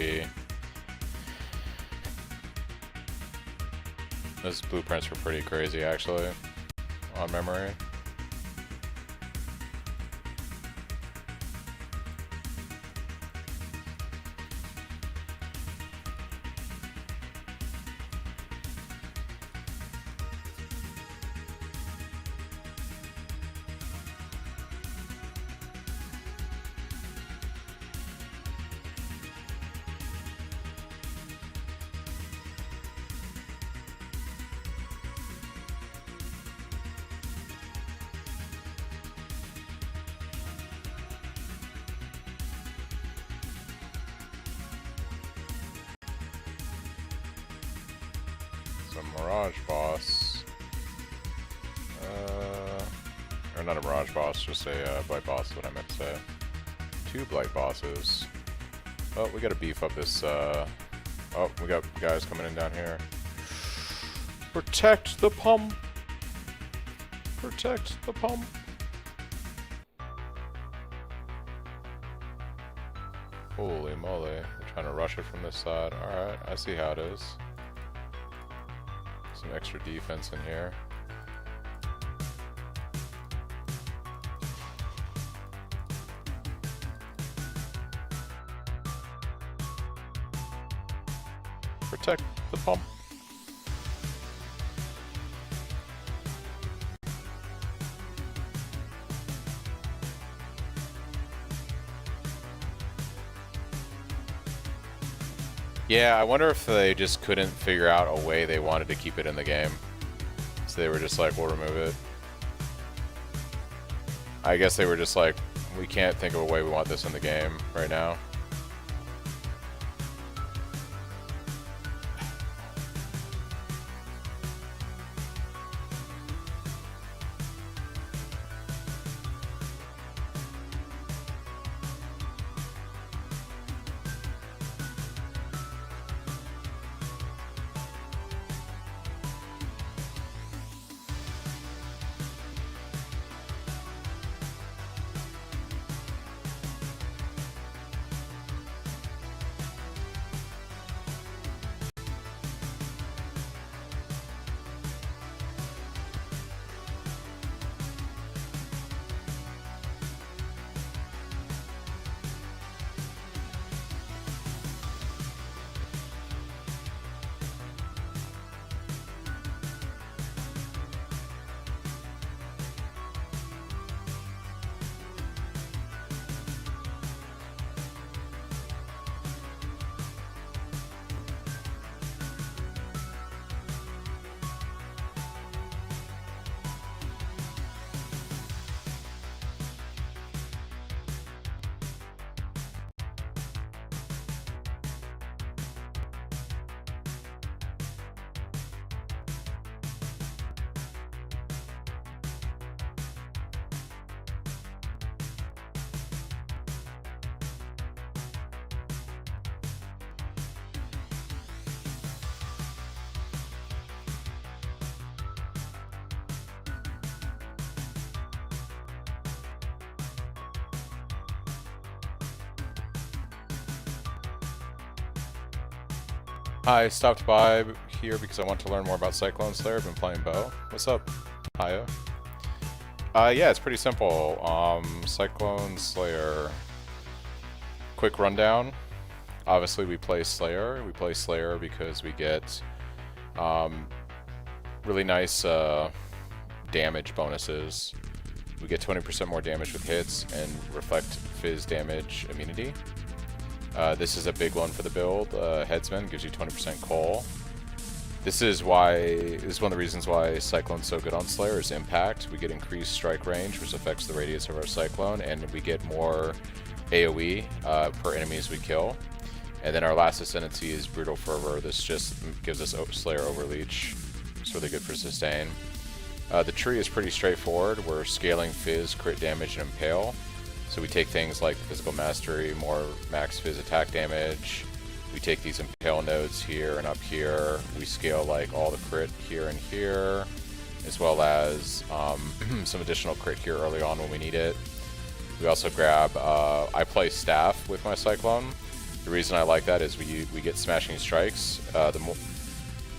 Those blueprints were pretty crazy, actually, on memory. Mirage boss. Or not a Mirage boss, just a Blight boss is what I meant to say. 2 Blight bosses. Oh, we gotta beef up this, oh, we got guys coming in down here. Protect the pump! Protect the pump! Holy moly. They're trying to rush it from this side. Alright, I see how it is. Some extra defense in here. Protect the pump. Yeah, I wonder if they just couldn't figure out a way they wanted to keep it in the game. So they were just like, we'll remove it. I guess they were just like, we can't think of a way we want this in the game right now. I stopped by here because I want to learn more about Cyclone Slayer. I've been playing Bo. What's up, Haya? Yeah, it's pretty simple. Cyclone Slayer. Quick rundown. Obviously, we play Slayer. We play Slayer because we get really nice damage bonuses. We get 20% more damage with hits and reflect Fizz damage immunity. This is a big one for the build. Headsman gives you 20% coal. This is one of the reasons why Cyclone's so good on Slayer is impact. We get increased strike range, which affects the radius of our Cyclone, and we get more AoE per enemies we kill. And then our last ascendancy is Brutal Fervor. This just gives us Slayer Overleach. It's really good for sustain. The tree is pretty straightforward. We're scaling Fizz, crit damage, and Impale. So we take things like Physical Mastery, more max Fizz attack damage. We take these Impale nodes here and up here. We scale like all the crit here and here, as well as some additional crit here early on when we need it. We also grab, I play Staff with my Cyclone. The reason I like that is we get Smashing Strikes. The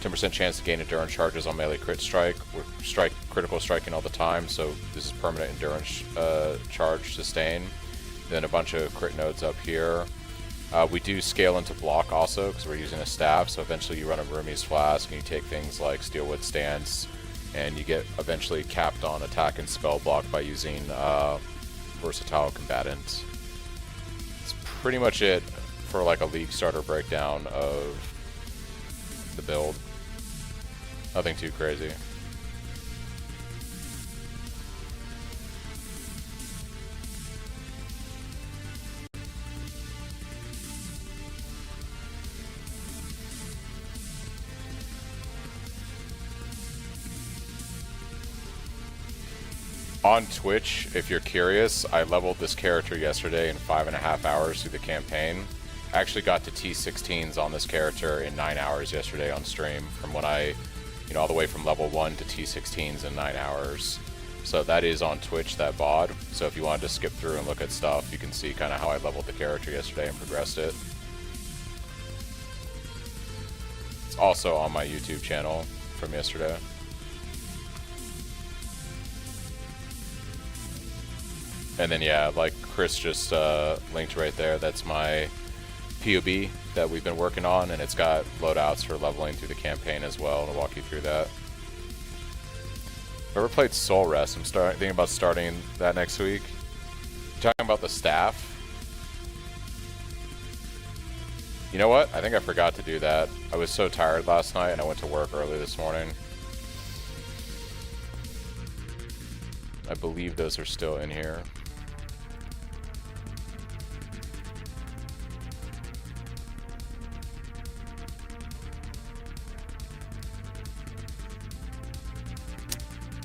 10% chance to gain endurance charges on melee crit strike. We're critical striking all the time, so this is permanent endurance charge sustain. Then a bunch of crit nodes up here. We do scale into block also because we're using a staff, so eventually you run a Rumi's Flask and you take things like Steelwood Stance, and you get eventually capped on attack and spell block by using Versatile Combatant. That's pretty much it for like a League starter breakdown of the build. Nothing too crazy. On Twitch, if you're curious, I leveled this character yesterday in 5.5 hours through the campaign. I actually got to T16s on this character in 9 hours yesterday on stream, from when I, all the way from level 1 to T16s in 9 hours. So that is on Twitch, that VOD. So if you wanted to skip through and look at stuff, you can see kind of how I leveled the character yesterday and progressed it. It's also on my YouTube channel from yesterday. And then yeah, like Chris just linked right there, that's my POB that we've been working on, and it's got loadouts for leveling through the campaign as well. I'll walk you through that. Ever played Soul Rest? I'm thinking about starting that next week. Talking about the staff. You know what? I think I forgot to do that. I was so tired last night and I went to work early this morning. I believe those are still in here.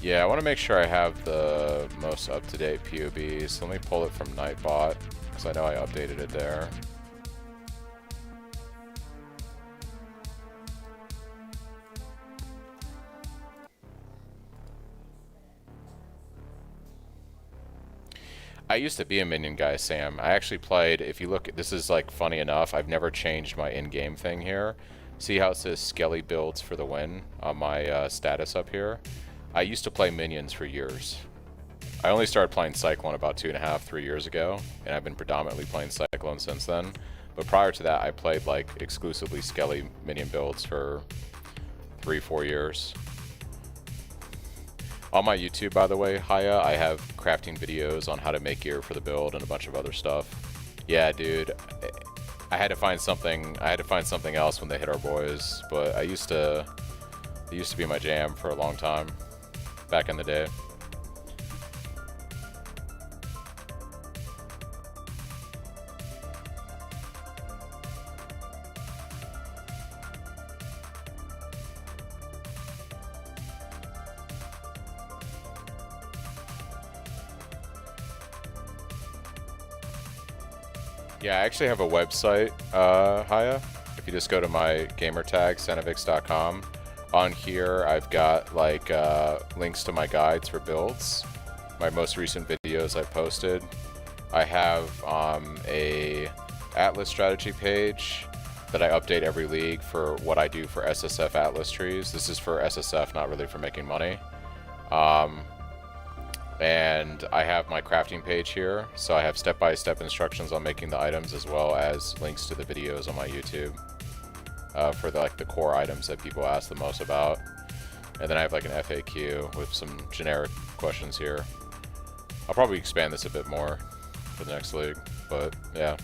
Yeah, I want to make sure I have the most up-to-date POBs. So let me pull it from Nightbot, because I know I updated it there. I used to be a minion guy, Sam. I actually played, if you look, this is like funny enough, I've never changed my in-game thing here. See how it says Skelly builds for the win on my status up here? I used to play minions for years. I only started playing Cyclone about 2.5, 3 years ago, and I've been predominantly playing Cyclone since then. But prior to that, I played like exclusively Skelly minion builds for 3, 4 years. On my YouTube, by the way, Haya, I have crafting videos on how to make gear for the build and a bunch of other stuff. Yeah, dude, I had to find something. I had to find something else when they hit our boys. But it used to be my jam for a long time, back in the day. Yeah, I actually have a website, Haya. If you just go to my gamer tag, Cenovix.com, on here I've got like links to my guides for builds, my most recent videos I posted. I have a Atlas strategy page that I update every league for what I do for SSF Atlas trees. This is for SSF, not really for making money. And I have my crafting page here, so I have step-by-step instructions on making the items as well as links to the videos on my YouTube for the core items that people ask the most about. And then I have like an FAQ with some generic questions here. I'll probably expand this a bit more for the next league, but yeah.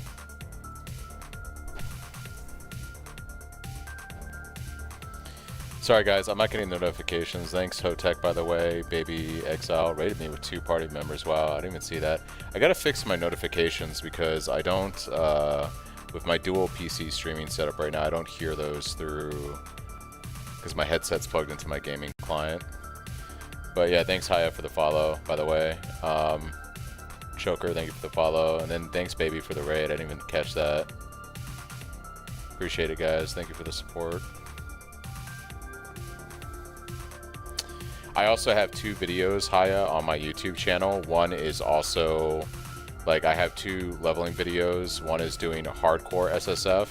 Sorry guys, I'm not getting the notifications. Thanks Hotech, by the way. Baby Exile rated me with 2 party members. Wow, I didn't even see that. I gotta fix my notifications because I don't, with my dual PC streaming setup right now, I don't hear those through, because my headset's plugged into my gaming client. But yeah, thanks Haya for the follow, by the way. Choker, thank you for the follow. And then thanks Baby for the raid, I didn't even catch that. Appreciate it guys, thank you for the support. I also have 2 videos, Haya, on my YouTube channel. One is also, like, I have 2 leveling videos. One is doing hardcore SSF.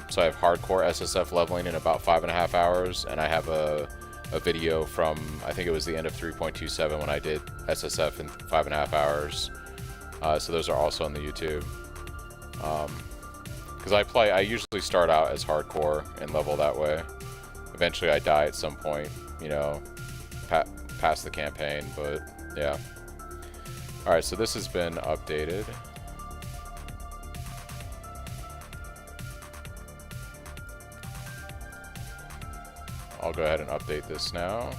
So I have hardcore SSF leveling in about 5.5 hours, and I have a video from, I think it was the end of 3.27 when I did SSF in 5.5 hours. So those are also on the YouTube. Because I usually start out as hardcore and level that way. Eventually I die at some point, you know, past the campaign, but yeah. Alright, so this has been updated. I'll go ahead and update this now.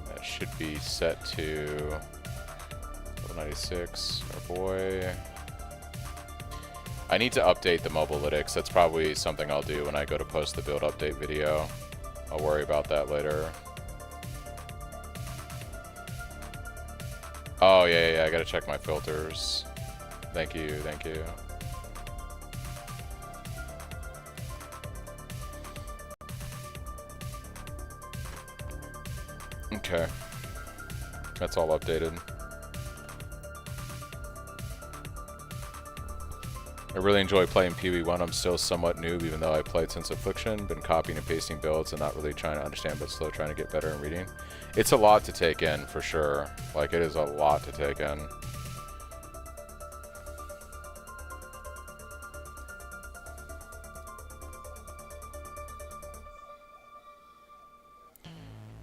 That should be set to level 96, our boy. I need to update the mobilytics. That's probably something I'll do when I go to post the build update video. I'll worry about that later. Oh, yeah, I gotta check my filters. Thank you, thank you. Okay. That's all updated. I really enjoy playing PB1. I'm still somewhat noob, even though I played since Affliction. Been copying and pasting builds and not really trying to understand, but still trying to get better in reading. It's a lot to take in, for sure. Like, it is a lot to take in.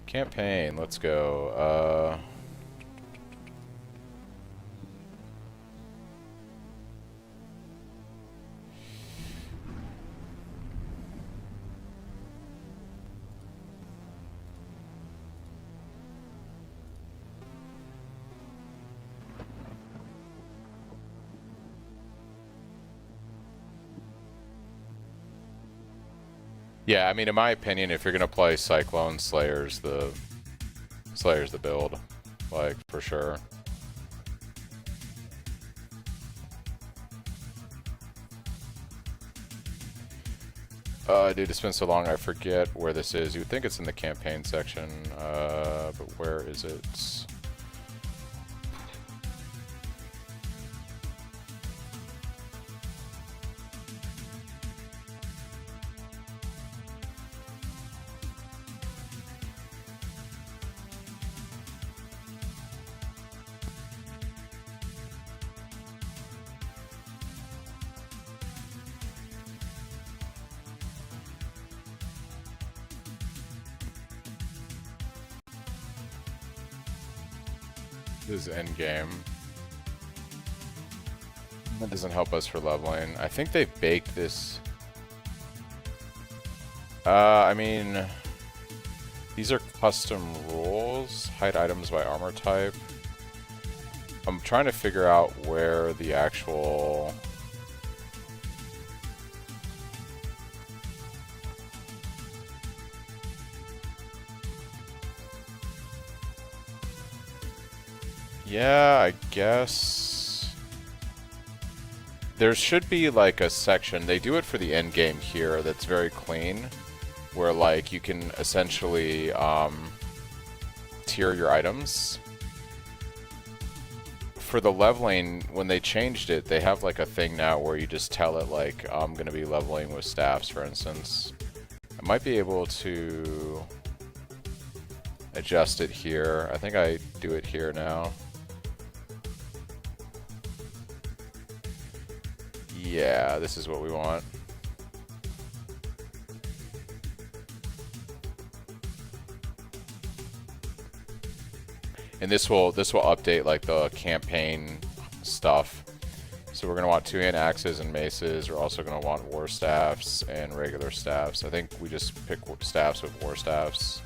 Campaign, let's go. Yeah, I mean, in my opinion, if you're gonna play Cyclone, Slayer's the build, like, for sure. Dude, it's been so long I forget where this is. You would think it's in the campaign section, but where is it? This is endgame. That doesn't help us for leveling. I think they baked this. I mean, these are custom rules. Hide items by armor type. I'm trying to figure out where the actual... Yeah, I guess there should be like a section. They do it for the end game here that's very clean, where like you can essentially tier your items. For the leveling, when they changed it, they have like a thing now where you just tell it like, I'm gonna be leveling with staffs, for instance. I might be able to adjust it here. I think I do it here now. Yeah, this is what we want. And this will update like the campaign stuff. So we're gonna want 2-hand axes and maces. We're also gonna want war staffs and regular staffs. I think we just pick staffs with war staffs.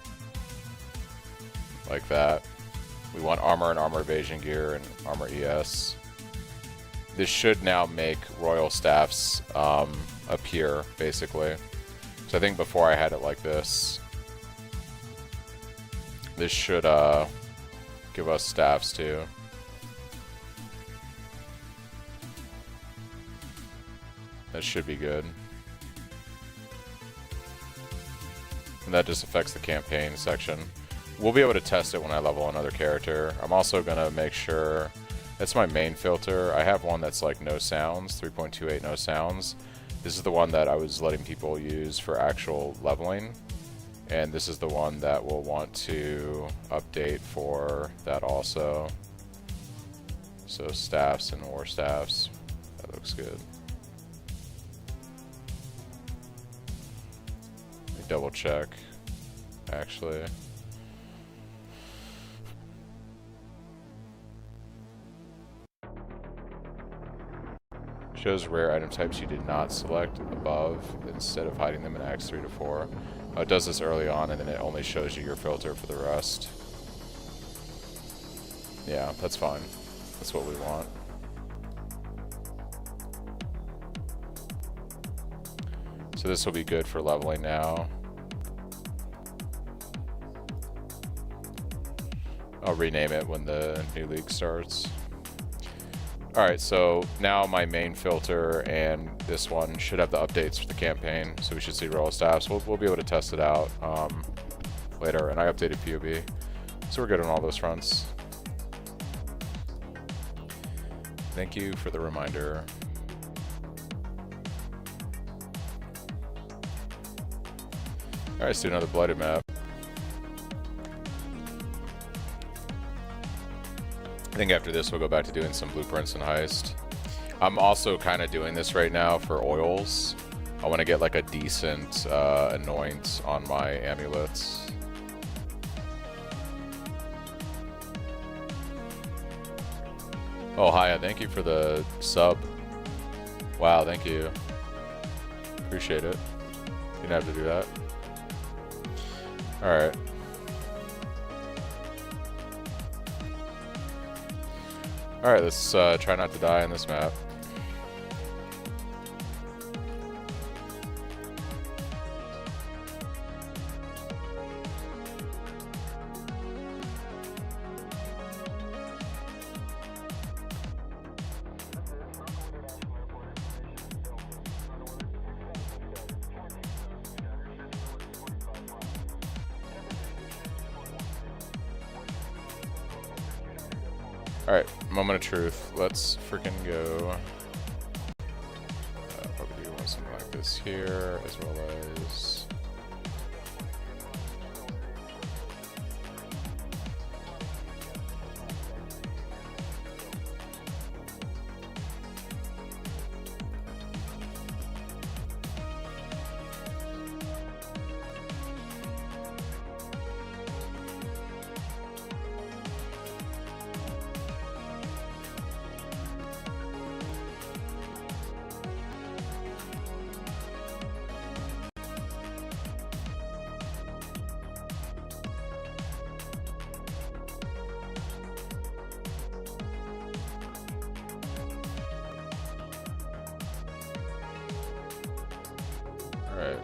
Like that. We want armor and armor evasion gear and armor ES. This should now make royal staffs appear, basically. So I think before I had it like this. This should give us staffs too. That should be good. And that just affects the campaign section. We'll be able to test it when I level another character. I'm also gonna make sure... That's my main filter. I have one that's like no sounds, 3.28 no sounds. This is the one that I was letting people use for actual leveling. And this is the one that we'll want to update for that also. So staffs and war staffs. That looks good. Let me double check, actually. Shows rare item types you did not select above instead of hiding them in Acts 3 to 4. Oh, it does this early on and then it only shows you your filter for the rest. Yeah, that's fine. That's what we want. So this will be good for leveling now. I'll rename it when the new league starts. Alright, so now my main filter and this one should have the updates for the campaign, so we should see royal staffs. We'll be able to test it out later, and I updated POB. So we're good on all those fronts. Thank you for the reminder. Alright, let's do another blighted map. I think after this we'll go back to doing some blueprints and heist. I'm also kind of doing this right now for oils. I want to get like a decent anoint on my amulets. Oh, Haya, thank you for the sub. Wow, thank you. Appreciate it. You didn't have to do that. Alright. Alright, let's try not to die on this map. Alright, moment of truth. Let's freaking go. Probably do something like this here, as well as... Alright.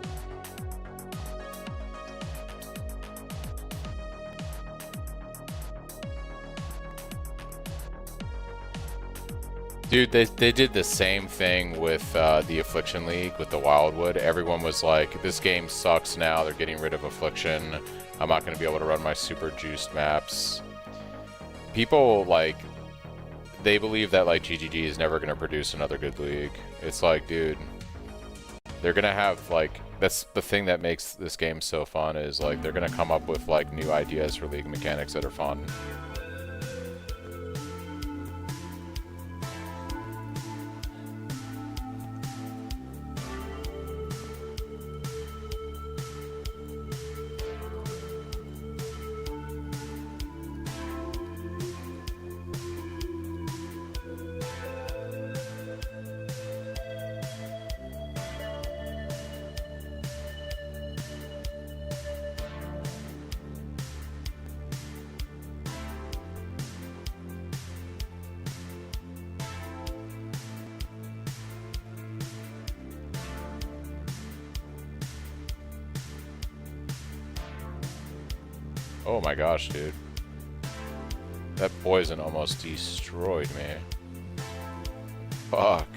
Dude, they did the same thing with the Affliction League, with the Wildwood. Everyone was like, this game sucks now, they're getting rid of Affliction. I'm not going to be able to run my super juiced maps. People, like, they believe that, like, GGG is never going to produce another good league. It's like, dude, they're going to have, like, that's the thing that makes this game so fun, is, like, they're going to come up with, like, new ideas for league mechanics that are fun. Oh my gosh, dude. That poison almost destroyed me. Fuck.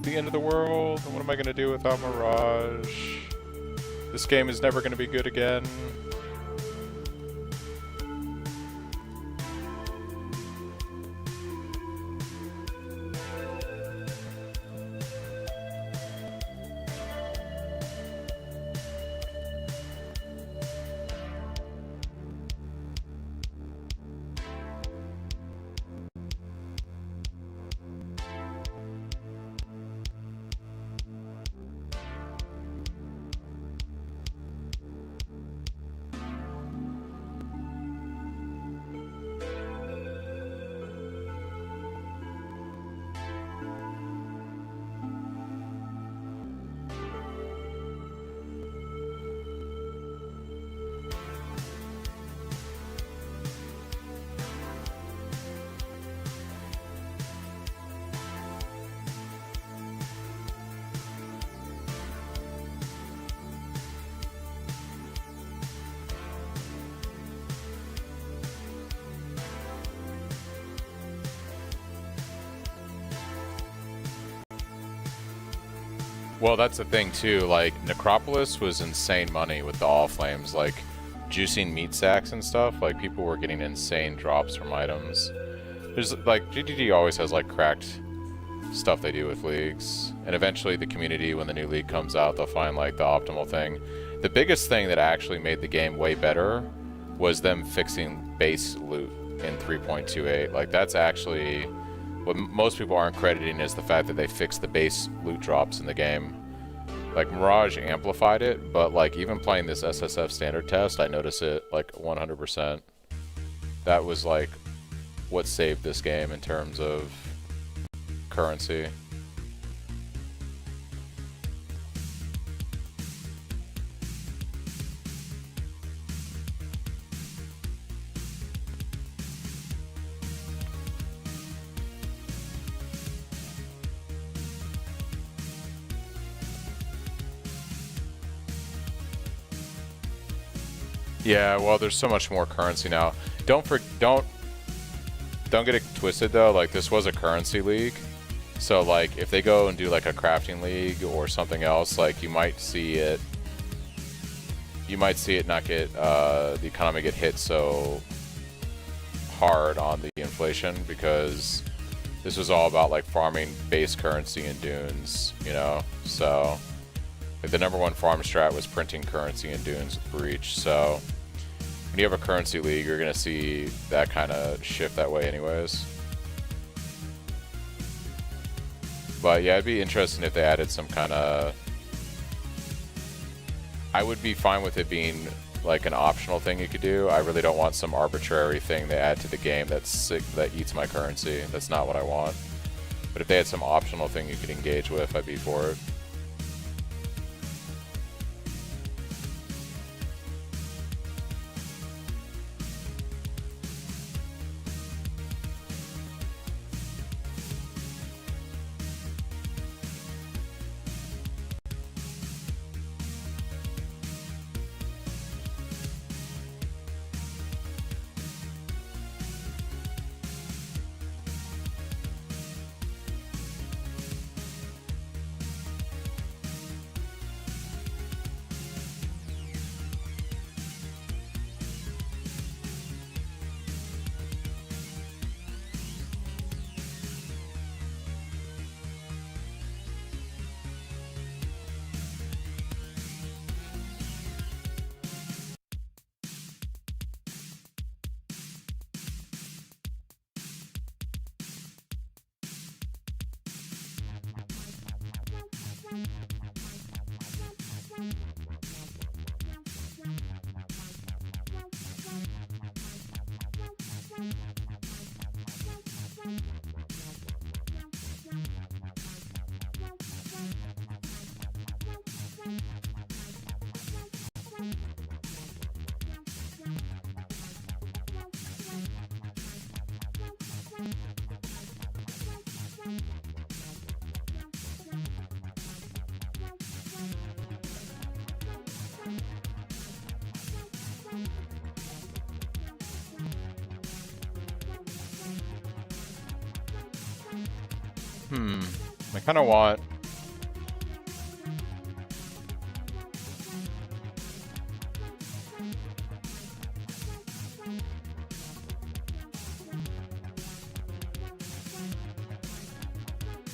The end of the world. What am I gonna do without Mirage? This game is never gonna be good again. Well, that's the thing too. Like Necropolis was insane money with the all flames, like juicing meat sacks and stuff. Like people were getting insane drops from items. There's like GDD always has like cracked stuff they do with leagues, and eventually the community, when the new league comes out, they'll find like the optimal thing. The biggest thing that actually made the game way better was them fixing base loot in 3.28. Like that's actually what most people aren't crediting, is the fact that they fixed the base loot drops in the game. Like Mirage amplified it, but like even playing this SSF standard test, I notice it like 100%. That was like what saved this game in terms of currency. Yeah, well, there's so much more currency now. Don't get it twisted though. Like this was a currency league, so like if they go and do like a crafting league or something else, like you might see it not get the economy get hit so hard on the inflation, because this was all about like farming base currency in dunes, you know. So like, the #1 farm strat was printing currency in dunes with breach. So when you have a currency league, you're gonna see that kind of shift that way anyways. But yeah, it'd be interesting if they added some kind of... I would be fine with it being like an optional thing you could do. I really don't want some arbitrary thing they add to the game that's sick, that eats my currency. That's not what I want. But if they had some optional thing you could engage with, I'd be for it. I kind of want...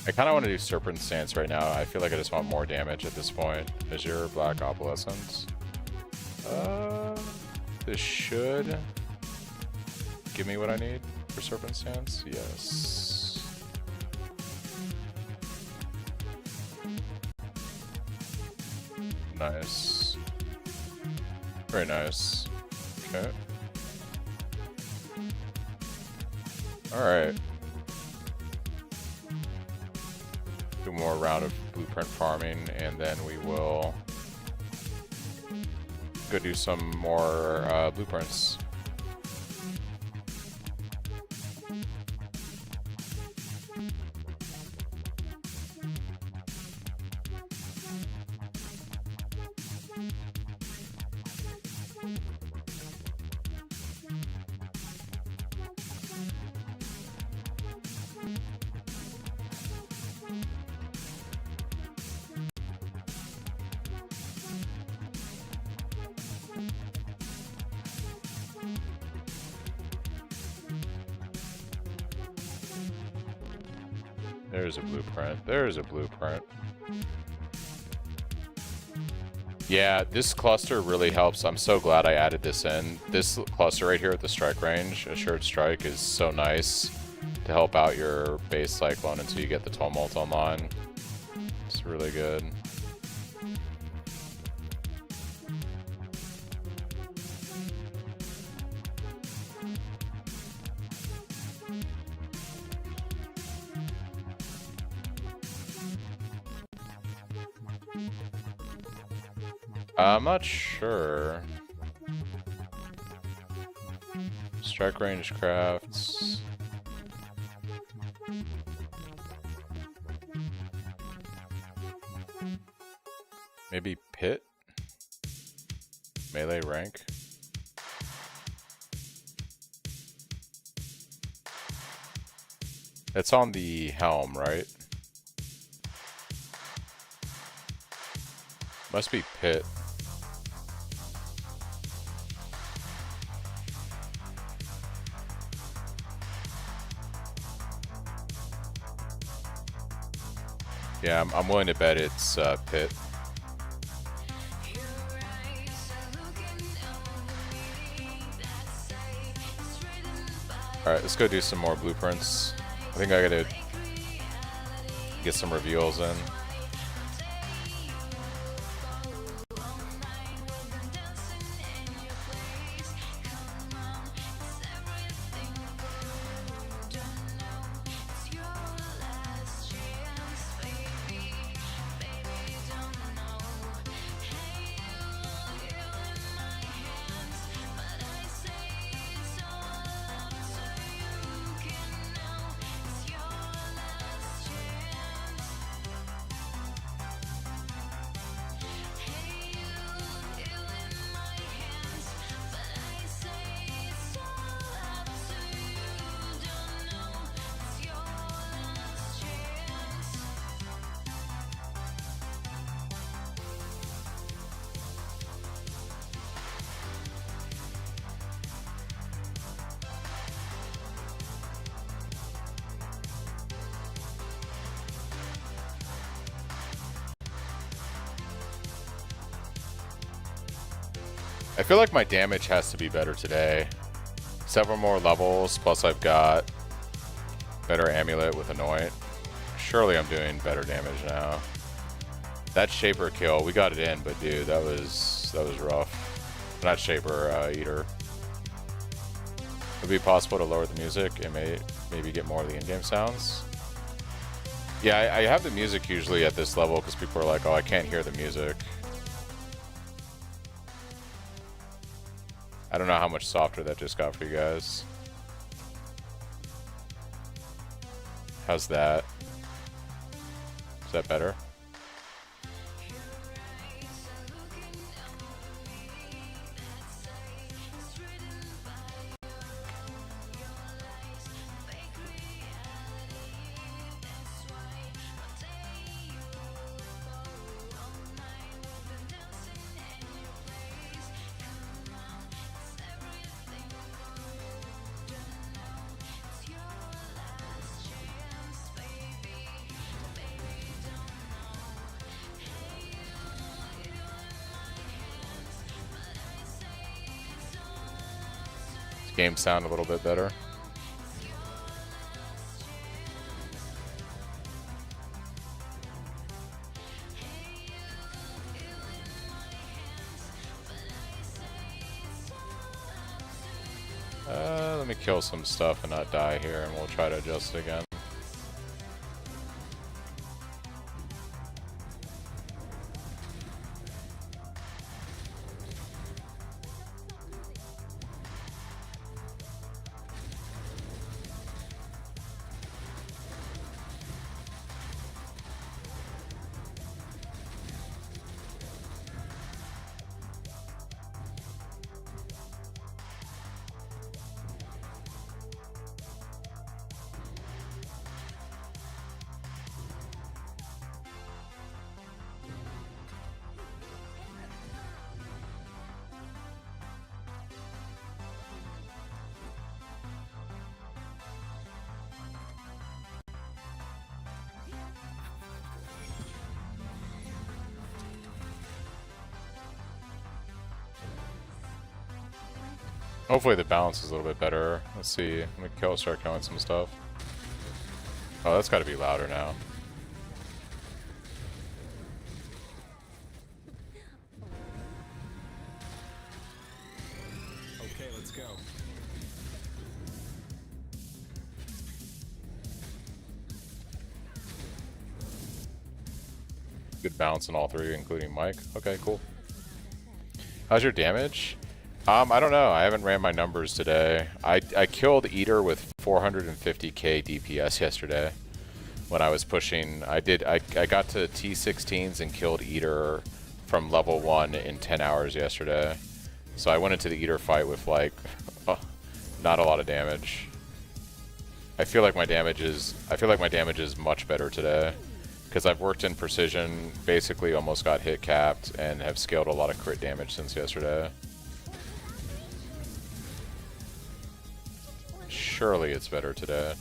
I kind of want to do Serpent Stance right now. I feel like I just want more damage at this point. Azure Black Opalescence. This should give me what I need for Serpent Stance. Yes. Nice. Very nice. Okay. Alright. Do more round of blueprint farming, and then we will go do some more blueprints. There's a blueprint. There's a blueprint. Yeah, this cluster really helps. I'm so glad I added this in. This cluster right here at the strike range, Assured Strike, is so nice to help out your base Cyclone until you get the Tumult online. It's really good. I'm not sure. Strike range crafts. Maybe pit? Melee rank? It's on the helm, right? Must be pit. Yeah, I'm willing to bet it's pit. Alright, let's go do some more blueprints. I think I gotta get some reveals in. I feel like my damage has to be better today. Several more levels, plus I've got better amulet with Anoint. Surely I'm doing better damage now. That Shaper kill, we got it in, but dude, that was rough. Not Shaper, Eater. Would it be possible to lower the music and maybe get more of the in-game sounds? Yeah, I have the music usually at this level because people are like, oh, I can't hear the music. I don't know how much softer that just got for you guys. How's that? Is that better? Game sound a little bit better. Let me kill some stuff and not die here, and we'll try to adjust it again. Hopefully the balance is a little bit better. Let's see. Let me start killing some stuff. Oh, that's got to be louder now. Okay, let's go. Good balance in all three, including Mike. Okay, cool. How's your damage? I don't know. I haven't ran my numbers today. I killed Eater with 450k DPS yesterday when I was pushing. I got to T16s and killed Eater from level 1 in 10 hours yesterday. So I went into the Eater fight with like not a lot of damage. I feel like my damage is much better today because I've worked in precision, basically almost got hit capped, and have scaled a lot of crit damage since yesterday. Surely it's better today.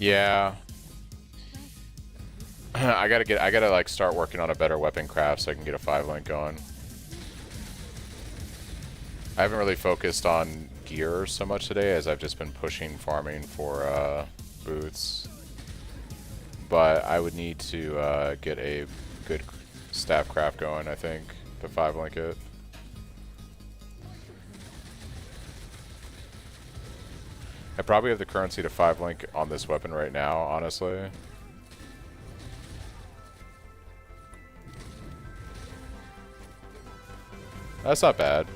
Yeah. I gotta like start working on a better weapon craft so I can get a 5-link going. I haven't really focused on gear so much today as I've just been pushing farming for boots. But I would need to get a good staff craft going, I think, to 5-link it. I probably have the currency to 5-link on this weapon right now, honestly. That's not bad.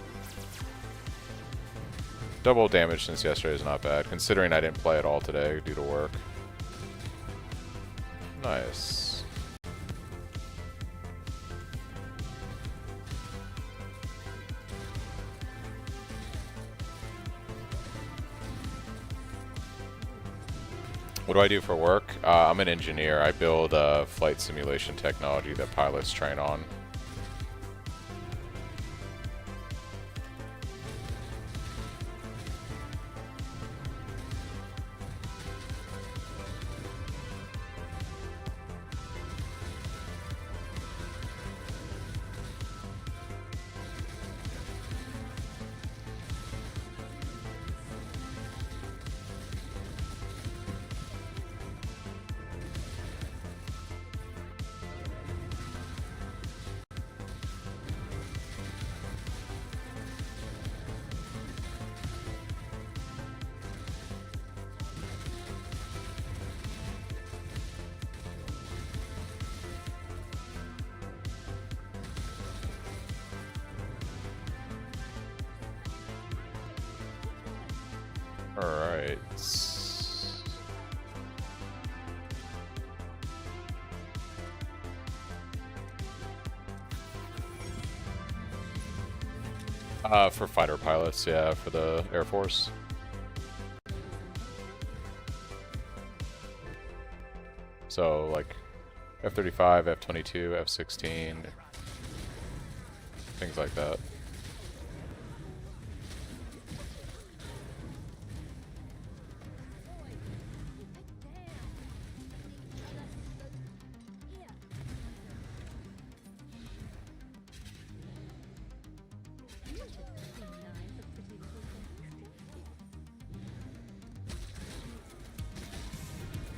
Double damage since yesterday is not bad, considering I didn't play at all today due to work. Nice. What do I do for work? I'm an engineer. I build flight simulation technology that pilots train on. Alright. For fighter pilots, yeah, for the Air Force. So, like, F-35, F-22, F-16, things like that.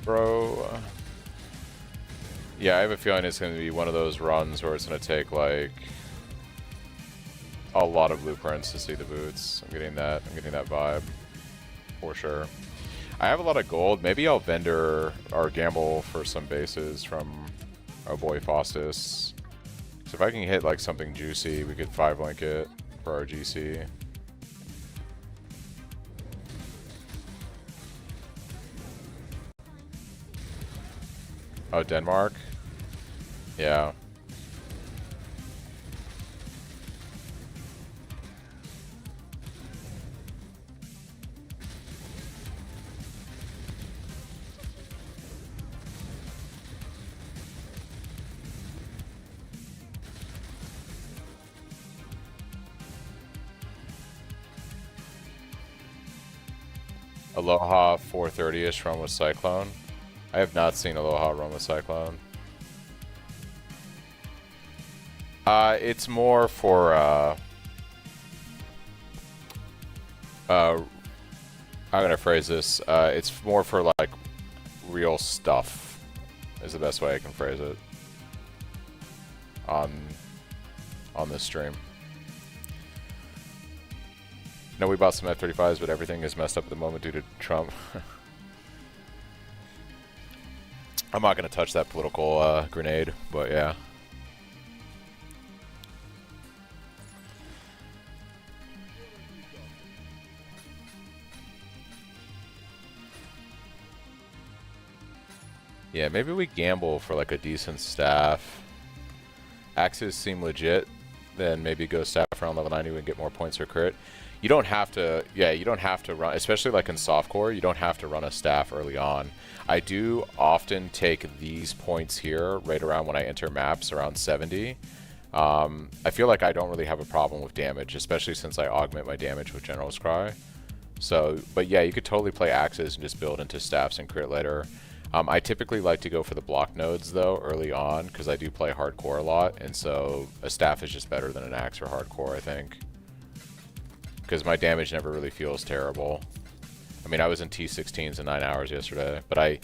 Bro. Yeah, I have a feeling it's going to be one of those runs where it's going to take, like, a lot of blueprints to see the boots. I'm getting that vibe. For sure. I have a lot of gold. Maybe I'll vendor or gamble for some bases from our boy Faustus. So if I can hit, like, something juicy, we could 5-link it for our GC. Oh, Denmark? Yeah. Aloha 430-ish run with Cyclone. I have not seen Aloha run with Cyclone. It's more for, how can I phrase this? It's more for, like, real stuff, is the best way I can phrase it. On this stream. No, we bought some F-35s, but everything is messed up at the moment due to Trump. I'm not going to touch that political grenade, but yeah. Yeah, maybe we gamble for like a decent staff. Axes seem legit, then maybe go staff around level 90 and get more points for crit. You don't have to, yeah, you don't have to run, especially like in softcore, you don't have to run a staff early on. I do often take these points here right around when I enter maps, around 70. I feel like I don't really have a problem with damage, especially since I augment my damage with General's Cry. So, but yeah, you could totally play axes and just build into staffs and crit later. I typically like to go for the block nodes though early on because I do play hardcore a lot, and so a staff is just better than an axe for hardcore, I think. Because my damage never really feels terrible. I mean, I was in T16s in 9 hours yesterday, but I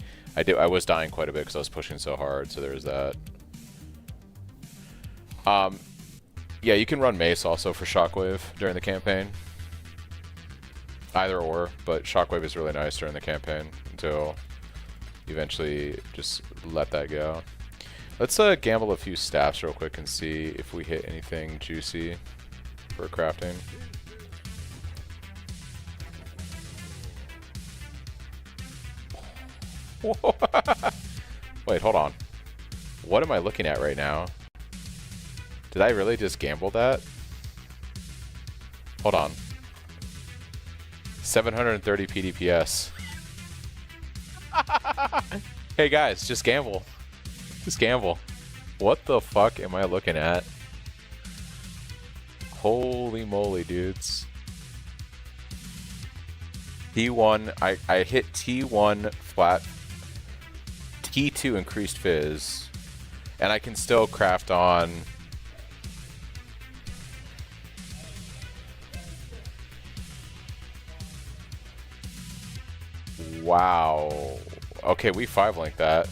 was dying quite a bit because I was pushing so hard, so there's that. Yeah, you can run Mace also for Shockwave during the campaign. Either or, but Shockwave is really nice during the campaign until you eventually just let that go. Let's gamble a few staffs real quick and see if we hit anything juicy for crafting. Wait, hold on. What am I looking at right now? Did I really just gamble that? Hold on. 730 PDPS. Hey guys, just gamble. Just gamble. What the fuck am I looking at? Holy moly, dudes. T1, I hit T1 flat, T2 increased fizz, and I can still craft on. Wow. Okay, we 5-linked that.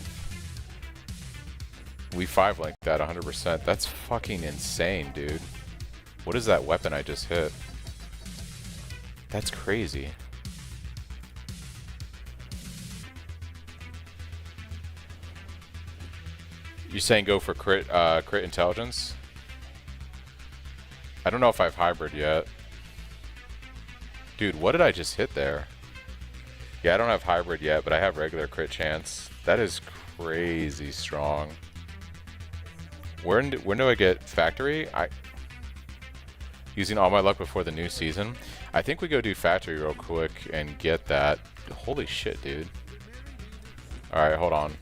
We 5-linked that 100%. That's fucking insane, dude. What is that weapon I just hit? That's crazy. You're saying go for crit intelligence? I don't know if I have hybrid yet. Dude, what did I just hit there? Yeah, I don't have hybrid yet, but I have regular crit chance. That is crazy strong. When do I get factory? Using all my luck before the new season. I think we go do factory real quick and get that. Holy shit, dude. Alright, hold on.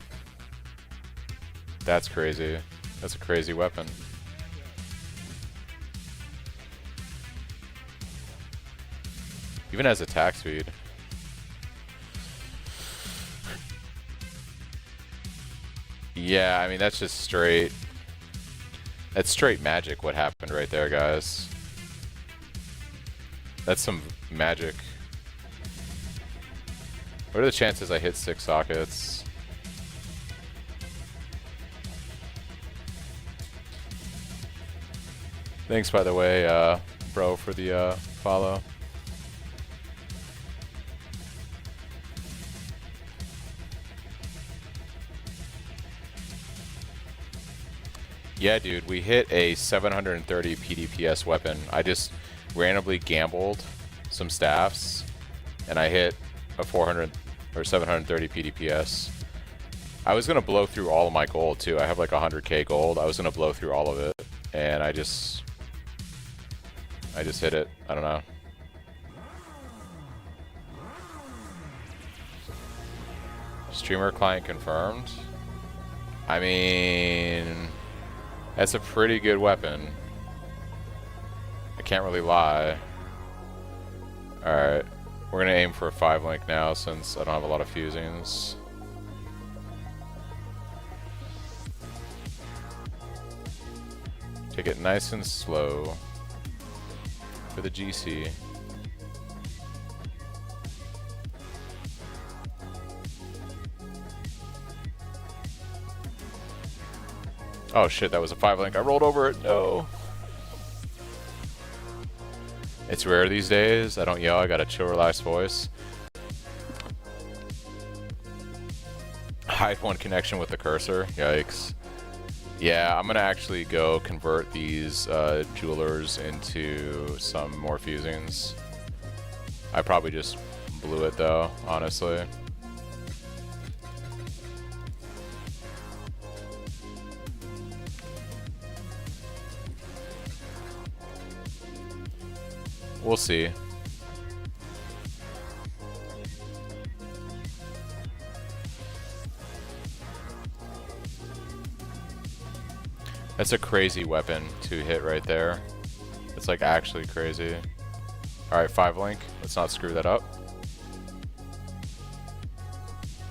That's crazy. That's a crazy weapon. Even has attack speed. Yeah, I mean, that's just straight. That's straight magic what happened right there, guys. That's some magic. What are the chances I hit 6 sockets? Thanks, by the way, bro, for the follow. Yeah, dude, we hit a 730 PDPS weapon. I just randomly gambled some staffs, and I hit a 400 or 730 PDPS. I was gonna blow through all of my gold too. I have like 100k gold. I was gonna blow through all of it, and I just hit it. I don't know. Streamer client confirmed. I mean, that's a pretty good weapon. I can't really lie. Alright, we're gonna aim for a 5 link now since I don't have a lot of fusings. Take it nice and slow for the GC. Oh shit, that was a 5 link. I rolled over it. No. It's rare these days. I don't yell. I got a chill, relaxed voice. Hide one connection with the cursor. Yikes. Yeah, I'm gonna actually go convert these jewelers into some more fusings. I probably just blew it though, honestly. We'll see. That's a crazy weapon to hit right there. It's like actually crazy. Alright, 5 link. Let's not screw that up.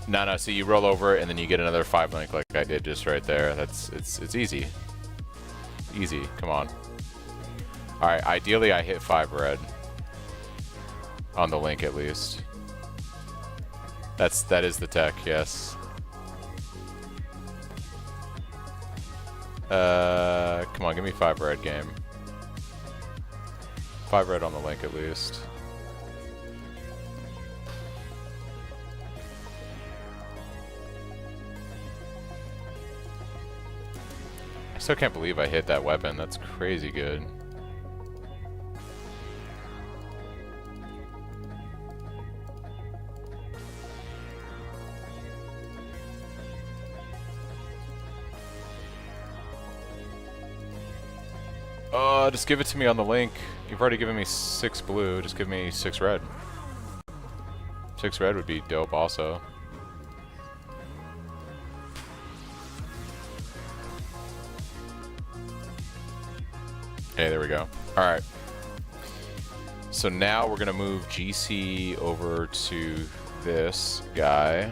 No, so you roll over it and then you get another 5 link like I did just right there. It's easy. Easy, come on. Alright, ideally I hit 5 red. On the link at least. That is the tech, yes. Come on, give me 5 red game. 5 red on the link at least. I still can't believe I hit that weapon. That's crazy good. Just give it to me on the link. You've already given me 6 blue, just give me 6 red. 6 red would be dope also. Hey, there we go. Alright. So now we're gonna move GC over to this guy.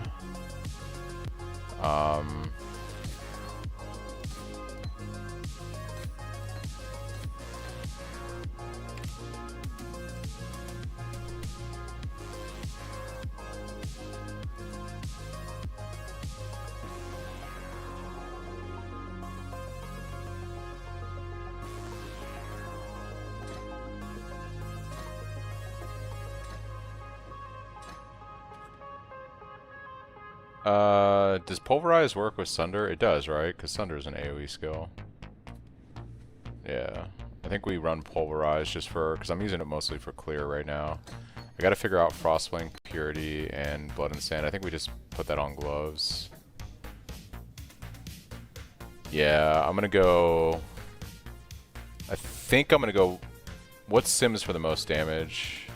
Does Pulverize work with Sunder? It does, right? Because Sunder is an AoE skill. Yeah. I think we run Pulverize just for... because I'm using it mostly for clear right now. I gotta figure out Frostwing, Purity, and Blood and Sand. I think we just put that on gloves. Yeah, I'm gonna go... I think I'm gonna go... What sims for the most damage?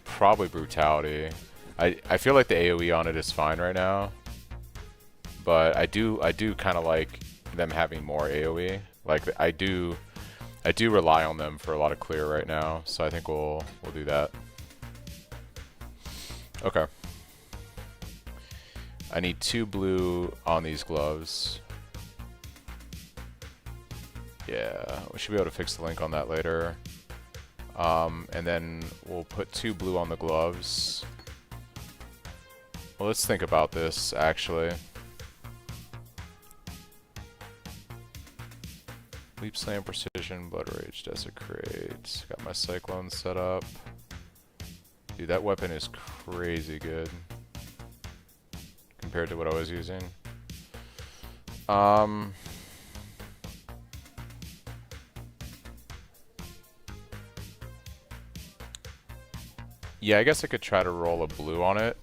Probably Brutality. I feel like the AoE on it is fine right now, but I do kind of like them having more AoE. Like I do rely on them for a lot of clear right now, so I think we'll do that. Okay. I need 2 blue on these gloves. Yeah, we should be able to fix the link on that later. And then we'll put 2 blue on the gloves. Well, let's think about this, actually. Leap Slam, Precision, Blood Rage, Desecrate. Got my Cyclone set up. Dude, that weapon is crazy good compared to what I was using. Yeah, I guess I could try to roll a blue on it,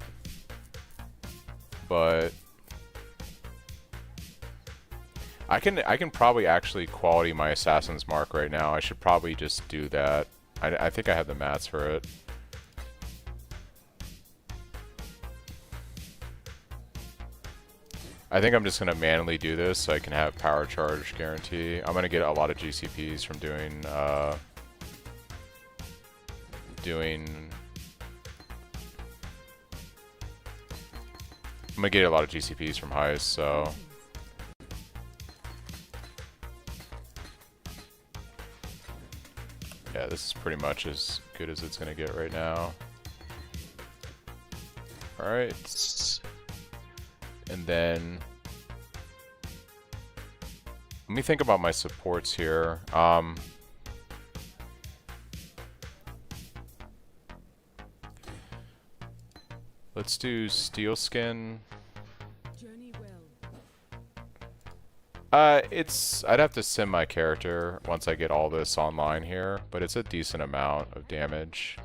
but I can probably actually quality my Assassin's Mark right now. I should probably just do that. I think I have the mats for it. I think I'm just going to manually do this so I can have power charge guarantee. I'm going to get a lot of GCPs from doing I'm going to get a lot of GCPs from Heist, so yeah, this is pretty much as good as it's going to get right now. Alright. And then let me think about my supports here. Let's do Steel Skin. I'd have to sim my character once I get all this online here, but it's a decent amount of damage.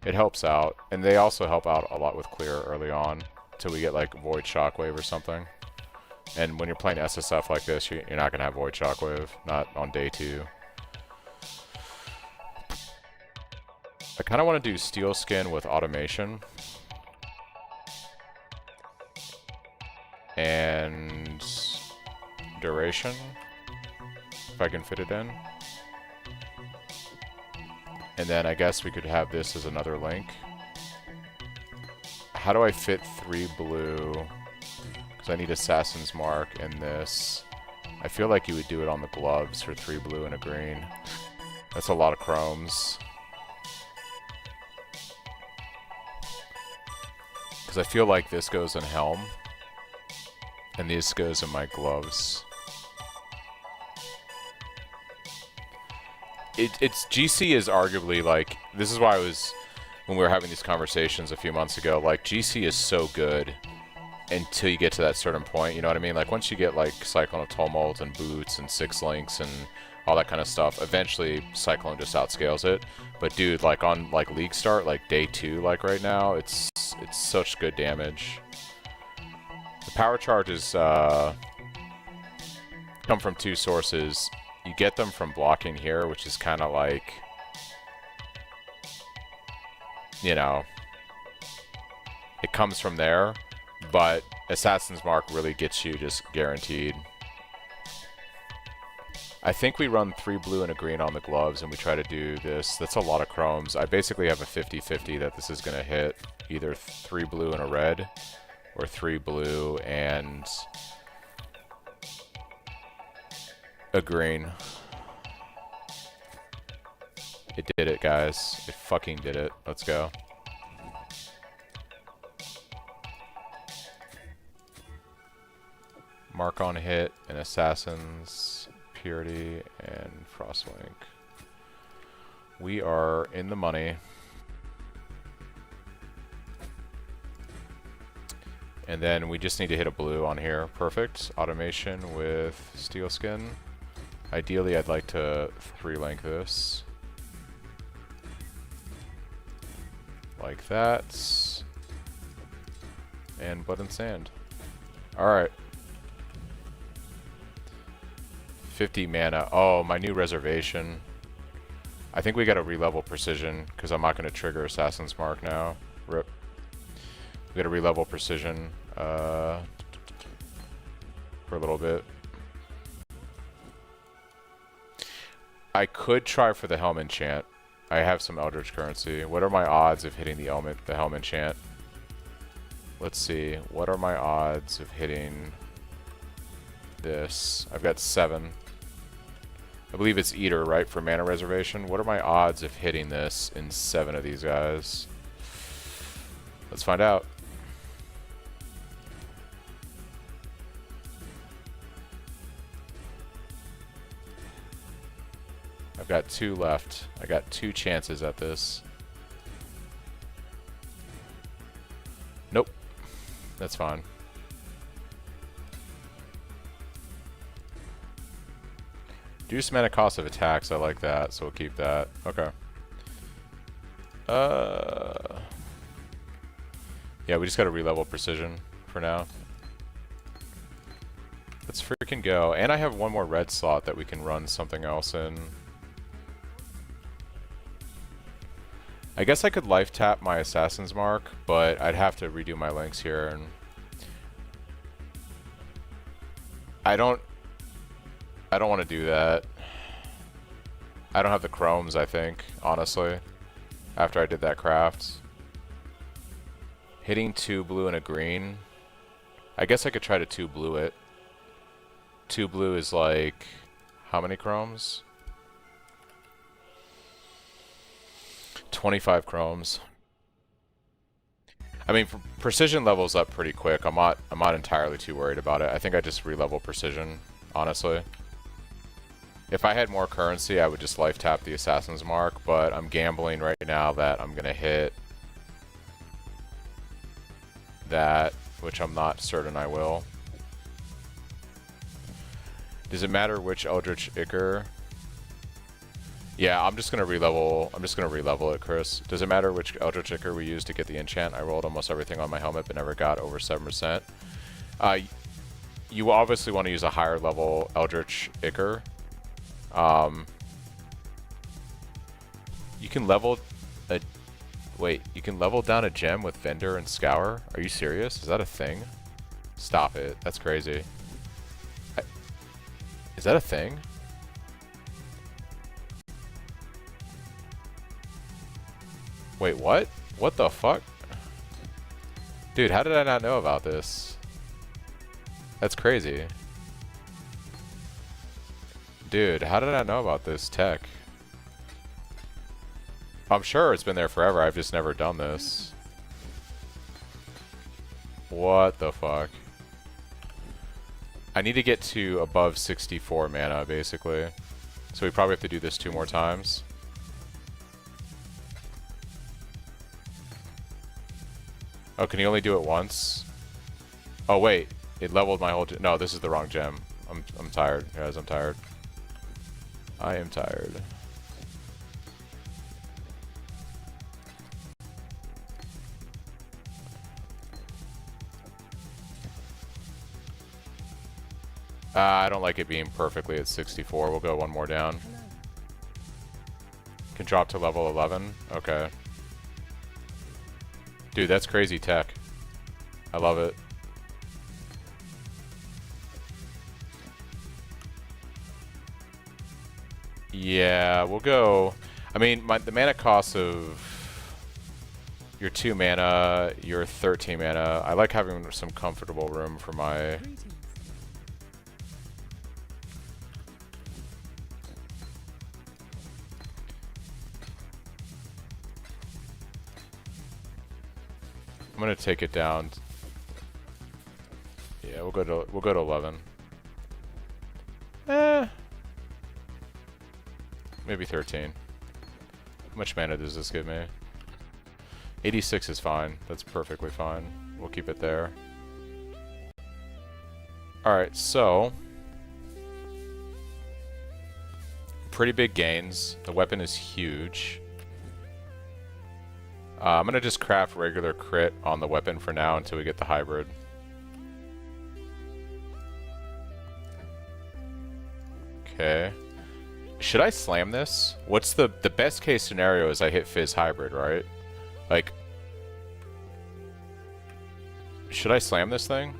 It helps out, and they also help out a lot with clear early on, till we get like Void Shockwave or something. And when you're playing SSF like this, you're not gonna have Void Shockwave, not on day 2. I kind of want to do Steel Skin with automation. And duration, if I can fit it in. And then I guess we could have this as another link. How do I fit 3 blue? Because I need Assassin's Mark in this. I feel like you would do it on the gloves for 3 blue and a green. That's a lot of chromes. Because I feel like this goes in helm. And this goes in my gloves. It's GC is arguably like, this is why I was, when we were having these conversations a few months ago, like GC is so good until you get to that certain point, you know what I mean? Like once you get like Cyclone of Tumult and Boots and 6 links and all that kind of stuff, eventually Cyclone just outscales it. But dude, like on like League Start, like day 2, like right now, it's such good damage. The power charges come from 2 sources. You get them from blocking here, which is kind of like, you know, it comes from there, but Assassin's Mark really gets you just guaranteed. I think we run 3 blue and a green on the gloves and we try to do this. That's a lot of chromes. I basically have a 50-50 that this is going to hit either 3 blue and a red or 3 blue and a green. It did it, guys. It fucking did it. Let's go. Mark on hit and Assassins, Purity, and Frostlink. We are in the money. And then we just need to hit a blue on here. Perfect. Automation with Steel Skin. Ideally, I'd like to 3-link this. Like that. And Blood and Sand. Alright. 50 mana. Oh, my new reservation. I think we gotta re-level Precision, because I'm not gonna trigger Assassin's Mark now. Rip. We gotta re-level Precision for a little bit. I could try for the Helm Enchant. I have some Eldritch Currency. What are my odds of hitting the Helm Enchant? Let's see. What are my odds of hitting this? I've got 7. I believe it's Eater, right, for mana reservation. What are my odds of hitting this in 7 of these guys? Let's find out. got 2 left. I got 2 chances at this. Nope. That's fine. Reduce mana cost of attacks. I like that, so we'll keep that. Okay. Yeah, we just gotta re-level precision for now. Let's freaking go. And I have 1 more red slot that we can run something else in. I guess I could life tap my Assassin's Mark, but I'd have to redo my links here, and I don't want to do that. I don't have the chromes, I think, honestly, after I did that craft. Hitting 2 blue and a green. I guess I could try to 2 blue it. 2 blue is like, how many chromes? 25 chromes. I mean, precision levels up pretty quick. I'm not entirely too worried about it. I think I just re-level precision, honestly. If I had more currency, I would just life tap the Assassin's Mark, but I'm gambling right now that I'm gonna hit that, which I'm not certain I will. Does it matter which Eldritch Ichor? Yeah, I'm just gonna re-level it, Chris. Does it matter which Eldritch Ichor we use to get the enchant? I rolled almost everything on my helmet, but never got over 7%. You obviously want to use a higher level Eldritch Ichor. You can level a... Wait, you can level down a gem with Vendor and Scour? Are you serious? Is that a thing? Stop it. That's crazy. Is that a thing? Wait, what? What the fuck? Dude, how did I not know about this? That's crazy. Dude, how did I not know about this tech? I'm sure it's been there forever, I've just never done this. What the fuck? I need to get to above 64 mana, basically. So we probably have to do this 2 more times. Oh, can you only do it once? Oh wait, it leveled my whole no, this is the wrong gem. I'm tired, guys, I'm tired. I am tired. I don't like it being perfectly at 64. We'll go 1 more down. Can drop to level 11. Okay. Dude, that's crazy tech. I love it. Yeah, we'll go... I mean, the mana cost of your 2 mana, your 13 mana. I like having some comfortable room for my... I'm gonna take it down. Yeah, we'll go to 11. Maybe 13. How much mana does this give me? 86 is fine. That's perfectly fine. We'll keep it there. Alright, so... pretty big gains. The weapon is huge. I'm gonna just craft regular crit on the weapon for now until we get the hybrid. Okay. Should I slam this? What's the best case scenario is I hit Fizz hybrid, right? Like, should I slam this thing?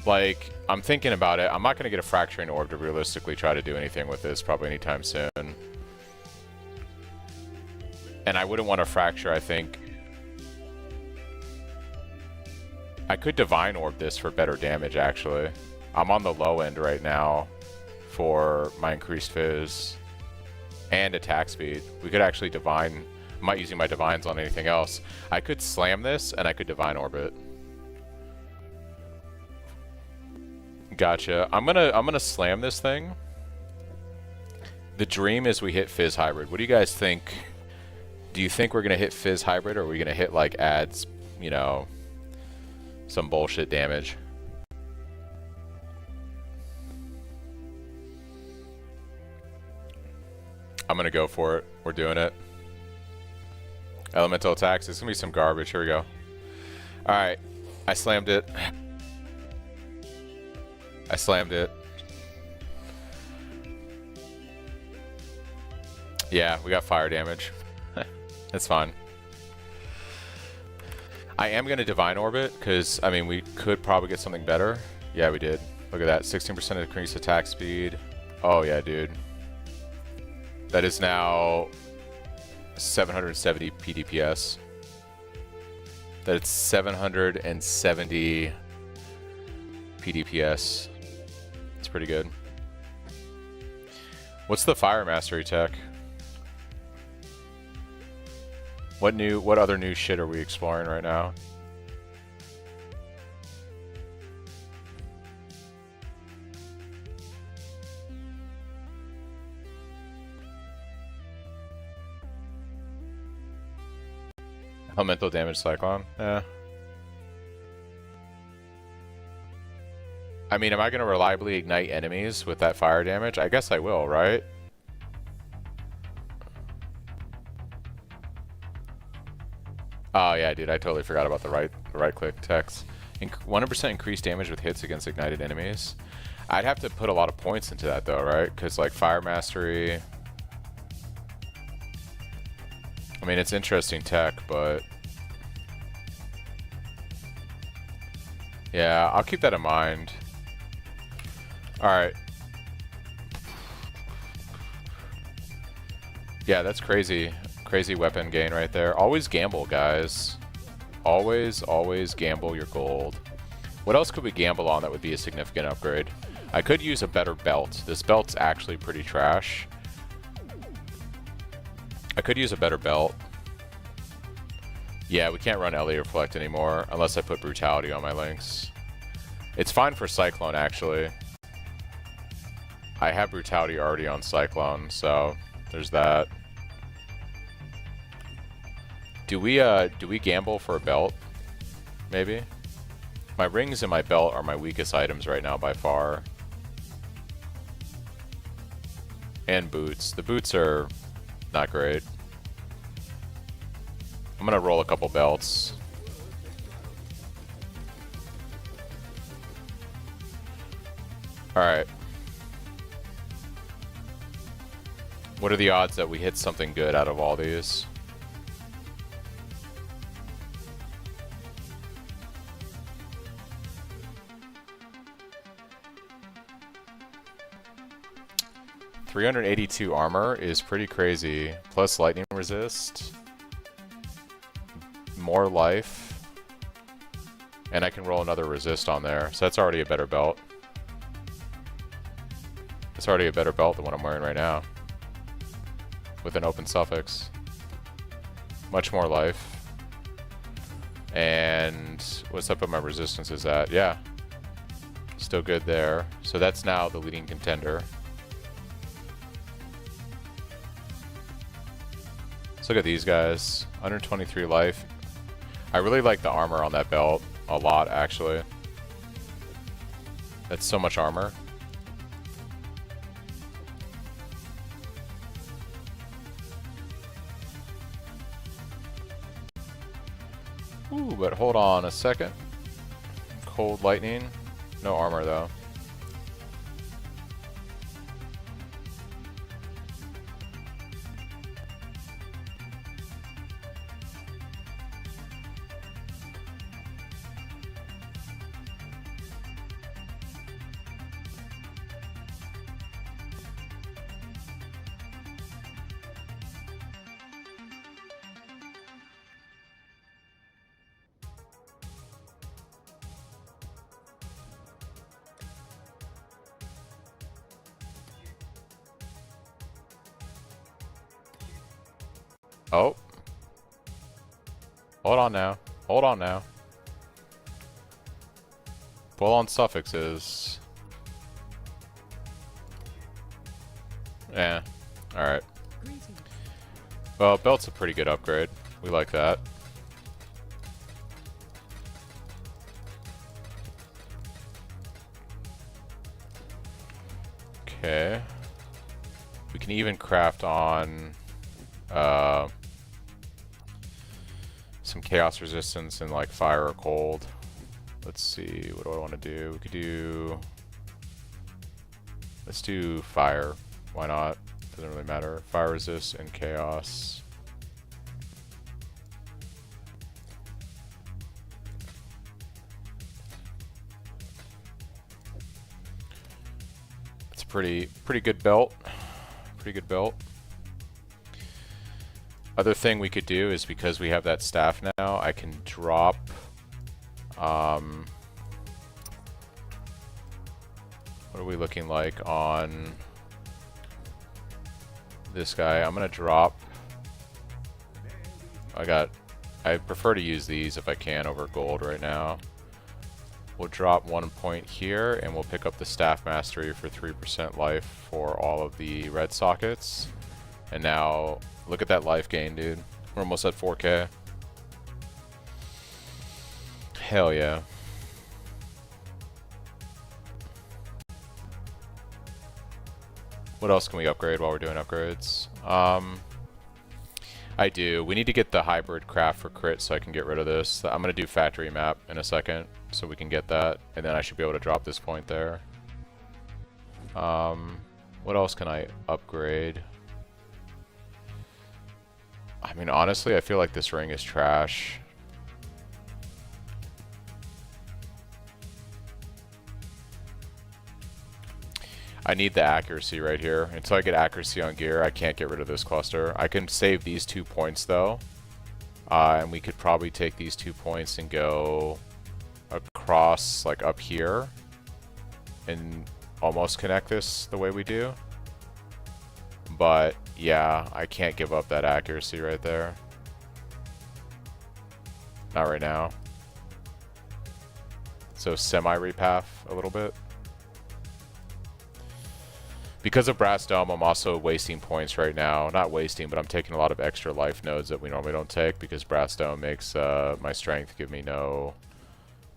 Like, I'm thinking about it. I'm not going to get a Fracturing Orb to realistically try to do anything with this probably anytime soon. And I wouldn't want to Fracture, I think. I could Divine Orb this for better damage, actually. I'm on the low end right now for my increased Fizz and attack speed. We could actually Divine... I'm not using my Divines on anything else. I could slam this, and I could Divine Orb it. Gotcha. I'm gonna slam this thing. The dream is we hit Fizz Hybrid. What do you guys think? Do you think we're gonna hit Fizz Hybrid, or are we gonna hit like adds, you know, some bullshit damage? I'm gonna go for it. We're doing it. Elemental attacks. It's gonna be some garbage. Here we go. Alright. I slammed it. I slammed it. Yeah, we got fire damage. That's fine. I am going to Divine Orbit, because, I mean, we could probably get something better. Yeah, we did. Look at that. 16% increased attack speed. Oh, yeah, dude. That is now 770 PDPS. That's 770 PDPS. It's pretty good. What's the Fire Mastery tech? What other new shit are we exploring right now? Elemental damage Cyclone? Yeah. I mean, am I going to reliably ignite enemies with that fire damage? I guess I will, right? Oh yeah, dude, I totally forgot about the right click text. 100% increased damage with hits against ignited enemies. I'd have to put a lot of points into that though, right? Because like Fire Mastery, I mean, it's interesting tech, but yeah, I'll keep that in mind. All right. Yeah, that's crazy. Crazy weapon gain right there. Always gamble, guys. Always gamble your gold. What else could we gamble on that would be a significant upgrade? I could use a better belt. This belt's actually pretty trash. I could use a better belt. Yeah, we can't run Ellie Reflect anymore unless I put Brutality on my links. It's fine for Cyclone, actually. I have Brutality already on Cyclone, so there's that. Do we gamble for a belt? Maybe? My rings and my belt are my weakest items right now by far. And boots. The boots are not great. I'm gonna roll a couple belts. Alright. What are the odds that we hit something good out of all these? $382 armor is pretty crazy. Plus lightning resist. More life. And I can roll another resist on there. So that's already a better belt. It's already a better belt than what I'm wearing right now. With an open suffix. Much more life. And what's up with my resistances at? Yeah. Still good there. So that's now the leading contender. Let's look at these guys. 123 life. I really like the armor on that belt a lot, actually. That's so much armor. Ooh, but hold on a second. Cold lightning. No armor, though. Oh. Hold on now. Hold on now. Pull on suffixes. Yeah. Alright. Well, belt's a pretty good upgrade. We like that. Okay. We can even craft on some chaos resistance and like fire or cold. Let's see, what do I want to do? We could do... Let's do fire. Why not? Doesn't really matter. Fire resist and chaos. It's a pretty good belt. Pretty good belt. Other thing we could do is, because we have that staff now, I can drop what are we looking like on this guy? I'm gonna drop. I prefer to use these if I can over gold right now. We'll drop 1 point here, and we'll pick up the staff mastery for 3% life for all of the red sockets. And now, look at that life gain, dude. We're almost at 4K. Hell yeah. What else can we upgrade while we're doing upgrades? I do. We need to get the hybrid craft for crit so I can get rid of this. I'm going to do factory map in a second so we can get that. And then I should be able to drop this point there. What else can I upgrade? I mean, honestly, I feel like this ring is trash. I need the accuracy right here. Until I get accuracy on gear, I can't get rid of this cluster. I can save these 2 points though. And we could probably take these 2 points and go across like up here and almost connect this the way we do. But yeah, I can't give up that accuracy right there. Not right now. So semi-repath a little bit. Because of Brass Dome, I'm also wasting points right now. Not wasting, but I'm taking a lot of extra life nodes that we normally don't take because Brass Dome makes my strength give me no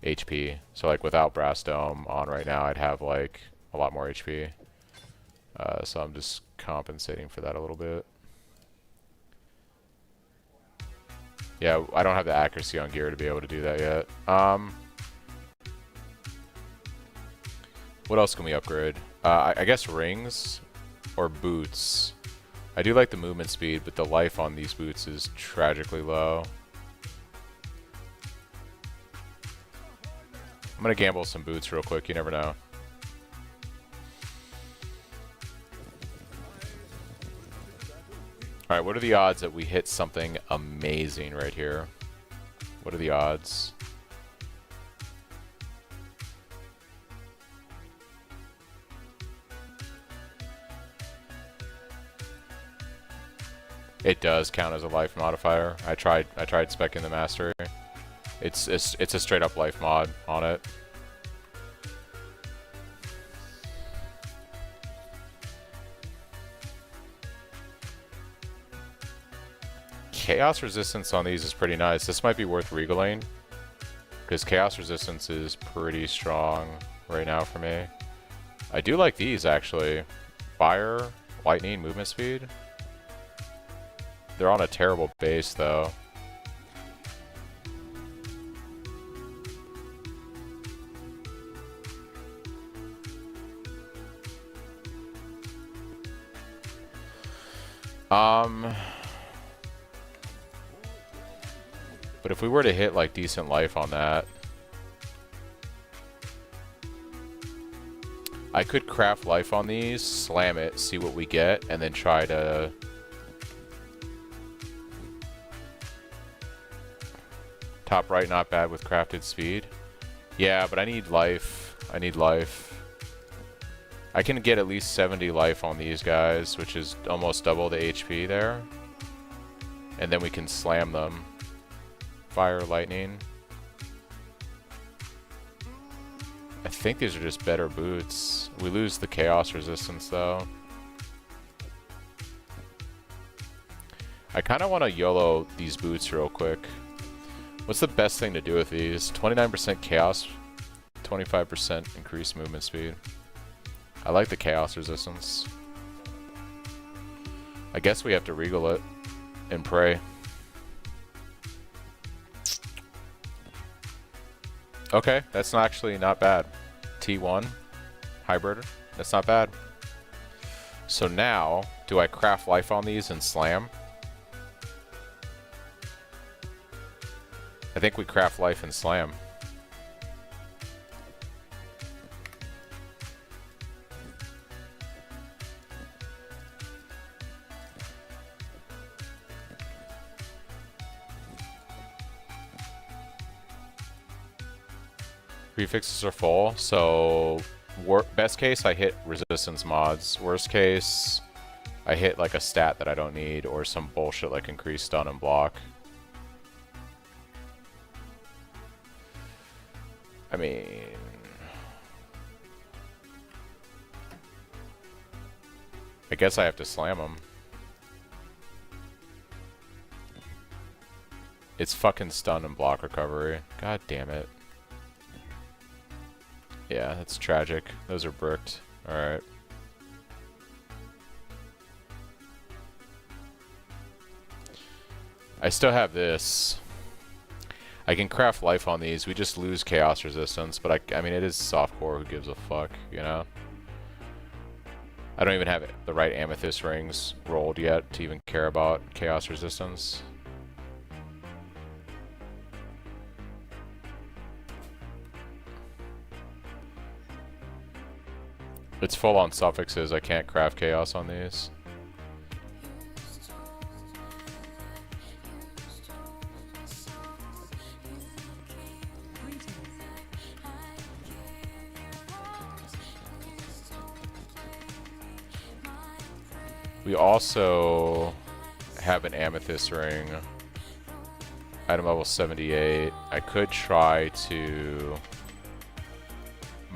HP. So like without Brass Dome on right now, I'd have like a lot more HP. So I'm just compensating for that a little bit. Yeah, I don't have the accuracy on gear to be able to do that yet. What else can we upgrade? I guess rings or boots. I do like the movement speed, but the life on these boots is tragically low. I'm gonna gamble some boots real quick, you never know. Alright, what are the odds that we hit something amazing right here? What are the odds? It does count as a life modifier. I tried speccing the mastery. It's a straight up life mod on it. Chaos resistance on these is pretty nice. This might be worth regaling because chaos resistance is pretty strong right now for me. I do like these actually. Fire, lightning, movement speed. They're on a terrible base though. But if we were to hit like decent life on that, I could craft life on these, slam it, see what we get, and then try to top right, not bad with crafted speed. Yeah, but I need life. I need life. I can get at least 70 life on these guys, which is almost double the HP there. And then we can slam them. Fire, lightning. I think these are just better boots. We lose the chaos resistance though. I kind of want to YOLO these boots real quick. What's the best thing to do with these? 29% chaos, 25% increased movement speed. I like the chaos resistance. I guess we have to regal it and pray. Okay, that's actually not bad. T1 hybrid, that's not bad. So now, do I craft life on these and slam? I think we craft life and slam. Prefixes are full, so best case I hit resistance mods. Worst case I hit like a stat that I don't need or some bullshit like increased stun and block. I mean, I guess I have to slam them. It's fucking stun and block recovery. God damn it. Yeah, that's tragic. Those are bricked. Alright. I still have this. I can craft life on these. We just lose chaos resistance, but I mean, it is softcore. Who gives a fuck, you know? I don't even have the right amethyst rings rolled yet to even care about chaos resistance. It's full on suffixes. I can't craft chaos on these. We also have an amethyst ring. Item level 78. I could try to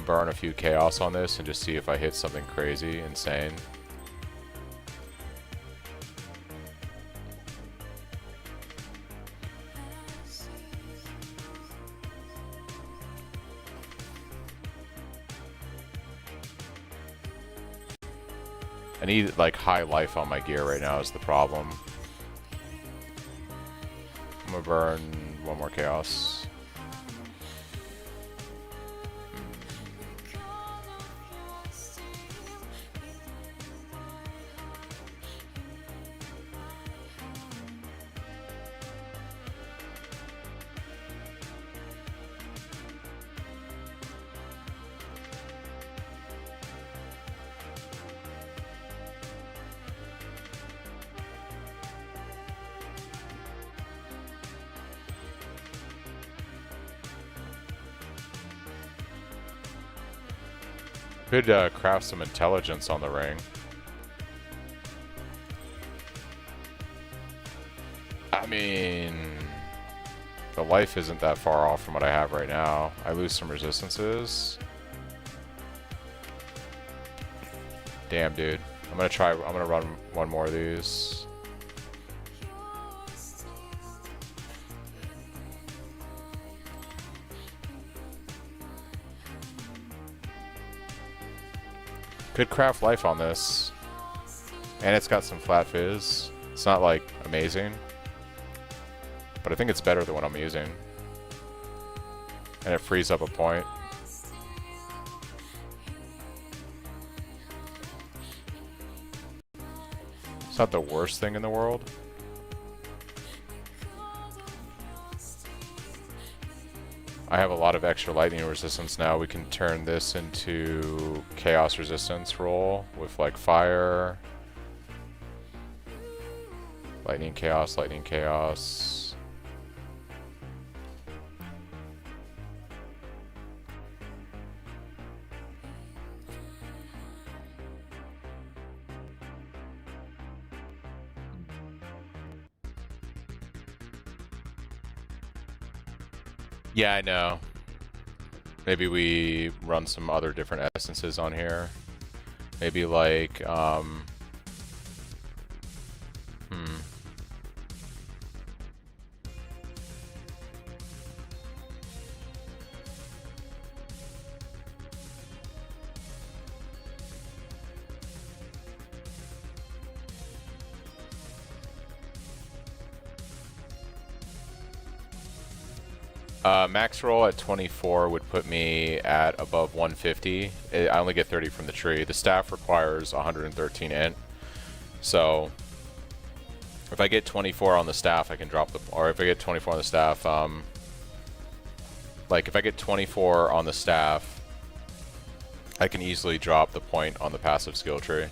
burn a few chaos on this and just see if I hit something crazy, insane. I need like high life on my gear right now is the problem. I'm gonna burn one more chaos. Could craft some intelligence on the ring. I mean, the life isn't that far off from what I have right now. I lose some resistances. Damn, dude. I'm gonna run one more of these. Could craft life on this. And it's got some flat fizz. It's not like amazing. But I think it's better than what I'm using. And it frees up a point. It's not the worst thing in the world. I have a lot of extra lightning resistance now. We can turn this into chaos resistance roll with like fire. Lightning chaos, lightning chaos. Yeah, I know. Maybe we run some other different essences on here. Maybe like, Max roll at 24 would put me at above 150. I only get 30 from the tree. The staff requires 113 int. So if I get 24 on the staff, I can drop the, or if I get 24 on the staff, like if I get 24 on the staff, I can easily drop the point on the passive skill tree.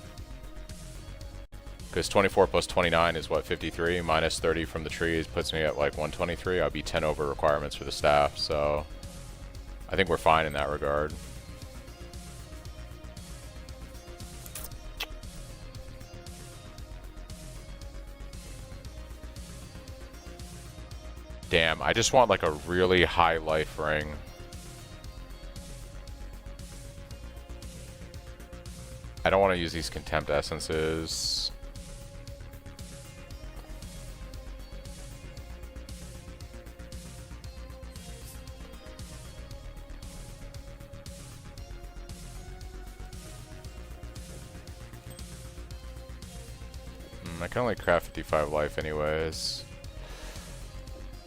Because 24 plus 29 is what, 53? Minus 30 from the trees puts me at like 123. I'll be 10 over requirements for the staff, so I think we're fine in that regard. Damn, I just want like a really high life ring. I don't want to use these contempt essences. I can only craft 55 life anyways.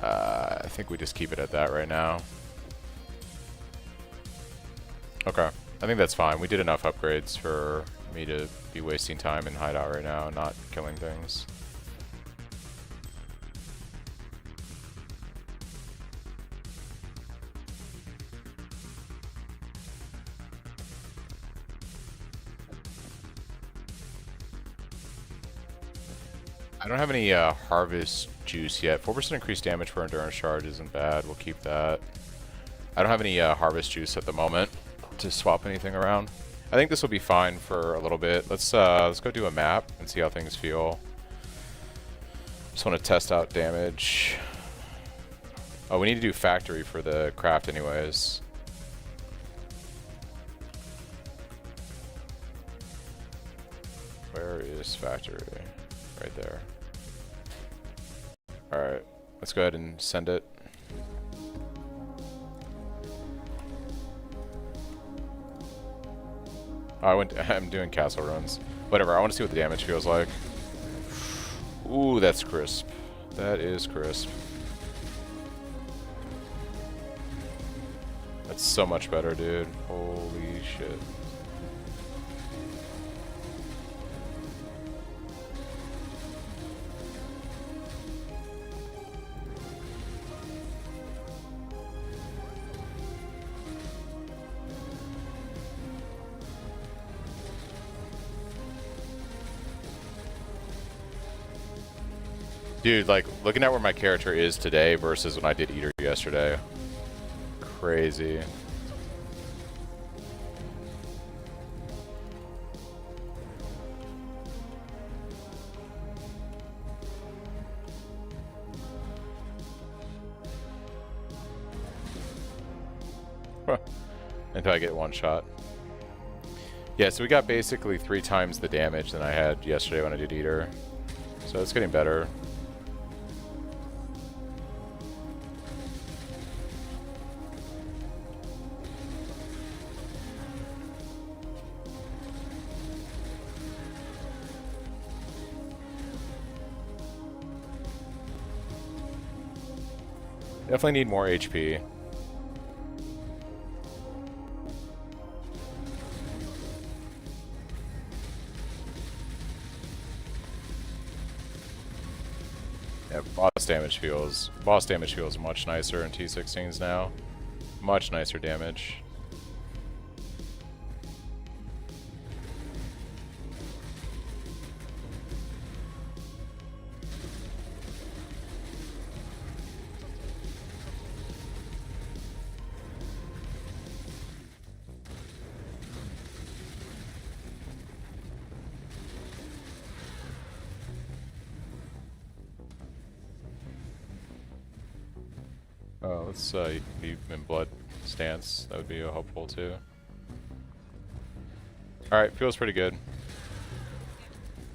I think we just keep it at that right now. Okay, I think that's fine. We did enough upgrades for me to be wasting time in hideout right now and not killing things. I don't have any harvest juice yet. 4% increased damage for endurance charge isn't bad. We'll keep that. I don't have any harvest juice at the moment to swap anything around. I think this will be fine for a little bit. Let's go do a map and see how things feel. Just want to test out damage. Oh, we need to do factory for the craft anyways. Where is factory? Right there. Alright, let's go ahead and send it. Oh, I'm doing castle runs. Whatever, I want to see what the damage feels like. Ooh, that's crisp. That is crisp. That's so much better, dude. Holy shit. Dude, like, looking at where my character is today versus when I did Eater yesterday. Crazy. Huh. Until I get one shot. Yeah, so we got basically 3 times the damage than I had yesterday when I did Eater. So it's getting better. Definitely need more HP. Yeah, boss damage feels much nicer in T16s now. Much nicer damage. Let's be in blood stance. That would be helpful too. Alright, feels pretty good.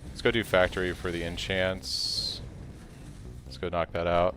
Let's go do factory for the enchants. Let's go knock that out.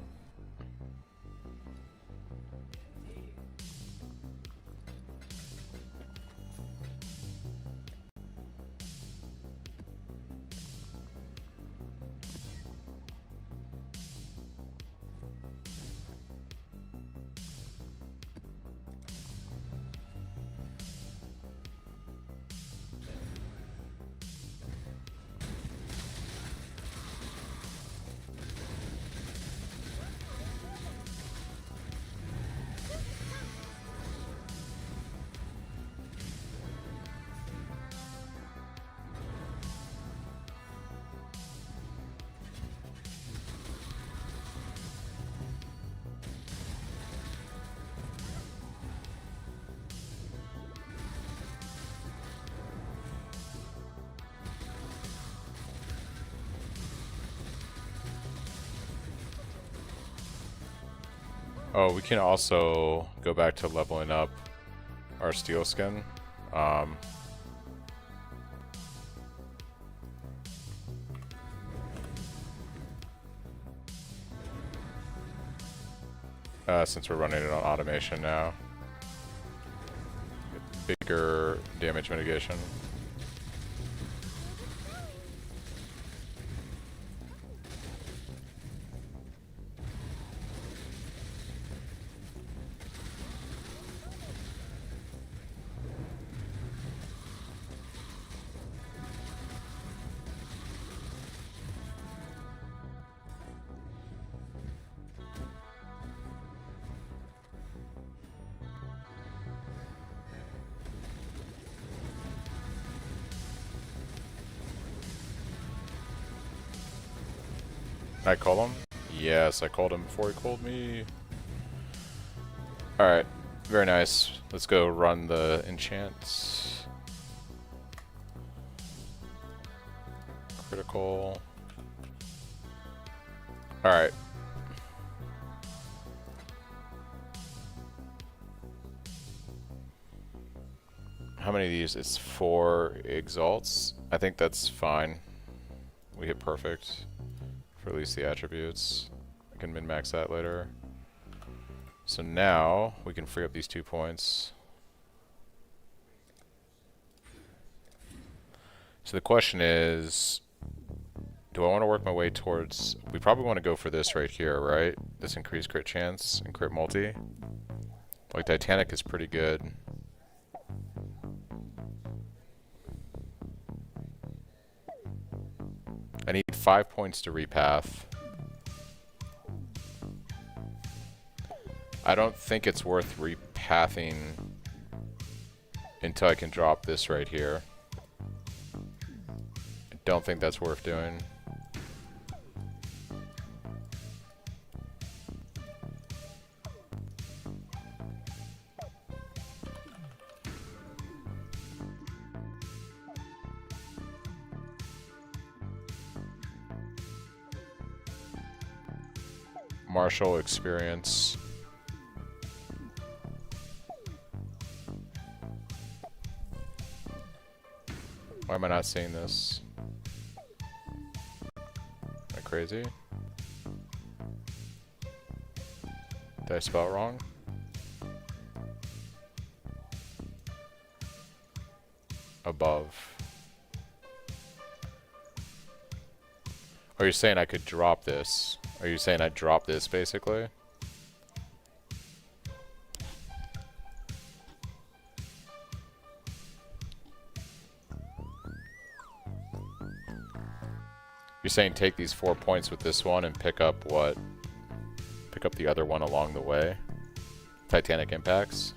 Oh, we can also go back to leveling up our steel skin. Since we're running it on automation now. Bigger damage mitigation. I call him? Yes, I called him before he called me. Alright, very nice. Let's go run the enchants. Critical. Alright. How many of these? It's 4 exalts. I think that's fine. We hit perfect. For at least the attributes. I can min-max that later. So now, we can free up these 2 points. So the question is, do I want to work my way towards... We probably want to go for this right here, right? This increased crit chance and crit multi. Like, Titanic is pretty good. I need 5 points to repath. I don't think it's worth repathing until I can drop this right here. I don't think that's worth doing. Martial experience. Why am I not seeing this? Am I crazy? Did I spell it wrong? Above. Are you saying I could drop this? Are you saying I'd drop this, basically? You're saying take these 4 points with this one and pick up what? Pick up the other one along the way? Titanic impacts?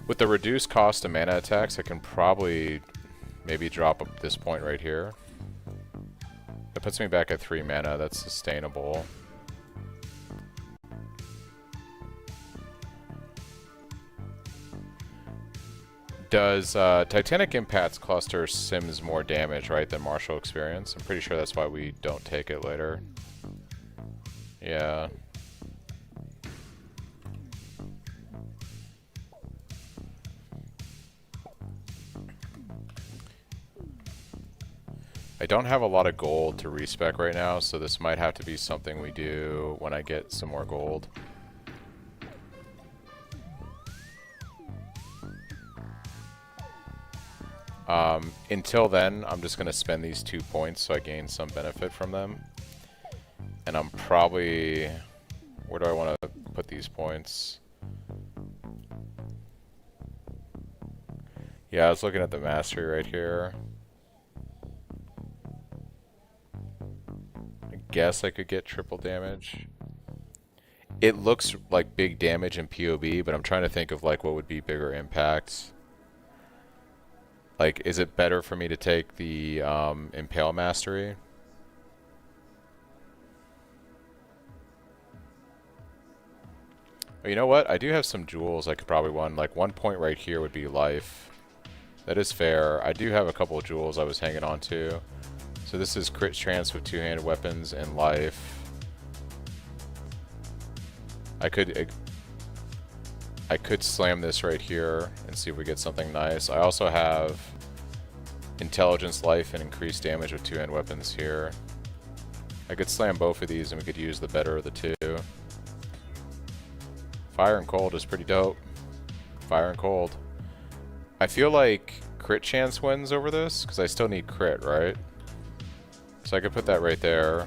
With the reduced cost of mana attacks, I can probably maybe drop up this point right here. That puts me back at 3 mana. That's sustainable. Does Titanic Impacts cluster Sims more damage, right, than Martial Experience? I'm pretty sure that's why we don't take it later. Yeah. I don't have a lot of gold to respec right now, so this might have to be something we do when I get some more gold. Until then, I'm just going to spend these 2 points so I gain some benefit from them. And I'm probably... Where do I want to put these points? Yeah, I was looking at the mastery right here. I guess I could get triple damage. It looks like big damage in POB, but I'm trying to think of like what would be bigger impacts. Like, is it better for me to take the Impale Mastery? Oh, you know what? I do have some jewels I could probably win. Like, 1 point right here would be life. That is fair. I do have a couple of jewels I was hanging on to. So this is crit chance with 2-handed weapons and life. I could slam this right here and see if we get something nice. I also have intelligence, life, and increased damage with 2-hand weapons here. I could slam both of these and we could use the better of the two. Fire and cold is pretty dope. Fire and cold. I feel like crit chance wins over this because I still need crit, right? So I could put that right there.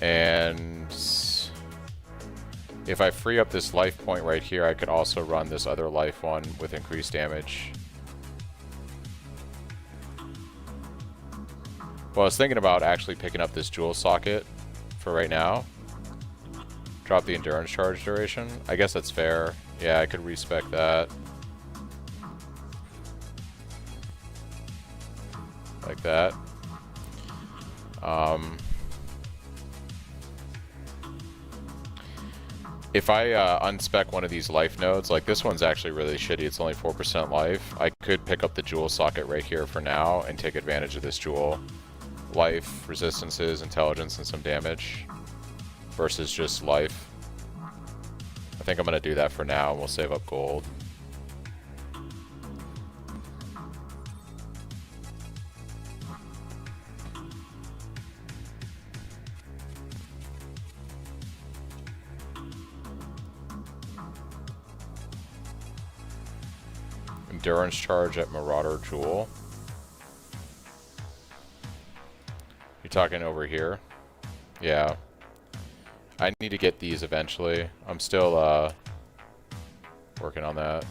And if I free up this life point right here, I could also run this other life one with increased damage. Well, I was thinking about actually picking up this jewel socket for right now. Drop the endurance charge duration. I guess that's fair. Yeah, I could respec that. Like that. If I unspec one of these life nodes, like this one's actually really shitty, it's only 4% life, I could pick up the jewel socket right here for now and take advantage of this jewel. Life, resistances, intelligence, and some damage versus just life. I think I'm going to do that for now and we'll save up gold. Endurance charge at Marauder Jewel. You're talking over here? Yeah. I need to get these eventually. I'm still working on that.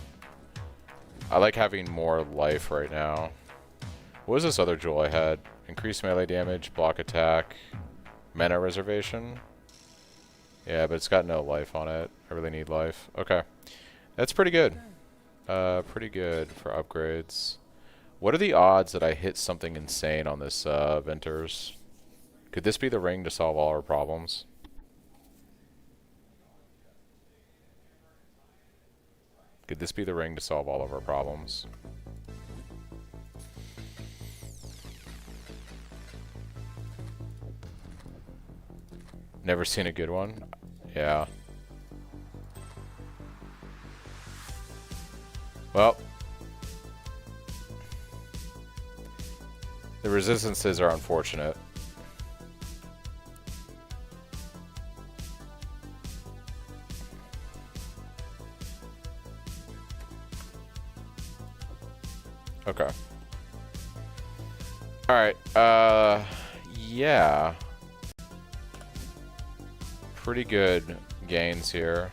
I like having more life right now. What was this other jewel I had? Increased melee damage, block attack, mana reservation. Yeah, but it's got no life on it. I really need life. Okay. That's pretty good. Pretty good for upgrades. What are the odds that I hit something insane on this Venters? Could this be the ring to solve all our problems? Could this be the ring to solve all of our problems? Never seen a good one? Yeah. Well, the resistances are unfortunate. Okay. Alright, yeah. Pretty good gains here.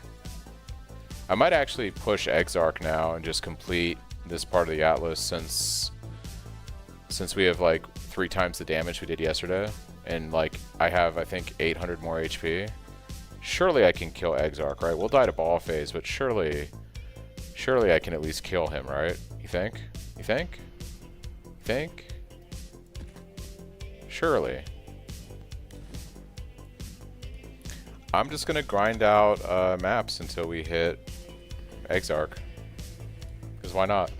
I might actually push Exarch now and just complete this part of the Atlas since we have like 3 times the damage we did yesterday. And like, I have, I think, 800 more HP. Surely I can kill Exarch, right? We'll die to ball phase, but surely I can at least kill him, right? You think? You think? You think? Surely. I'm just gonna grind out maps until we hit Exarch. Because why not?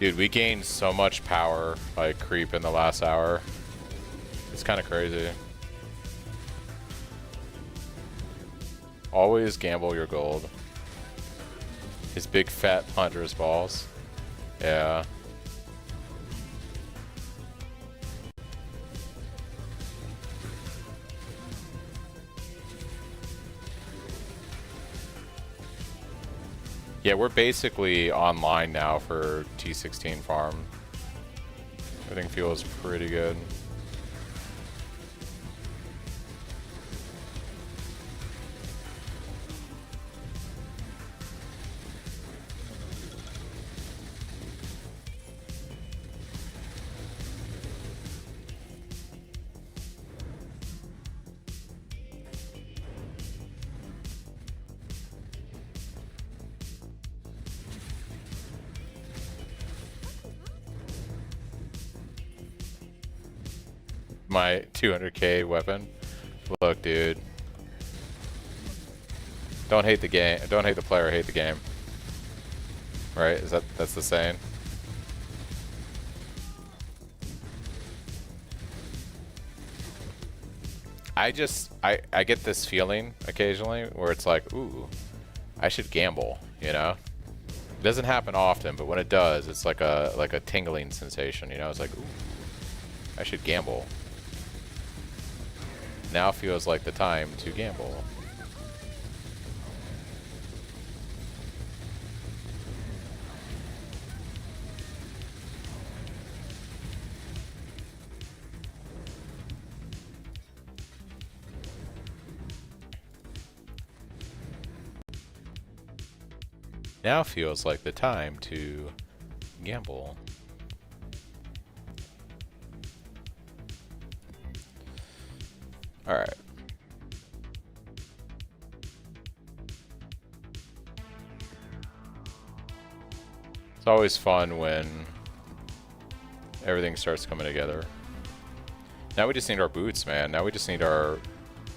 Dude, we gained so much power by creep in the last hour. It's kind of crazy. Always gamble your gold. His big fat ponderous balls. Yeah. Yeah, we're basically online now for T16 farm. Everything feels pretty good. My 200k weapon. Look, dude. Don't hate the game. Don't hate the player. Hate the game. Right? That's the saying? I get this feeling occasionally where it's like, ooh, I should gamble. You know? It doesn't happen often, but when it does, it's like a tingling sensation. You know? It's like, ooh, I should gamble. Now feels like the time to gamble. Now feels like the time to gamble. All right. It's always fun when everything starts coming together. Now we just need our boots, man. Now we just need our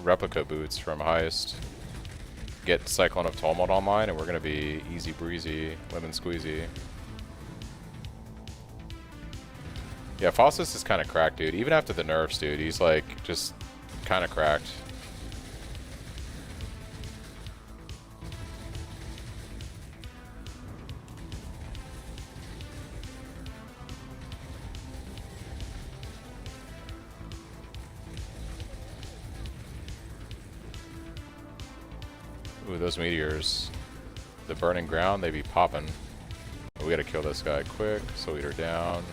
replica boots from Heist. Get Cyclone of Tumult online, and we're gonna be easy breezy, lemon squeezy. Yeah, Fossis is kind of cracked, dude. Even after the nerfs, dude, he's like just kind of cracked. Ooh, those meteors. The burning ground, they be popping. We gotta kill this guy quick, so eat her down.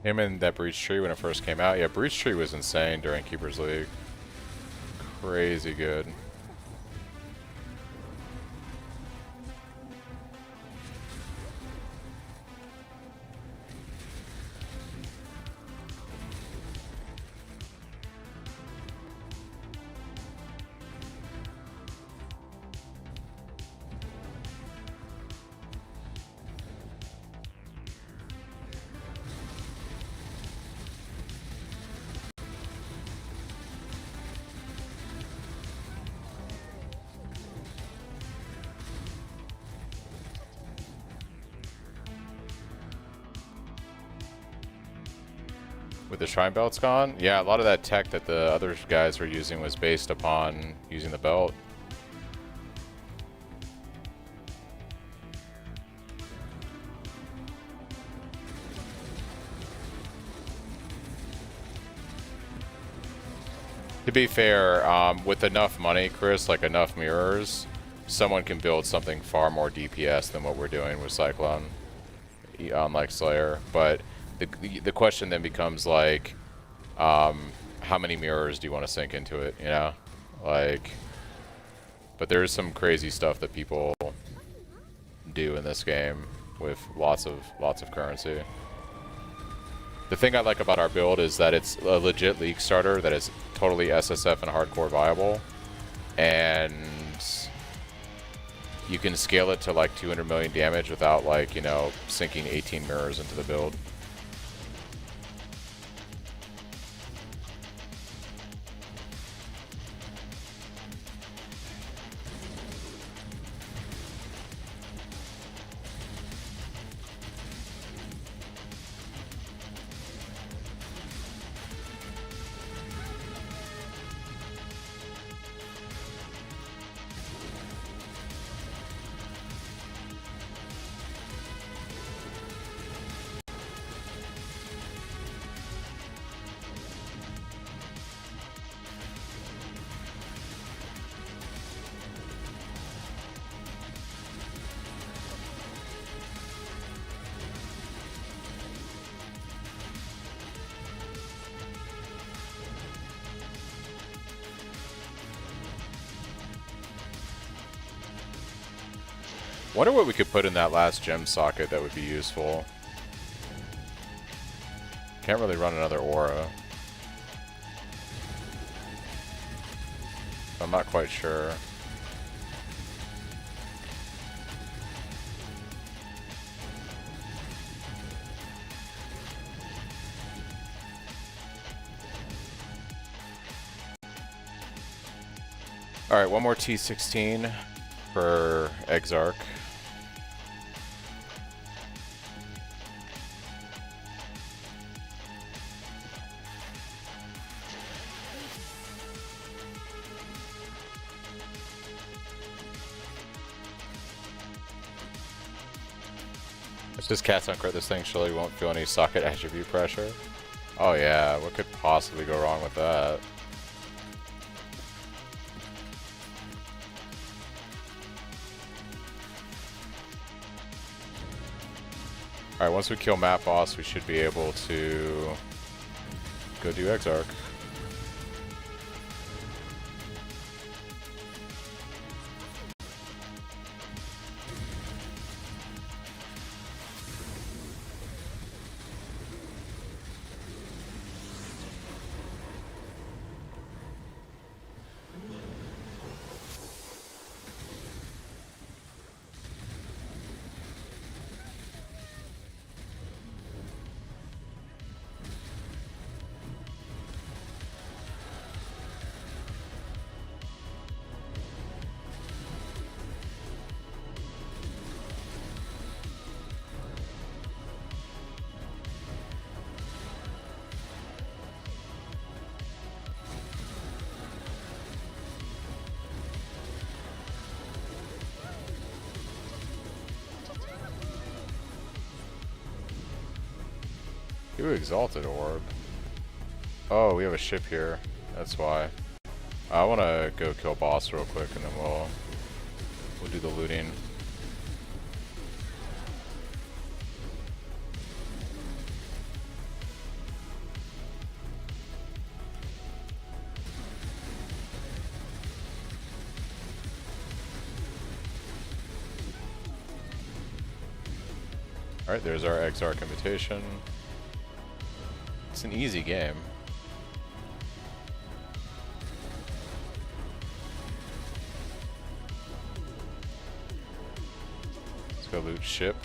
Him and that Breach Tree when it first came out. Yeah, Breach Tree was insane during Keeper's League. Crazy good. With the Shrine Belts gone? Yeah, a lot of that tech that the other guys were using was based upon using the belt. To be fair, with enough money, Chris, like enough mirrors, someone can build something far more DPS than what we're doing with Cyclone on like Slayer. But the question then becomes like, how many mirrors do you want to sink into it, you know? Like, but there's some crazy stuff that people do in this game. with lots of currency. The thing I like about our build is that it's a legit league starter that is totally SSF and hardcore viable, and you can scale it to like 200 million damage without, like, you know, sinking 18 mirrors into the build. Wonder what we could put in that last gem socket that would be useful. Can't really run another aura. I'm not quite sure. Alright, one more T16 for Exarch. Let's just cast on crit this thing, surely won't feel any socket attribute pressure. Oh yeah, what could possibly go wrong with that? Alright, once we kill Map Boss, we should be able to go do Exarch. Ooh, Exalted Orb. Oh, we have a ship here. That's why. I want to go kill boss real quick, and then we'll do the looting. Alright, there's our Exarch invitation. It's an easy game. Let's go loot ship.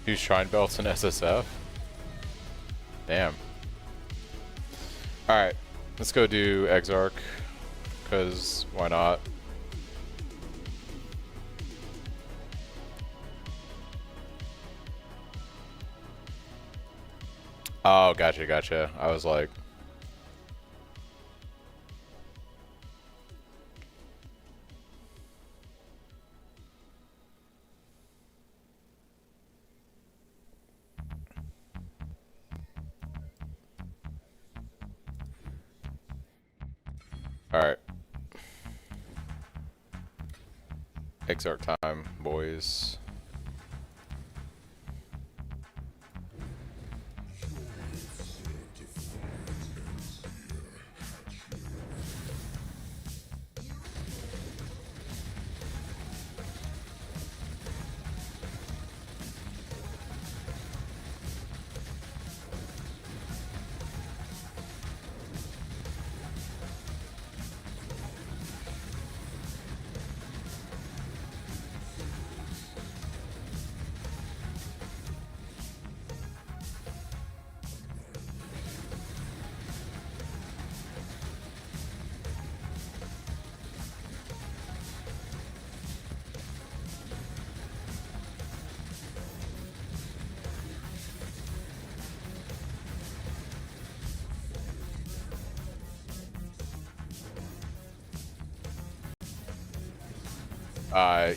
Use Shrine Belts and SSF? Damn. Alright, let's go do Exarch, because why not? Oh, gotcha. I was like... Alright. Exarch time, boys.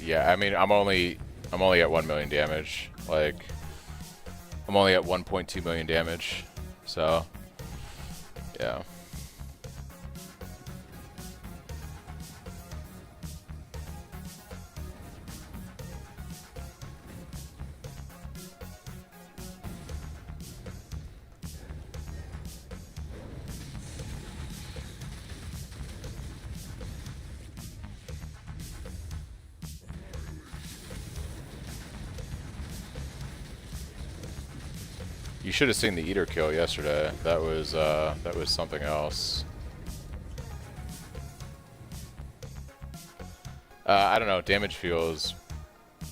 Yeah, I mean, I'm only at 1 million damage. Like, I'm only at 1.2 million damage. So, yeah. You should have seen the Eater kill yesterday. That was something else. I don't know. Damage feels,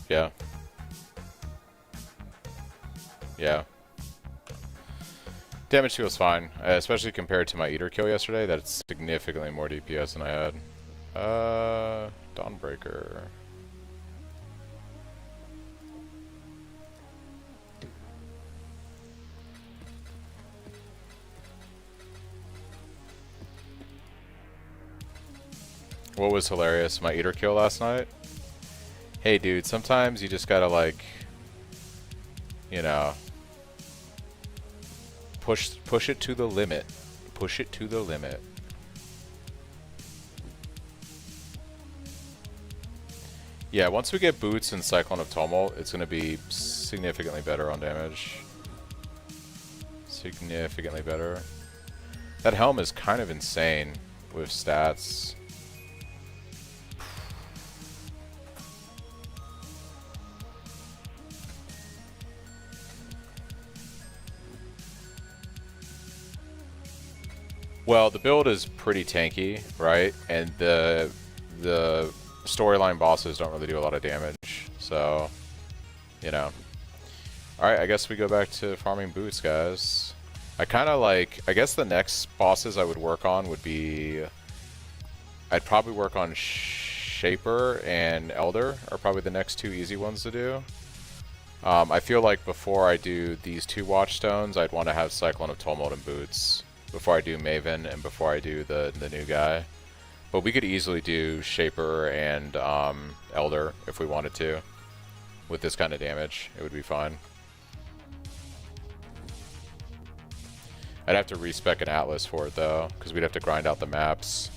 yeah, yeah. Damage feels fine, especially compared to my Eater kill yesterday. That's significantly more DPS than I had. Dawnbreaker. What was hilarious? My Eater kill last night? Hey dude, sometimes you just gotta like, you know, push it to the limit. Push it to the limit. Yeah, once we get Boots and Cyclone of Tumult, it's gonna be significantly better on damage. Significantly better. That helm is kind of insane with stats. Well, the build is pretty tanky, right? And the storyline bosses don't really do a lot of damage, so, you know. Alright, I guess we go back to farming boots, guys. I kind of like, I guess the next bosses I would work on would be, I'd probably work on Shaper and Elder are probably the next two easy ones to do. I feel like before I do these two Watchstones, I'd want to have Cyclone of Tumult and Boots. Before I do Maven and before I do the new guy. But we could easily do Shaper and Elder if we wanted to. With this kind of damage, it would be fine. I'd have to respec an Atlas for it though, because we'd have to grind out the maps.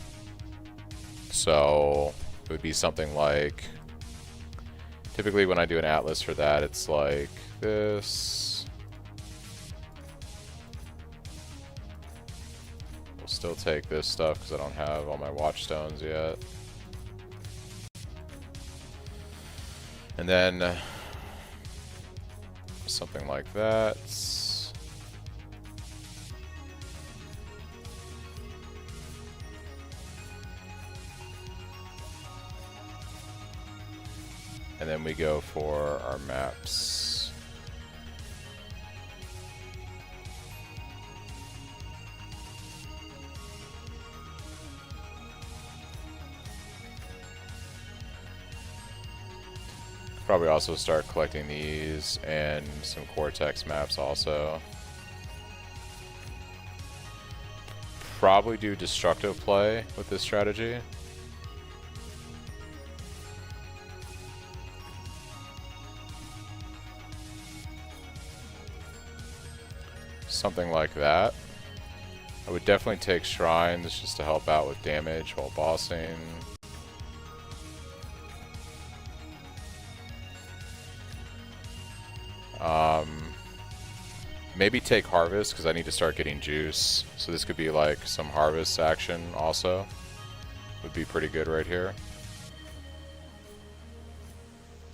So it would be something like, typically when I do an Atlas for that, it's like this. Still take this stuff because I don't have all my Watchstones yet. And then something like that. And then we go for our maps. Probably also start collecting these and some Cortex maps also. Probably do destructive play with this strategy. Something like that. I would definitely take shrines just to help out with damage while bossing. Maybe take harvest because I need to start getting juice. So this could be like some harvest action also. Would be pretty good right here.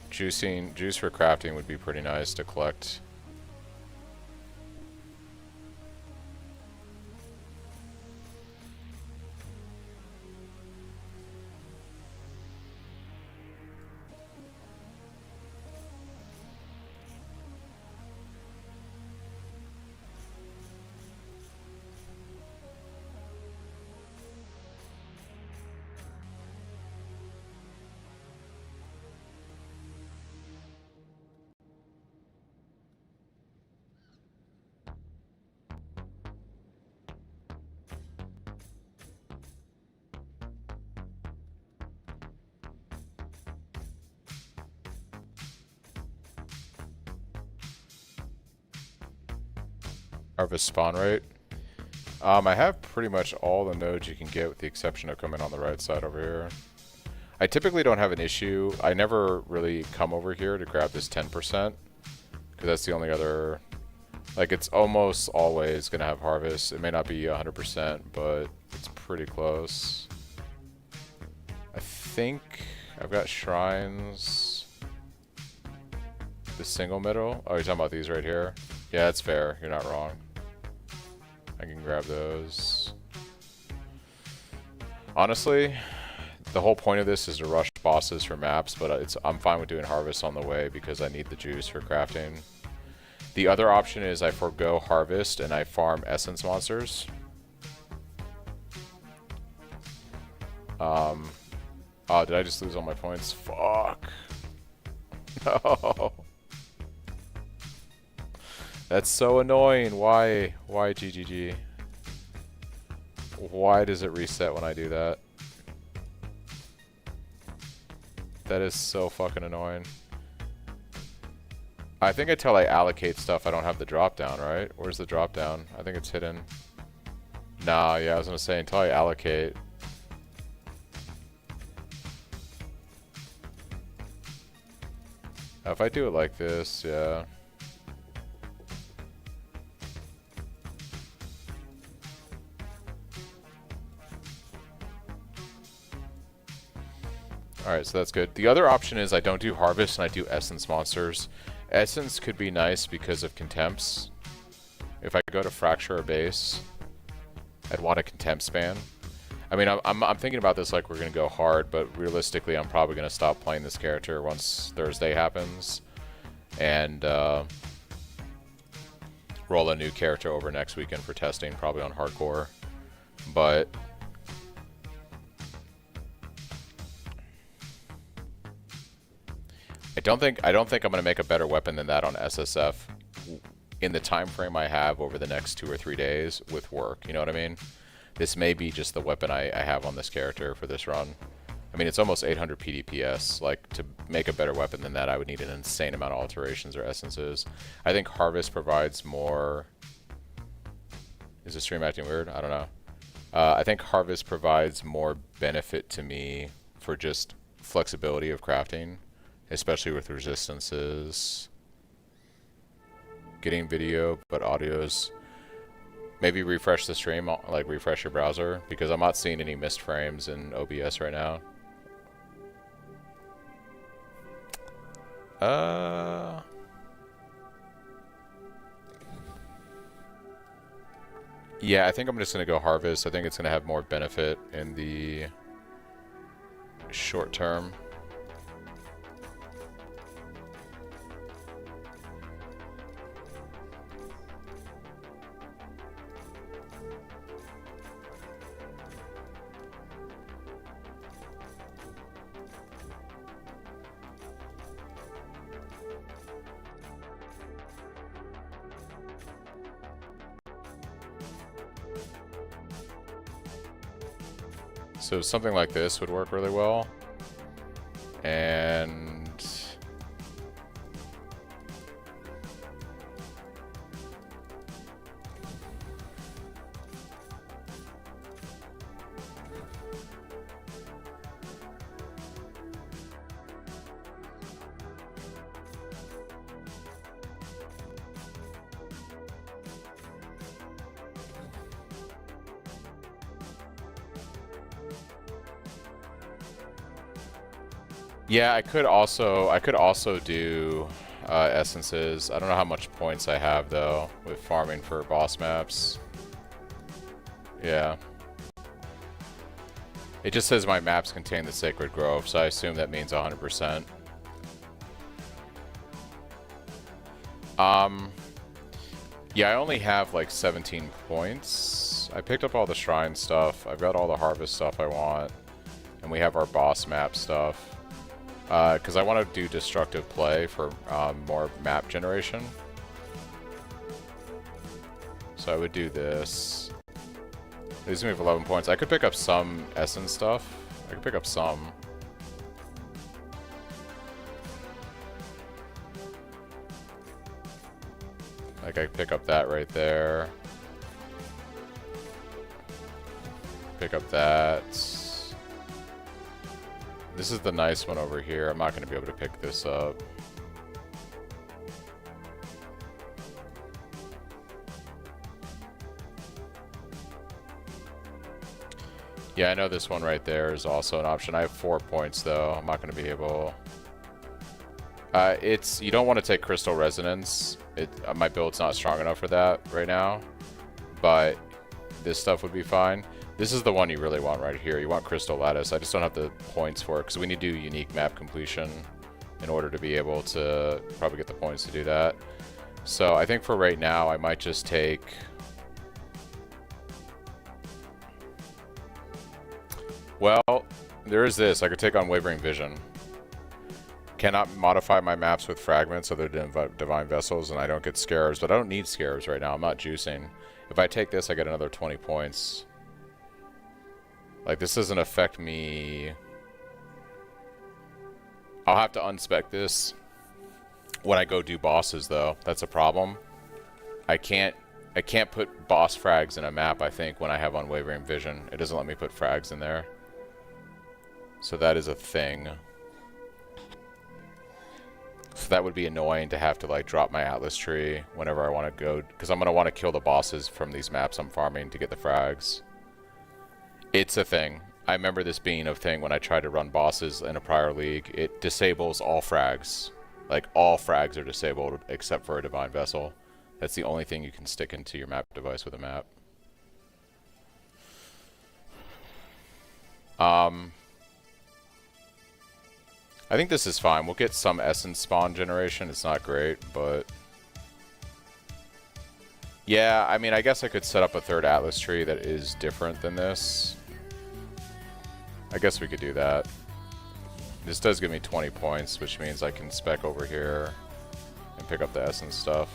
Juice for crafting would be pretty nice to collect. Harvest spawn rate. I have pretty much all the nodes you can get with the exception of coming on the right side over here. I typically don't have an issue. I never really come over here to grab this 10% because that's the only other, like it's almost always going to have harvest. It may not be 100%, but it's pretty close. I think I've got shrines. The single middle. Oh, you're talking about these right here? Yeah, that's fair. You're not wrong. I can grab those. Honestly, the whole point of this is to rush bosses for maps, but I'm fine with doing harvest on the way because I need the juice for crafting. The other option is I forego harvest and I farm essence monsters. Oh, did I just lose all my points? Fuck. No. That's so annoying. Why GGG? Why does it reset when I do that? That is so fucking annoying. I think until I allocate stuff, I don't have the drop down, right? Where's the drop down? I think it's hidden. Nah, yeah, I was gonna say until I allocate. If I do it like this, yeah. Alright, so that's good. The other option is I don't do harvest and I do essence monsters. Essence could be nice because of contempts. If I go to fracture or base, I'd want a contempt span. I mean, I'm thinking about this like we're going to go hard, but realistically I'm probably going to stop playing this character once Thursday happens. And roll a new character over next weekend for testing, probably on hardcore. But I don't think I'm going to make a better weapon than that on SSF in the time frame I have over the next 2 or 3 days with work. You know what I mean? This may be just the weapon I have on this character for this run. I mean, it's almost 800 PDPS. Like, to make a better weapon than that, I would need an insane amount of alterations or essences. I think Harvest provides more... Is the stream acting weird? I don't know. I think Harvest provides more benefit to me for just flexibility of crafting, especially with resistances. Getting video, but audio's... Maybe refresh the stream, like refresh your browser, because I'm not seeing any missed frames in OBS right now. Yeah, I think I'm just going to go Harvest. I think it's going to have more benefit in the short term. So something like this would work really well. And I Yeah, I could also do essences. I don't know how much points I have though with farming for boss maps. Yeah. It just says my maps contain the Sacred Grove, so I assume that means 100%. Yeah, I only have like 17 points. I picked up all the shrine stuff. I've got all the harvest stuff I want. And we have our boss map stuff. Because I want to do destructive play for more map generation. So I would do this. These move 11 points. I could pick up some essence stuff. I could pick up some. Like I pick up that right there. Pick up that. This is the nice one over here. I'm not going to be able to pick this up. Yeah, I know this one right there is also an option. I have 4 points though. I'm not going to be able... you don't want to take Crystal Resonance. My build's not strong enough for that right now. But this stuff would be fine. This is the one you really want right here. You want Crystal Lattice. I just don't have the points for it because we need to do unique map completion in order to be able to probably get the points to do that. So I think for right now, I might just take... Well, there is this. I could take on Wavering Vision. Cannot modify my maps with fragments other than Divine Vessels, and I don't get Scarabs, but I don't need Scarabs right now. I'm not juicing. If I take this, I get another 20 points. Like, this doesn't affect me. I'll have to unspec this when I go do bosses, though. That's a problem. I can't put boss frags in a map, I think, when I have Unwavering Vision. It doesn't let me put frags in there. So that is a thing. So that would be annoying to have to, like, drop my Atlas tree whenever I want to go, because I'm going to want to kill the bosses from these maps I'm farming to get the frags. It's a thing. I remember this being a thing when I tried to run bosses in a prior league. It disables all frags. Like, all frags are disabled except for a Divine Vessel. That's the only thing you can stick into your map device with a map. I think this is fine. We'll get some essence spawn generation. It's not great, but... Yeah, I mean, I guess I could set up a third Atlas tree that is different than this. I guess we could do that. This does give me 20 points, which means I can spec over here and pick up the essence stuff.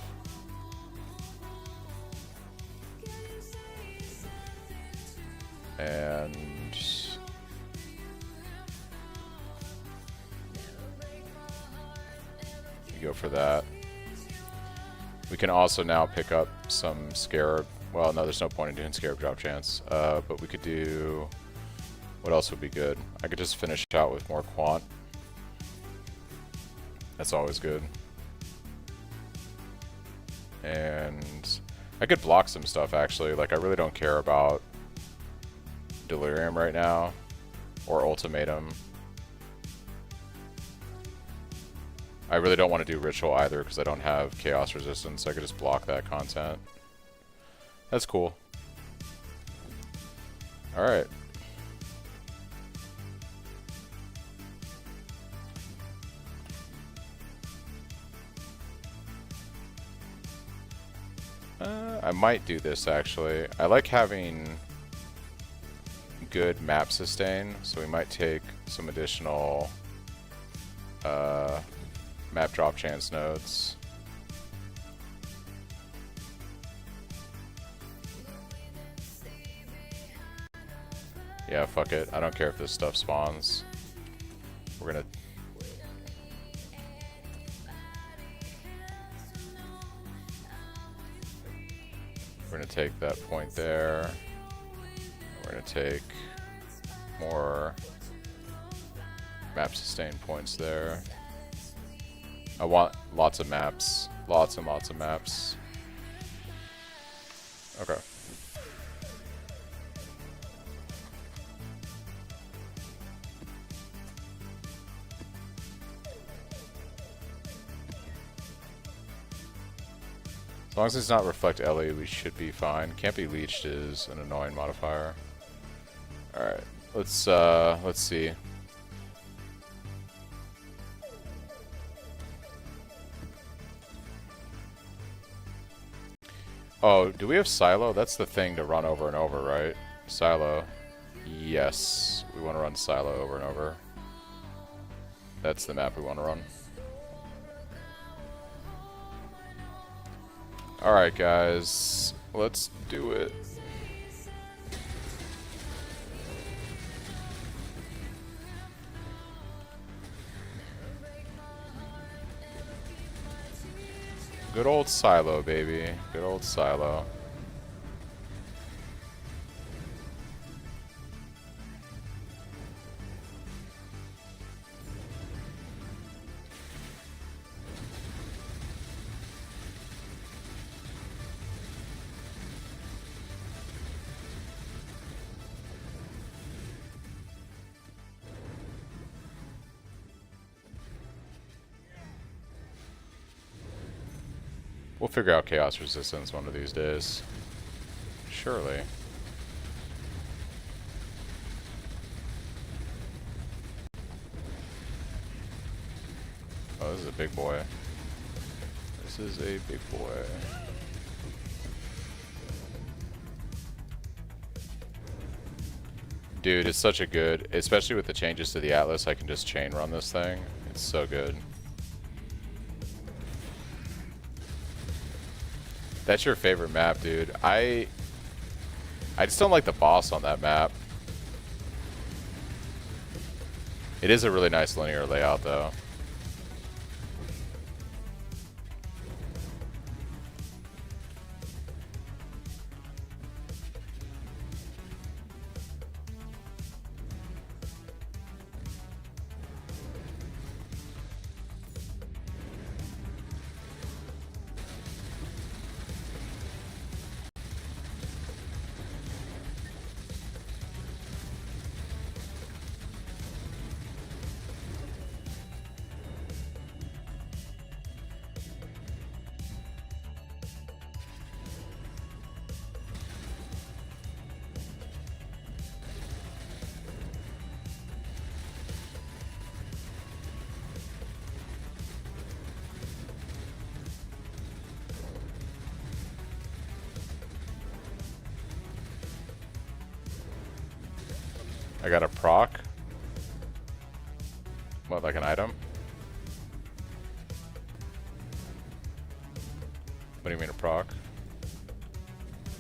And... go for that. We can also now pick up some Scarab. Well, no, there's no point in doing Scarab drop chance. But we could do... What else would be good? I could just finish out with more Quant. That's always good. And I could block some stuff, actually. Like, I really don't care about Delirium right now. Or Ultimatum. I really don't want to do Ritual either because I don't have Chaos Resistance, so I could just block that content. That's cool. Alright. I might do this, actually. I like having good map sustain, so we might take some additional... map drop chance nodes. Yeah, fuck it. I don't care if this stuff spawns. We're gonna... We're gonna take that point there. We're gonna take more map sustain points there. I want lots of maps. Lots and lots of maps. Okay. long as it's not reflect LE, we should be fine. Can't be leached is an annoying modifier. Alright, let's see. Oh, do we have Silo? That's the thing to run over and over, right? Silo. Yes, we want to run Silo over and over. That's the map we want to run. Alright, guys. Let's do it. Good old Silo, baby. Good old Silo. We'll figure out Chaos Resistance one of these days. Surely. Oh, this is a big boy. This is a big boy. Dude, it's such a good, especially with the changes to the Atlas, I can just chain run this thing. It's so good. That's your favorite map, dude. I just don't like the boss on that map. It is a really nice linear layout, though. I got a proc. What, like an item? What do you mean a proc?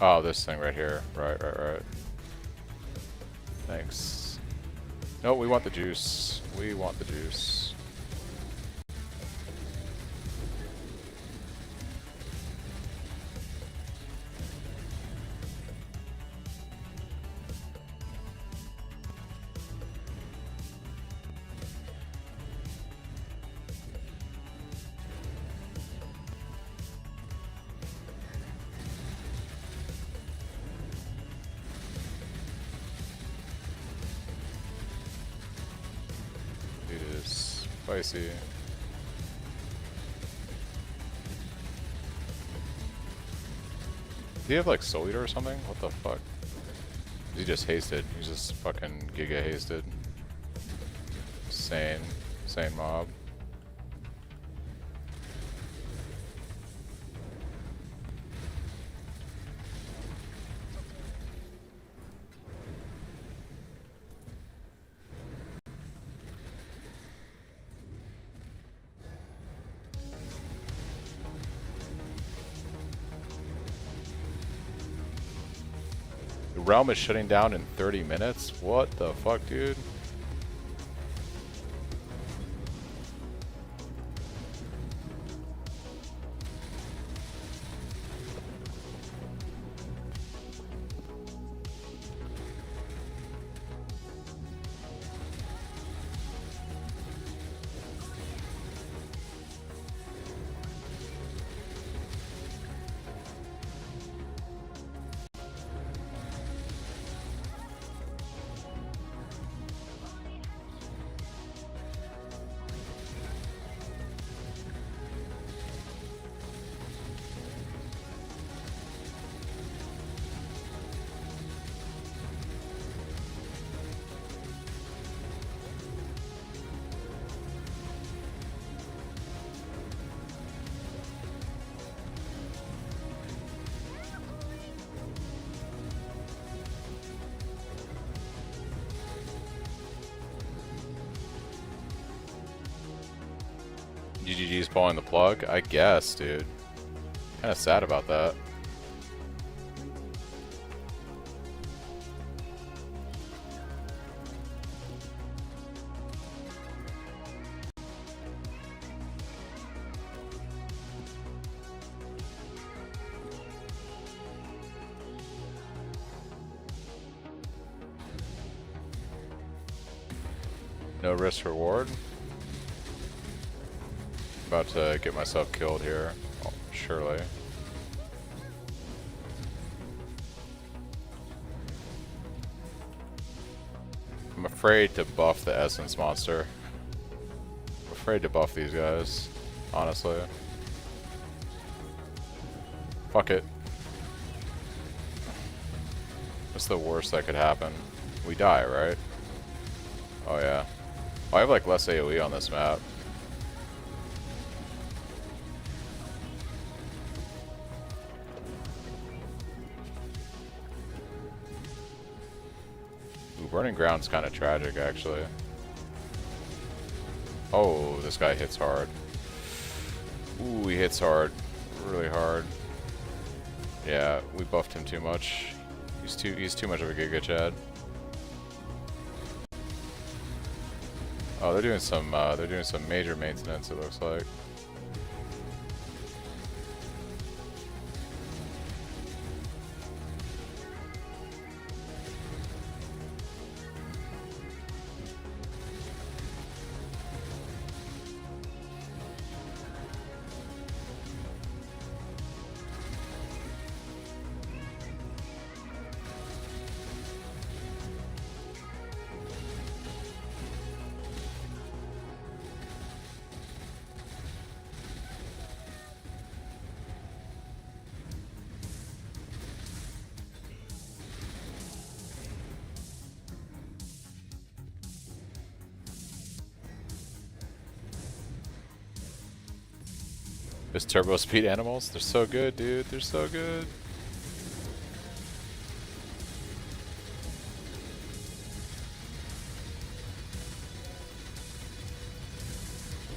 Oh, this thing right here. Right. Thanks. No, we want the juice. We want the juice. Spicy. Does he have like Soul Eater or something? What the fuck? He just hasted. He's just fucking giga hasted. Sane mob. Realm is shutting down in 30 minutes? What the fuck, dude? GGG's pulling the plug? I guess, dude. Kinda sad about that. No risk reward. About to get myself killed here, oh, surely. I'm afraid to buff the essence monster. I'm afraid to buff these guys, honestly. Fuck it. What's the worst that could happen? We die, right? Oh yeah. Oh, I have like less AoE on this map. Ooh, Burning Ground's kind of tragic, actually. Oh, this guy hits hard. Ooh, he hits hard. Really hard. Yeah, we buffed him too much. He's too much of a Giga Chad. Oh, they're doing some major maintenance, it looks like. Those turbo speed animals, they're so good, dude. They're so good.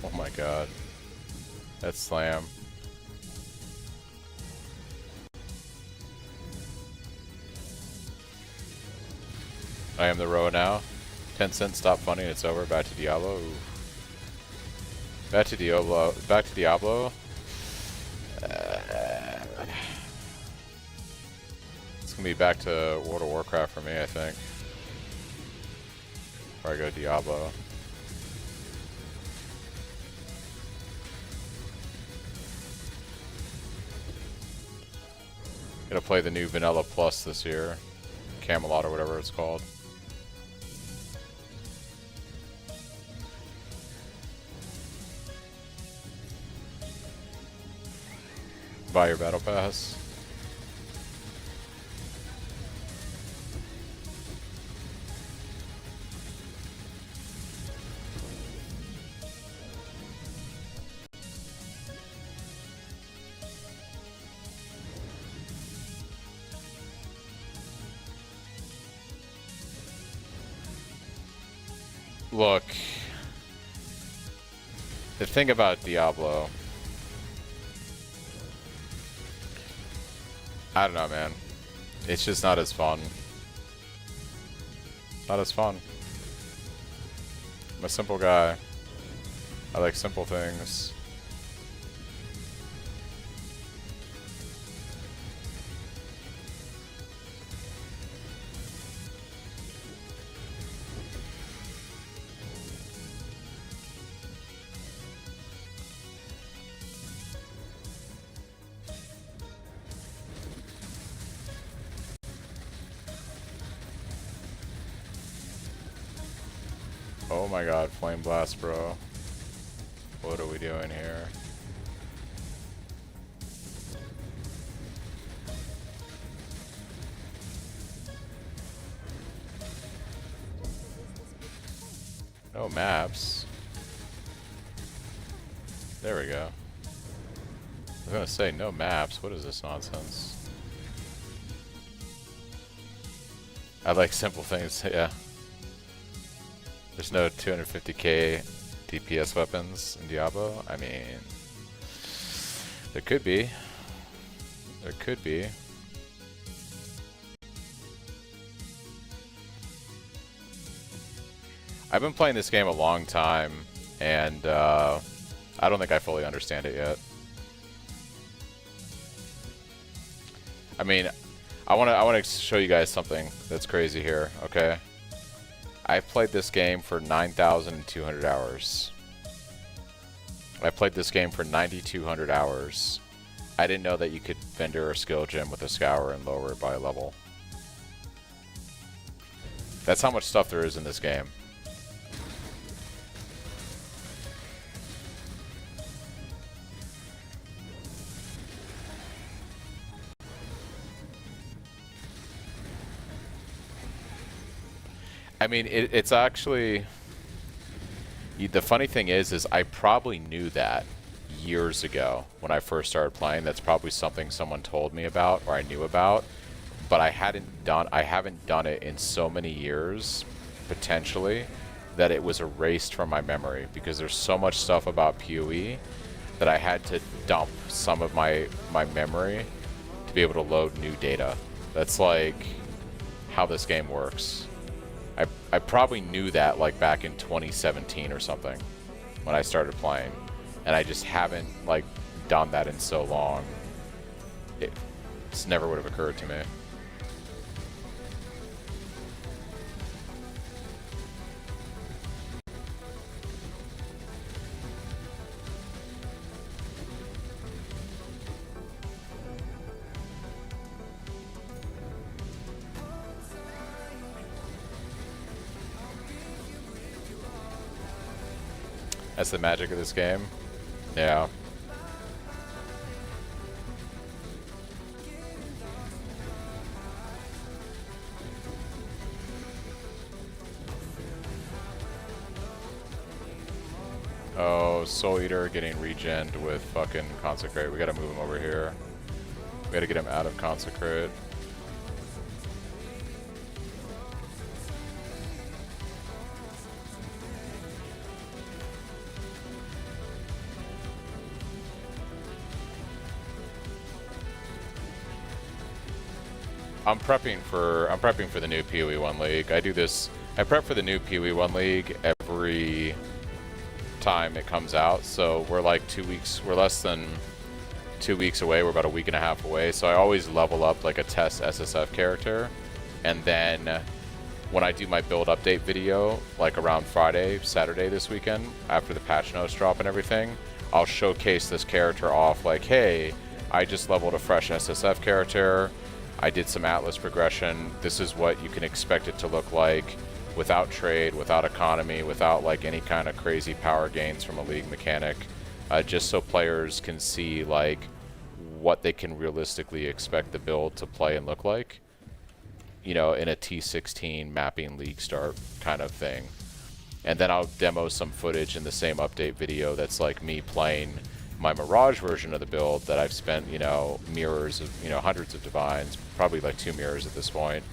Oh my god. That slam. I am the row now. 10 cents, stop funding, it's over. Back to Diablo. Ooh. Back to Diablo. Back to Diablo. It's gonna be back to World of Warcraft for me, I think. Before I go Diablo. Gonna play the new Vanilla Plus this year. Camelot or whatever it's called. Buy your battle pass. Look, the thing about Diablo, I don't know, man. It's just not as fun. Not as fun. I'm a simple guy. I like simple things. Oh my god, Flame Blast, bro. What are we doing here? No maps. There we go. I was gonna say, no maps. What is this nonsense? I like simple things, yeah. There's no 250k DPS weapons in Diablo? I mean, there could be. There could be. I've been playing this game a long time, and I don't think I fully understand it yet. I mean, I want to show you guys something that's crazy here, okay? I've played this game for 9,200 hours. I played this game for 9,200 hours. I didn't know that you could vendor a skill gem with a scour and lower it by a level. That's how much stuff there is in this game. I mean, it's actually... The funny thing is I probably knew that years ago when I first started playing. That's probably something someone told me about or I knew about, but I haven't done it in so many years, potentially, that it was erased from my memory because there's so much stuff about PoE that I had to dump some of my memory to be able to load new data. That's like how this game works. I probably knew that like back in 2017 or something when I started playing, and I just haven't like done that in so long. It's never would have occurred to me. That's the magic of this game. Yeah. Oh, Soul Eater getting regened with fucking Consecrate. We gotta move him over here. We gotta get him out of Consecrate. I'm prepping for the new PoE 1 League. I prep for the new PoE 1 League every time it comes out. So we're like we're less than 2 weeks away. We're about a week and a half away. So I always level up like a test SSF character. And then when I do my build update video, like around Friday, Saturday this weekend, after the patch notes drop and everything, I'll showcase this character off like, hey, I just leveled a fresh SSF character. I did some Atlas progression. This is what you can expect it to look like without trade, without economy, without like any kind of crazy power gains from a league mechanic, just so players can see like what they can realistically expect the build to play and look like, you know, in a T16 mapping league start kind of thing. And then I'll demo some footage in the same update video that's like me playing my Mirage version of the build that I've spent, you know, mirrors of, you know, hundreds of divines, probably like 2 mirrors at this point,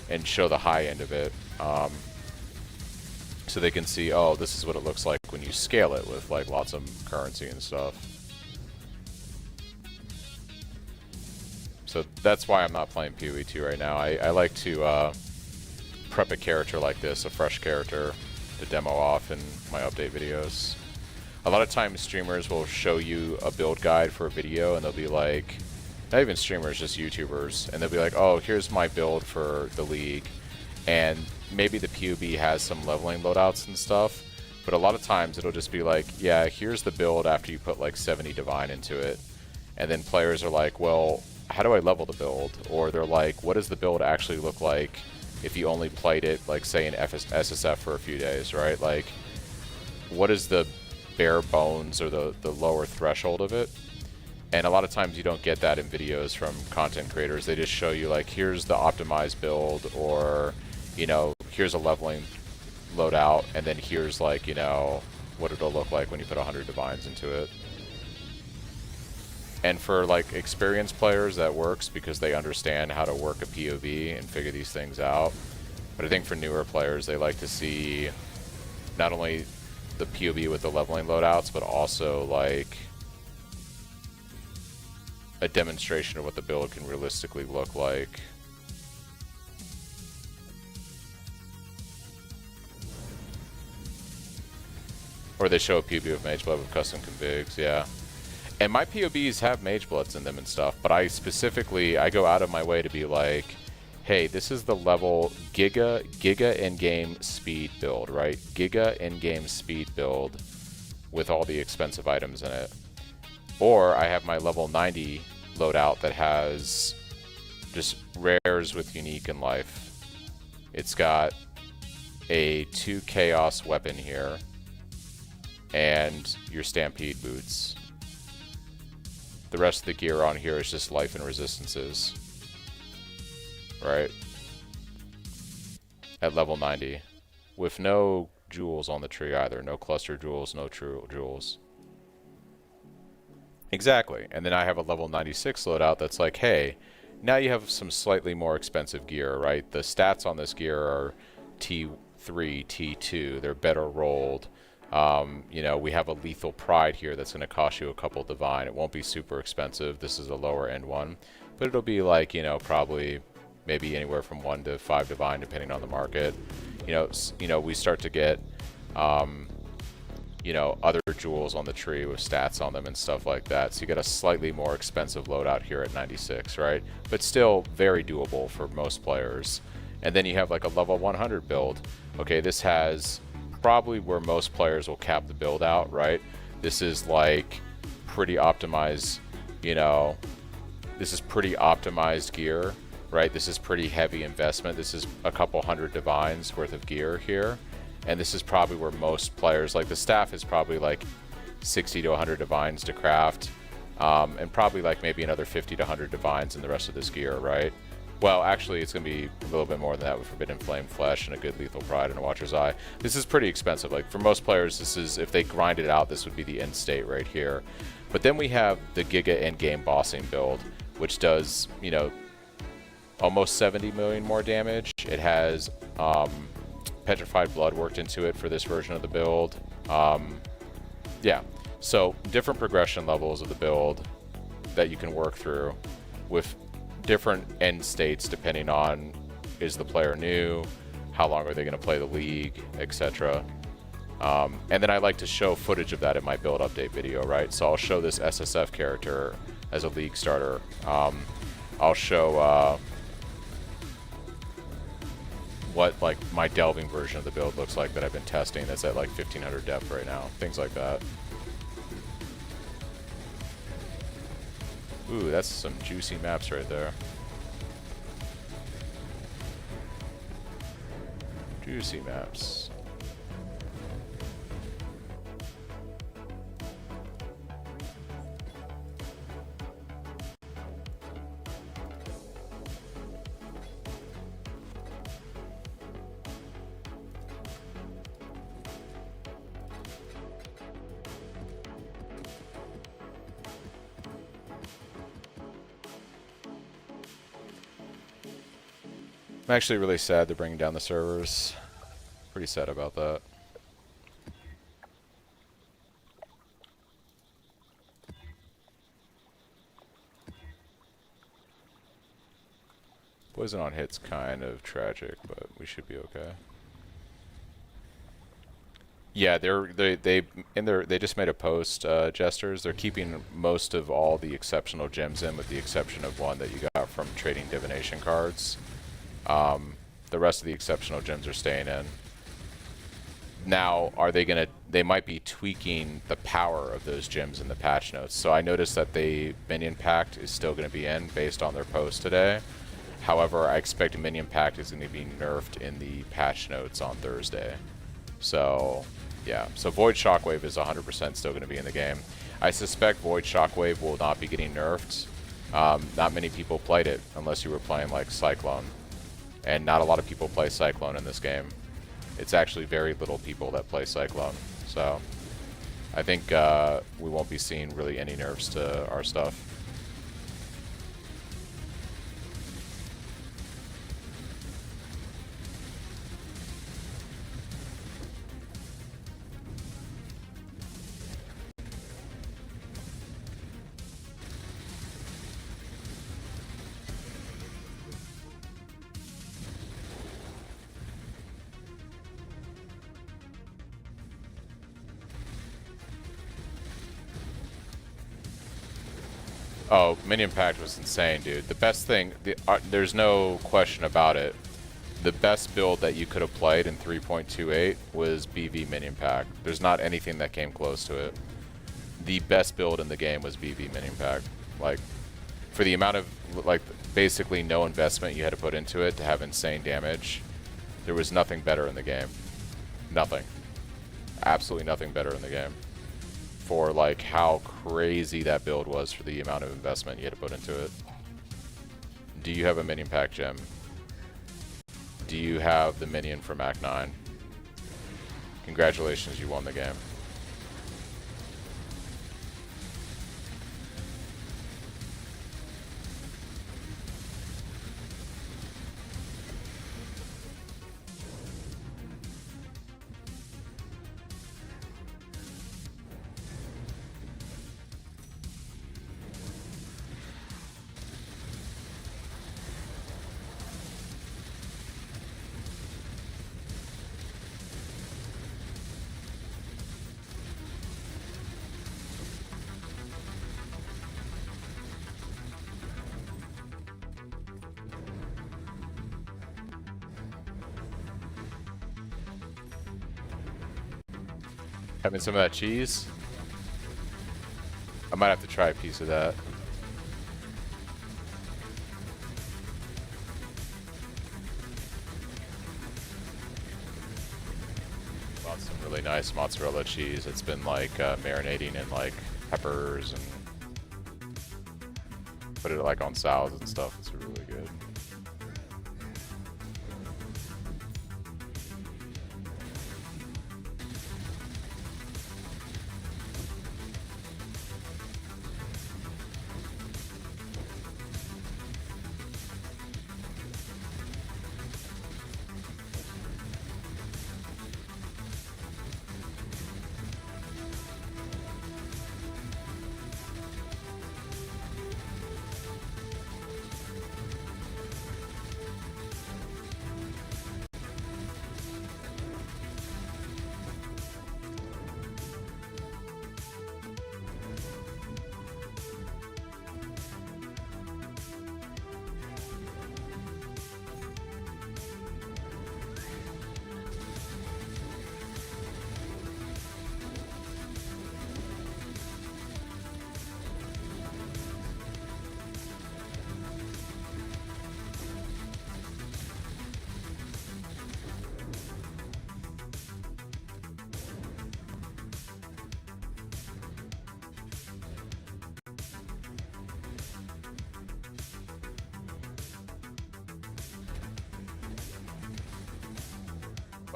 and show the high end of it, so they can see, oh, this is what it looks like when you scale it with like lots of currency and stuff. So that's why I'm not playing PoE 2 right now. I like to prep a character like this, a fresh character, to demo off in my update videos. A lot of times streamers will show you a build guide for a video and they'll be like, not even streamers, just YouTubers, and they'll be like, oh, here's my build for the league. And maybe the PoB has some leveling loadouts and stuff, but a lot of times it'll just be like, yeah, here's the build after you put like 70 divine into it. And then players are like, well, how do I level the build? Or they're like, what does the build actually look like if you only played it, like say in SSF for a few days, right? Like, what is the bare bones or the lower threshold of it? And a lot of times you don't get that in videos from content creators. They just show you like, here's the optimized build, or, you know, here's a leveling loadout, and then here's like, you know, what it'll look like when you put 100 divines into it. And for like experienced players that works because they understand how to work a PoB and figure these things out. But I think for newer players, they like to see not only the POB with the leveling loadouts, but also like a demonstration of what the build can realistically look like. Or they show a POB of Mage Blood with custom configs, yeah. And my POBs have Mage Bloods in them and stuff, but I go out of my way to be like, hey, this is the level Giga in-game speed build, right? Giga in-game speed build with all the expensive items in it. Or I have my level 90 loadout that has just rares with unique in life. It's got a 2 chaos weapon here and your stampede boots. The rest of the gear on here is just life and resistances, right? At level 90 with no jewels on the tree either. No cluster jewels, no true jewels. Exactly. And then I have a level 96 loadout that's like, hey, now you have some slightly more expensive gear, right? The stats on this gear are T3, T2. They're better rolled. You know, we have a lethal pride here that's going to cost you a couple divine. It won't be super expensive. This is a lower end one, but it'll be like, you know, probably maybe anywhere from 1 to 5 divine depending on the market. You know, we start to get, you know, other jewels on the tree with stats on them and stuff like that. So you get a slightly more expensive loadout here at 96, right? But still very doable for most players. And then you have like a level 100 build. Okay, this has probably where most players will cap the build out, right? This is like pretty optimized, you know, this is pretty optimized gear, right? This is pretty heavy investment. This is a couple hundred divines worth of gear here. And this is probably where most players, like the staff is probably like 60 to 100 divines to craft, and probably like maybe another 50 to 100 divines in the rest of this gear, right? Well, actually, it's going to be a little bit more than that with Forbidden Flame Flesh and a good Lethal Pride and a Watcher's Eye. This is pretty expensive. Like, for most players, this is, if they grind it out, this would be the end state right here. But then we have the Giga Endgame Bossing build, which does, you know, almost 70 million more damage. It has Petrified Blood worked into it for this version of the build. Yeah, so different progression levels of the build that you can work through with different end states depending on, is the player new, how long are they going to play the league, etc. And then I like to show footage of that in my build update video, right? So I'll show this SSF character as a league starter. I'll show what like my delving version of the build looks like that I've been testing that's at like 1500 depth right now, things like that. Ooh, that's some juicy maps right there. Juicy maps. I'm actually really sad they're bringing down the servers. Pretty sad about that. Poison on hit's kind of tragic, but we should be okay. Yeah, they just made a post, Jesters. They're keeping most of all the exceptional gems in, with the exception of one that you got from trading divination cards. The rest of the exceptional gems are staying in. Now, are they gonna? They might be tweaking the power of those gems in the patch notes. So I noticed that the Minion Pact is still gonna be in based on their post today. However, I expect a Minion Pact is gonna be nerfed in the patch notes on Thursday. So, yeah. So Void Shockwave is 100% still gonna be in the game. I suspect Void Shockwave will not be getting nerfed. Not many people played it unless you were playing like Cyclone. And not a lot of people play Cyclone in this game. It's actually very little people that play Cyclone. So I think we won't be seeing really any nerfs to our stuff. Oh, minion pact was insane, dude. The best thing, there's no question about it. The best build that you could have played in 3.28 was BV minion pact. There's not anything that came close to it. The best build in the game was BV minion pact. Like, for the amount of, like, basically no investment you had to put into it to have insane damage, there was nothing better in the game. Nothing. Absolutely nothing better in the game. For, like, how crazy that build was for the amount of investment you had to put into it. Do you have a minion pack gem? Do you have the minion from Act 9? Congratulations, you won the game. Having some of that cheese? I might have to try a piece of that. Bought some really nice mozzarella cheese. It's been like marinating in like peppers and put it like on salads and stuff. It's really good.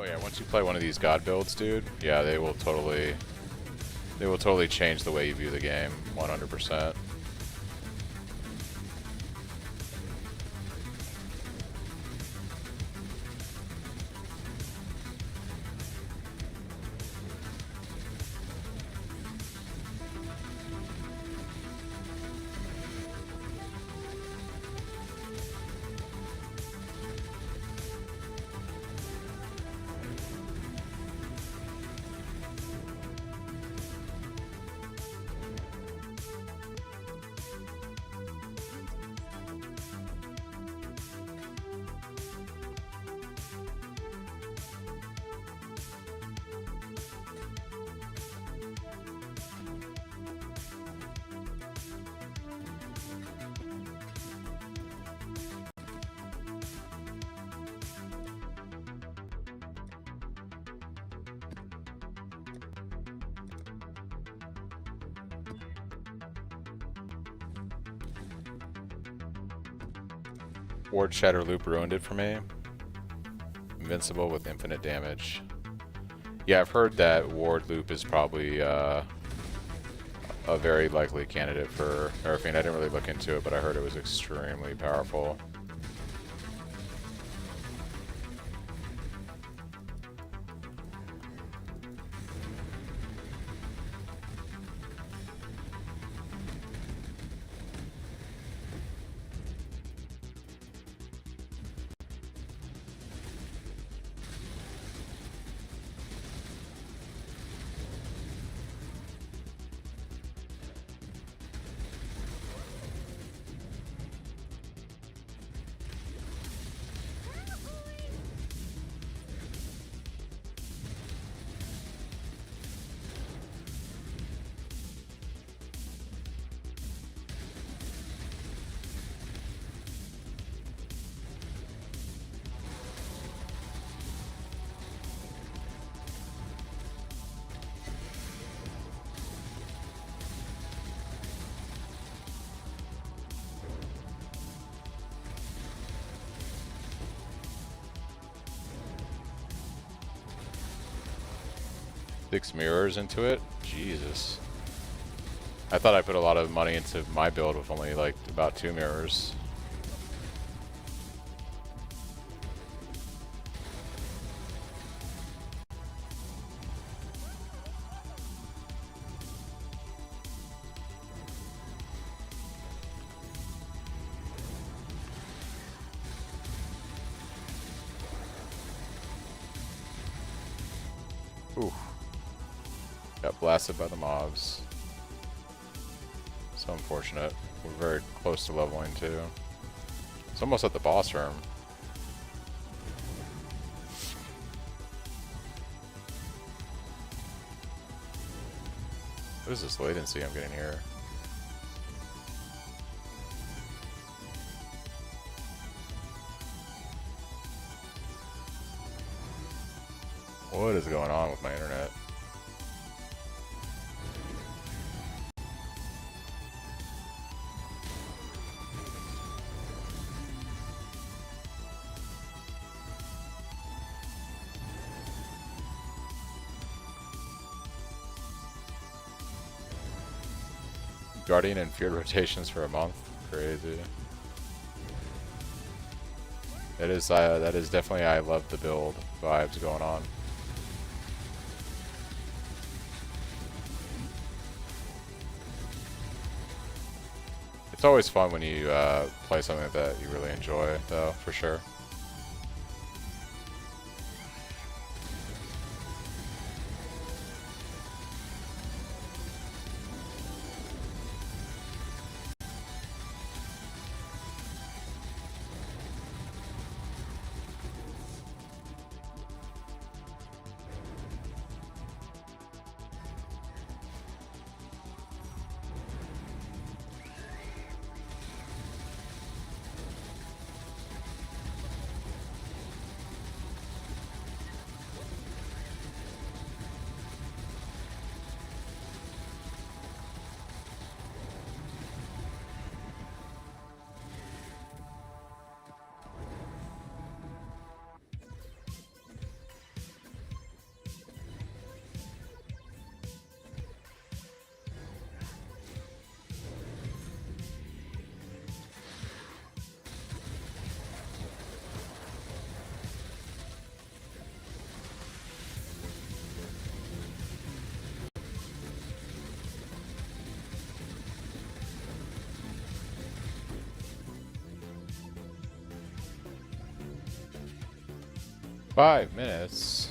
Oh yeah, once you play one of these god builds, dude, yeah, they will totally change the way you view the game, 100%. Ward Shatter Loop ruined it for me. Invincible with infinite damage. Yeah, I've heard that Ward Loop is probably a very likely candidate for nerfing. I didn't really look into it, but I heard it was extremely powerful. 6 mirrors into it? Jesus. I thought I put a lot of money into my build with only like about 2 mirrors. Ooh. Got blasted by the mobs. So unfortunate. We're very close to leveling too. It's almost at the boss room. What is this latency I'm getting here? What is going on with my internet? Guardian and Feared rotations for a month? Crazy. That is definitely I love the build vibes going on. It's always fun when you play something that you really enjoy, though, for sure. Five minutes.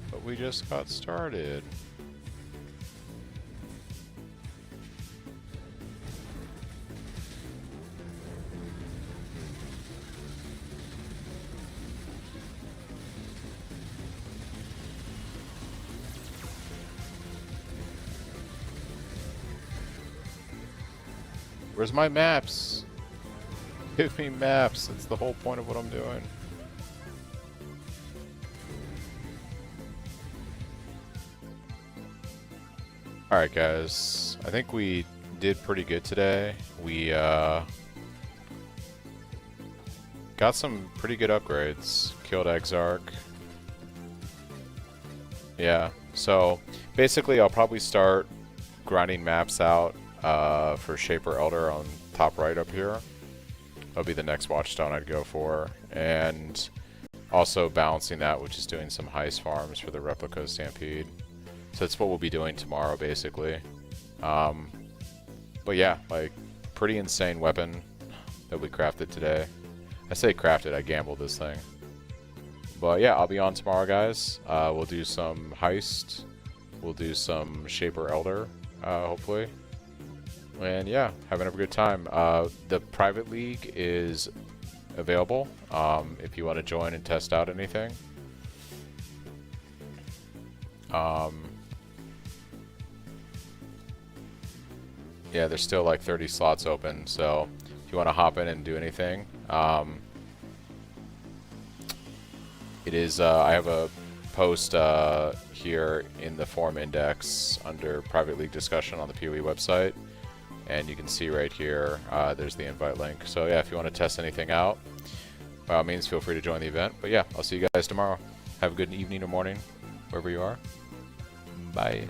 But we just got started. Where's my maps? Give me maps. That's the whole point of what I'm doing. Alright guys, I think we did pretty good today. We got some pretty good upgrades. Killed Exarch. Yeah, so basically I'll probably start grinding maps out for Shaper Elder on top right up here. That'll be the next watchstone I'd go for. And also balancing that, which is doing some heist farms for the Replica Stampede. So that's what we'll be doing tomorrow, basically. But yeah, like, pretty insane weapon that we crafted today. I say crafted, I gambled this thing. But yeah, I'll be on tomorrow, guys. We'll do some heist. We'll do some Shaper Elder, hopefully. And yeah, having a good time. The private league is available if you want to join and test out anything. Yeah, there's still like 30 slots open, so if you want to hop in and do anything, it is. I have a post here in the forum index under private league discussion on the PoE website. And you can see right here, there's the invite link. So yeah, if you want to test anything out, by all means, feel free to join the event. But yeah, I'll see you guys tomorrow. Have a good evening or morning, wherever you are. Bye.